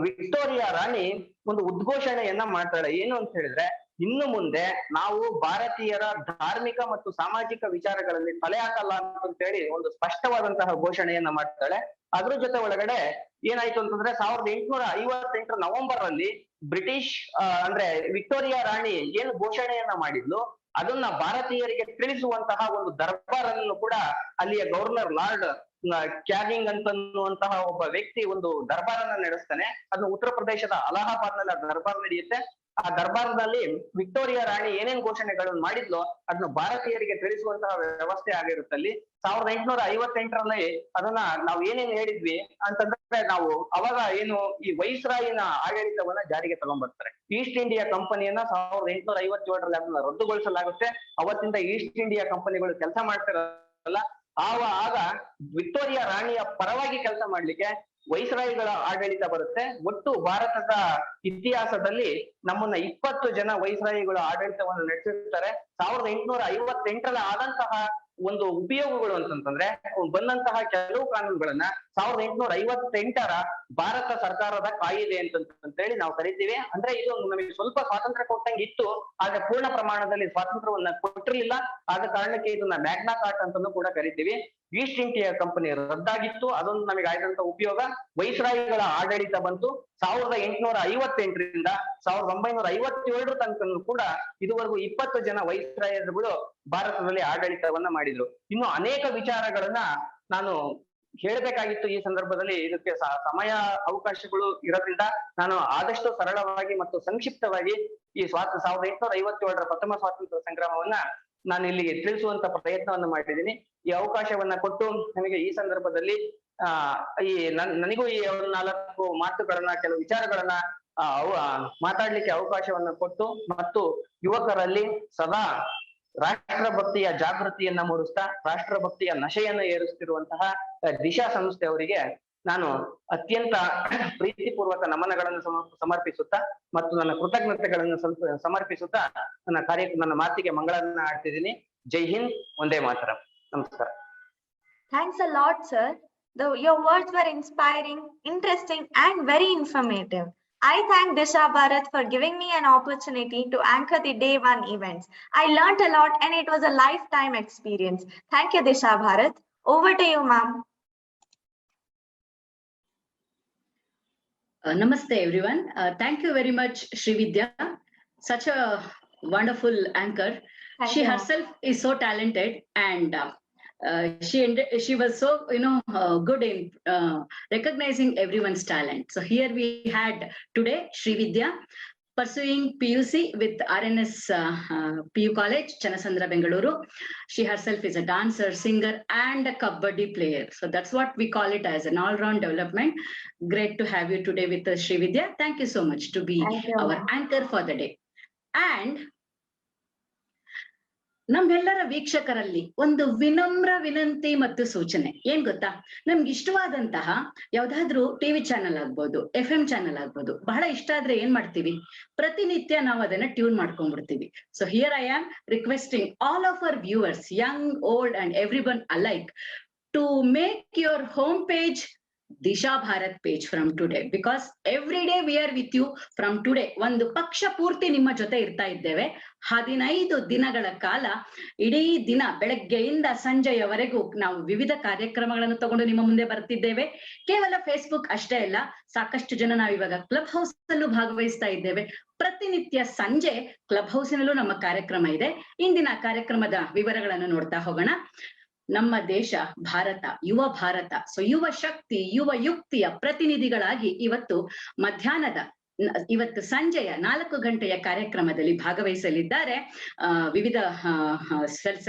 ವಿಕ್ಟೋರಿಯಾ ರಾಣಿ ಒಂದು ಉದ್ಘೋಷಣೆಯನ್ನ ಮಾಡ್ತಾಳೆ. ಏನು ಅಂತ ಹೇಳಿದ್ರೆ, ಇನ್ನು ಮುಂದೆ ನಾವು ಭಾರತೀಯರ ಧಾರ್ಮಿಕ ಮತ್ತು ಸಾಮಾಜಿಕ ವಿಚಾರಗಳಲ್ಲಿ ತಲೆ ಹಾಕಲ್ಲ ಅಂತೇಳಿ ಒಂದು ಸ್ಪಷ್ಟವಾದಂತಹ ಘೋಷಣೆಯನ್ನ ಮಾಡ್ತಾಳೆ. ಅದ್ರ ಜೊತೆ ಒಳಗಡೆ ಏನಾಯ್ತು ಅಂತಂದ್ರೆ 1858 ನವೆಂಬರ್ ಅಲ್ಲಿ ಬ್ರಿಟಿಷ್ ಅಂದ್ರೆ ವಿಕ್ಟೋರಿಯಾ ರಾಣಿ ಏನು ಘೋಷಣೆಯನ್ನ ಮಾಡಿದ್ಲು ಅದನ್ನ ಭಾರತೀಯರಿಗೆ ತಿಳಿಸುವಂತಹ ಒಂದು ದರ್ಬಾರನ್ನು ಕೂಡ ಅಲ್ಲಿಯ ಗವರ್ನರ್ ಲಾರ್ಡ್ ಕ್ಯಾನಿಂಗ್ ಅಂತನ್ನುವಂತಹ ಒಬ್ಬ ವ್ಯಕ್ತಿ ಒಂದು ದರ್ಬಾರನ್ನ ನಡೆಸ್ತಾನೆ. ಅದನ್ನ ಉತ್ತರ ಪ್ರದೇಶದ ಅಲಹಾಬಾದ್ ನಲ್ಲಿ ದರ್ಬಾರ್ ನಡೆಯುತ್ತೆ. ಆ ದರ್ಬಾರದಲ್ಲಿ ವಿಕ್ಟೋರಿಯಾ ರಾಣಿ ಏನೇನ್ ಘೋಷಣೆಗಳನ್ನು ಮಾಡಿದ್ಲು ಅದನ್ನು ಭಾರತೀಯರಿಗೆ ತಿಳಿಸುವಂತಹ ವ್ಯವಸ್ಥೆ ಆಗಿರುತ್ತಲ್ಲಿ. 1858ರಲ್ಲಿ ಅದನ್ನ ನಾವು ಏನೇನ್ ಹೇಳಿದ್ವಿ ಅಂತಂದ್ರೆ ನಾವು ಅವಾಗ ಏನು ಈ ವೈಸ್ರಾಯಿನ ಆಡಳಿತವನ್ನ ಜಾರಿಗೆ ತಗೊಂಡ್ಬರ್ತಾರೆ. ಈಸ್ಟ್ ಇಂಡಿಯಾ ಕಂಪನಿಯನ್ನ 1857ರಲ್ಲಿ ಅದನ್ನ ರದ್ದುಗೊಳಿಸಲಾಗುತ್ತೆ. ಅವತ್ತಿಂದ ಈಸ್ಟ್ ಇಂಡಿಯಾ ಕಂಪನಿಗಳು ಕೆಲಸ ಮಾಡ್ತಿರಲ್ಲ, ಆಗ ವಿಕ್ಟೋರಿಯಾ ರಾಣಿಯ ಪರವಾಗಿ ಕೆಲಸ ಮಾಡ್ಲಿಕ್ಕೆ ವೈಸ್ರಾಯಿಗಳ ಆಡಳಿತ ಬರುತ್ತೆ. ಒಟ್ಟು ಭಾರತದ ಇತಿಹಾಸದಲ್ಲಿ ನಮ್ಮನ್ನ 20 ಜನ ವೈಸ್ರಾಯಿಗಳ ಆಡಳಿತವನ್ನು ನಡೆಸಿರ್ತಾರೆ. 1858ರಲ್ಲಿ ಆದಂತಹ ಒಂದು ಉಪಯೋಗಗಳು ಅಂತಂತಂದ್ರೆ ಬಂದಂತಹ ಕೆಲವು ಕಾನೂನುಗಳನ್ನ 1858ರ ಭಾರತ ಸರ್ಕಾರದ ಕಾಯಿದೆ ಅಂತೇಳಿ ನಾವು ಕರಿತೀವಿ. ಅಂದ್ರೆ ಇದು ನಮಗೆ ಸ್ವಲ್ಪ ಸ್ವಾತಂತ್ರ್ಯ ಕೊಟ್ಟಂಗೆ ಇತ್ತು, ಆದ್ರೆ ಪೂರ್ಣ ಪ್ರಮಾಣದಲ್ಲಿ ಸ್ವಾತಂತ್ರ್ಯವನ್ನ ಕೊಟ್ಟಿರ್ಲಿಲ್ಲ. ಆದ ಕಾರಣಕ್ಕೆ ಇದನ್ನ ಮ್ಯಾಗ್ನಾ ಕಾರ್ಟ ಅಂತಾನೂ ಕೂಡ ಕರಿತೀವಿ. ಈಸ್ಟ್ ಇಂಡಿಯಾ ಕಂಪನಿ ರದ್ದಾಗಿತ್ತು, ಅದೊಂದು ನಮಗೆ ಆಯ್ದಂತ ಉಪಯೋಗ. ವೈಸ್ರಾಯಿಗಳ ಆಡಳಿತ ಬಂತು. 1858ರಿಂದ 1957 ತನಕ ಕೂಡ ಇದುವರೆಗೂ 20 ಜನ ವೈಸ್ರಾಯರುಗಳು ಭಾರತದಲ್ಲಿ ಆಡಳಿತವನ್ನ ಮಾಡಿದ್ರು. ಇನ್ನು ಅನೇಕ ವಿಚಾರಗಳನ್ನ ನಾನು ಹೇಳ್ಬೇಕಾಗಿತ್ತು ಈ ಸಂದರ್ಭದಲ್ಲಿ. ಇದಕ್ಕೆ ಸಮಯ ಅವಕಾಶಗಳು ಇರೋದ್ರಿಂದ ನಾನು ಆದಷ್ಟು ಸರಳವಾಗಿ ಮತ್ತು ಸಂಕ್ಷಿಪ್ತವಾಗಿ ಈ 1857ರ ಪ್ರಥಮ ಸ್ವಾತಂತ್ರ್ಯ ಸಂಗ್ರಾಮವನ್ನ ನಾನು ಇಲ್ಲಿ ತಿಳಿಸುವಂತ ಪ್ರಯತ್ನವನ್ನು ಮಾಡಿದ್ದೀನಿ. ಈ ಅವಕಾಶವನ್ನ ಕೊಟ್ಟು ನನಗೆ ಈ ಸಂದರ್ಭದಲ್ಲಿ ನನಗೂ ಈ 4 ಮಾತುಗಳನ್ನ ಕೆಲವು ವಿಚಾರಗಳನ್ನ ಮಾತಾಡ್ಲಿಕ್ಕೆ ಅವಕಾಶವನ್ನ ಕೊಟ್ಟು ಮತ್ತು ಯುವಕರಲ್ಲಿ ಸದಾ ರಾಷ್ಟ್ರಭಕ್ತಿಯ ಜಾಗೃತಿಯನ್ನ ಮೂಡಿಸ್ತಾ ರಾಷ್ಟ್ರಭಕ್ತಿಯ ನಶೆಯನ್ನ ಏರಿಸ್ತಿರುವಂತಹ ದಿಶಾ ಸಂಸ್ಥೆ ಅವರಿಗೆ ನಾನು ಅತ್ಯಂತ ಪ್ರೀತಿಪೂರ್ವಕ ನಮನಗಳನ್ನು ಸಮರ್ಪಿಸುತ್ತಾ ಮತ್ತು ನನ್ನ ಕೃತಜ್ಞತೆಗಳನ್ನು ಸಮರ್ಪಿಸುತ್ತಾ ನನ್ನ ಮಾತಿಗೆ ಮಂಗಳನ್ನ ಆಡ್ತಿದ್ದೀನಿ. ಜೈ ಹಿಂದ್, ವಂದೇ ಮಾತರಂ. ನಮಸ್ಕಾರ. Thanks a lot, sir. Your words were inspiring, interesting, and very informative. I thank Disha Bharat for giving me an opportunity to anchor the Day 1 events. I learnt a lot and it was a lifetime experience. Thank you, Disha Bharat. Over to you, ma'am. Namaste, everyone. Thank you very much, Srividya. Such a wonderful anchor. She herself is so talented, and she was so good in recognizing everyone's talent. So here we had today Srividya pursuing PUC with RNS PU College, Chanasandra, Bengaluru. She herself is a dancer, singer, and a kabaddi player. So that's what we call it as an all-round development. Great to have you today with us, Srividya. Thank you so much to be our anchor for the day. And ನಮ್ಮೆಲ್ಲರ ವೀಕ್ಷಕರಲ್ಲಿ ಒಂದು ವಿನಮ್ರ ವಿನಂತಿ ಮತ್ತು ಸೂಚನೆ. ಏನ್ ಗೊತ್ತಾ, ನಮ್ಗೆ ಇಷ್ಟವಾದಂತಹ ಯಾವ್ದಾದ್ರು ಟಿವಿ ಚಾನೆಲ್ ಆಗ್ಬೋದು, FM ಚಾನೆಲ್ ಆಗ್ಬೋದು, ಬಹಳ ಇಷ್ಟ ಆದ್ರೆ ಏನ್ ಮಾಡ್ತೀವಿ, ಪ್ರತಿನಿತ್ಯ ನಾವು ಅದನ್ನ ಟ್ಯೂನ್ ಮಾಡ್ಕೊಂಡ್ಬಿಡ್ತೀವಿ. So here I am requesting all of our viewers, young, old and everyone alike, to make your home page Disha Bharat page from today, because every day we are with you from today. ಒಂದು ಪಕ್ಷ ಪೂರ್ತಿ ನಿಮ್ಮ ಜೊತೆ ಇರ್ತಾ ಇದ್ದೇವೆ. 15 ದಿನಗಳ ಕಾಲ ಇಡೀ ದಿನ ಬೆಳಗ್ಗೆಯಿಂದ ಸಂಜೆಯವರೆಗೂ ನಾವು ವಿವಿಧ ಕಾರ್ಯಕ್ರಮಗಳನ್ನು ತಗೊಂಡು ನಿಮ್ಮ ಮುಂದೆ ಬರ್ತಿದ್ದೇವೆ. ಕೇವಲ ಫೇಸ್ಬುಕ್ ಅಷ್ಟೇ ಅಲ್ಲ, ಸಾಕಷ್ಟು ಜನ ನಾವು ಇವಾಗ ಕ್ಲಬ್ ಹೌಸ್ ಅಲ್ಲೂ ಭಾಗವಹಿಸ್ತಾ ಇದ್ದೇವೆ. ಪ್ರತಿನಿತ್ಯ ಸಂಜೆ ಕ್ಲಬ್ ಹೌಸಿನಲ್ಲೂ ನಮ್ಮ ಕಾರ್ಯಕ್ರಮ ಇದೆ. ಇಂದಿನ ಕಾರ್ಯಕ್ರಮದ ವಿವರಗಳನ್ನು ನೋಡ್ತಾ ಹೋಗೋಣ. ನಮ್ಮ ದೇಶ ಭಾರತ, ಯುವ ಭಾರತ, ಸೊ ಯುವ ಶಕ್ತಿ, ಯುವ ಯುಕ್ತಿಯ ಪ್ರತಿನಿಧಿಗಳಾಗಿ ಇವತ್ತು ಸಂಜೆಯ 4 ಗಂಟೆಯ ಕಾರ್ಯಕ್ರಮದಲ್ಲಿ ಭಾಗವಹಿಸಲಿದ್ದಾರೆ ವಿವಿಧ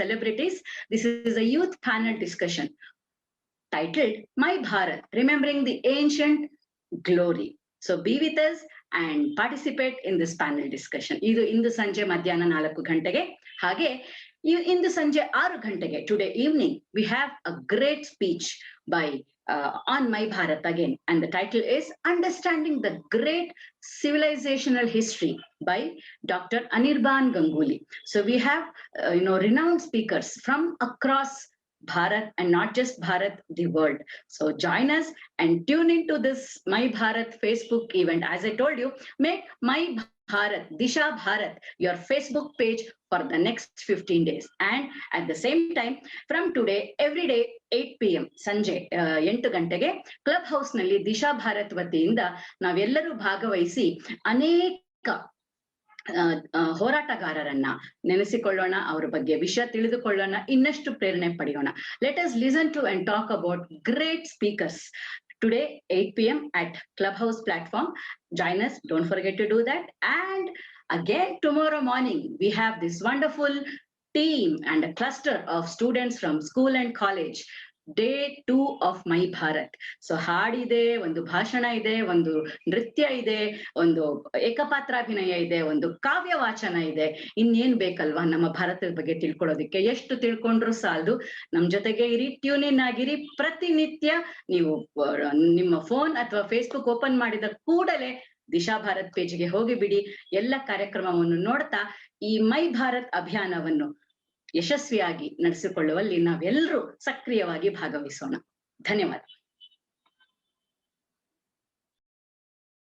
celebrities. This is a youth panel discussion titled My Bharat, Remembering the Ancient Glory. So be with us and participate in this panel discussion. ಇದು ಇಂದು ಸಂಜೆ ಮಧ್ಯಾಹ್ನ 4 ಗಂಟೆಗೆ. ಹಾಗೆ ಇಂದು ಸಂಜೆ 6 ಗಂಟೆಗೆ, today evening, we have a great speech by on My Bharat again, and the title is Understanding the Great Civilizational History by Dr. Anirban Ganguly. So we have renowned speakers from across Bharat, and not just Bharat, the world. So join us and tune into this My Bharat Facebook event. As I told you, make My Bharat, Disha Bharat, your Facebook page for the next 15 days. And at the same time, from today, every day, 8 p.m. ಸಂಜೆ 8 ಗಂಟೆಗೆ ಕ್ಲಬ್ ಹೌಸ್ ನಲ್ಲಿ ದಿಶಾ ಭಾರತ್ ವತಿಯಿಂದ ನಾವೆಲ್ಲರೂ ಭಾಗವಹಿಸಿ ಅನೇಕ ಹೋರಾಟಗಾರರನ್ನ ನೆನೆಸಿಕೊಳ್ಳೋಣ, ಅವರ ಬಗ್ಗೆ ವಿಷಯ ತಿಳಿದುಕೊಳ್ಳೋಣ, ಇನ್ನಷ್ಟು ಪ್ರೇರಣೆ ಪಡೆಯೋಣ. Let us listen to and talk about great speakers today 8 p.m. at Clubhouse platform. Join us, don't forget to do that. And again tomorrow morning we have this wonderful team and a cluster of students from school and college. Day 2 of My Bharat. So ಹಾಡಿದೆ, ಒಂದು ಭಾಷಣ ಇದೆ, ಒಂದು ನೃತ್ಯ ಇದೆ, ಒಂದು ಏಕಪಾತ್ರಾಭಿನಯ ಇದೆ, ಒಂದು ಕಾವ್ಯ ವಾಚನ ಇದೆ. ಇನ್ನೇನ್ ಬೇಕಲ್ವಾ ನಮ್ಮ ಭಾರತದ ಬಗ್ಗೆ ತಿಳ್ಕೊಳ್ಳೋದಿಕ್ಕೆ? ಎಷ್ಟು ತಿಳ್ಕೊಂಡ್ರು ಸಾಲದು. ನಮ್ ಜೊತೆಗೆ ಇರಿ, ಟ್ಯೂನ್ ಇನ್ ಆಗಿರಿ. ಪ್ರತಿನಿತ್ಯ ನೀವು ನಿಮ್ಮ ಫೋನ್ ಅಥವಾ ಫೇಸ್ಬುಕ್ ಓಪನ್ ಮಾಡಿದ ಕೂಡಲೇ ದಿಶಾ ಭಾರತ್ ಪೇಜ್ಗೆ ಹೋಗಿ ಬಿಡಿ. ಎಲ್ಲ ಕಾರ್ಯಕ್ರಮವನ್ನು ನೋಡ್ತಾ ಈ ಮೈ ಭಾರತ್ ಅಭಿಯಾನವನ್ನು ಯಶಸ್ವಿಯಾಗಿ ನಡೆಸಿಕೊಳ್ಳುವಲ್ಲಿ ನಾವೆಲ್ಲರೂ ಸಕ್ರಿಯವಾಗಿ ಭಾಗವಹಿಸೋಣ. ಧನ್ಯವಾದ.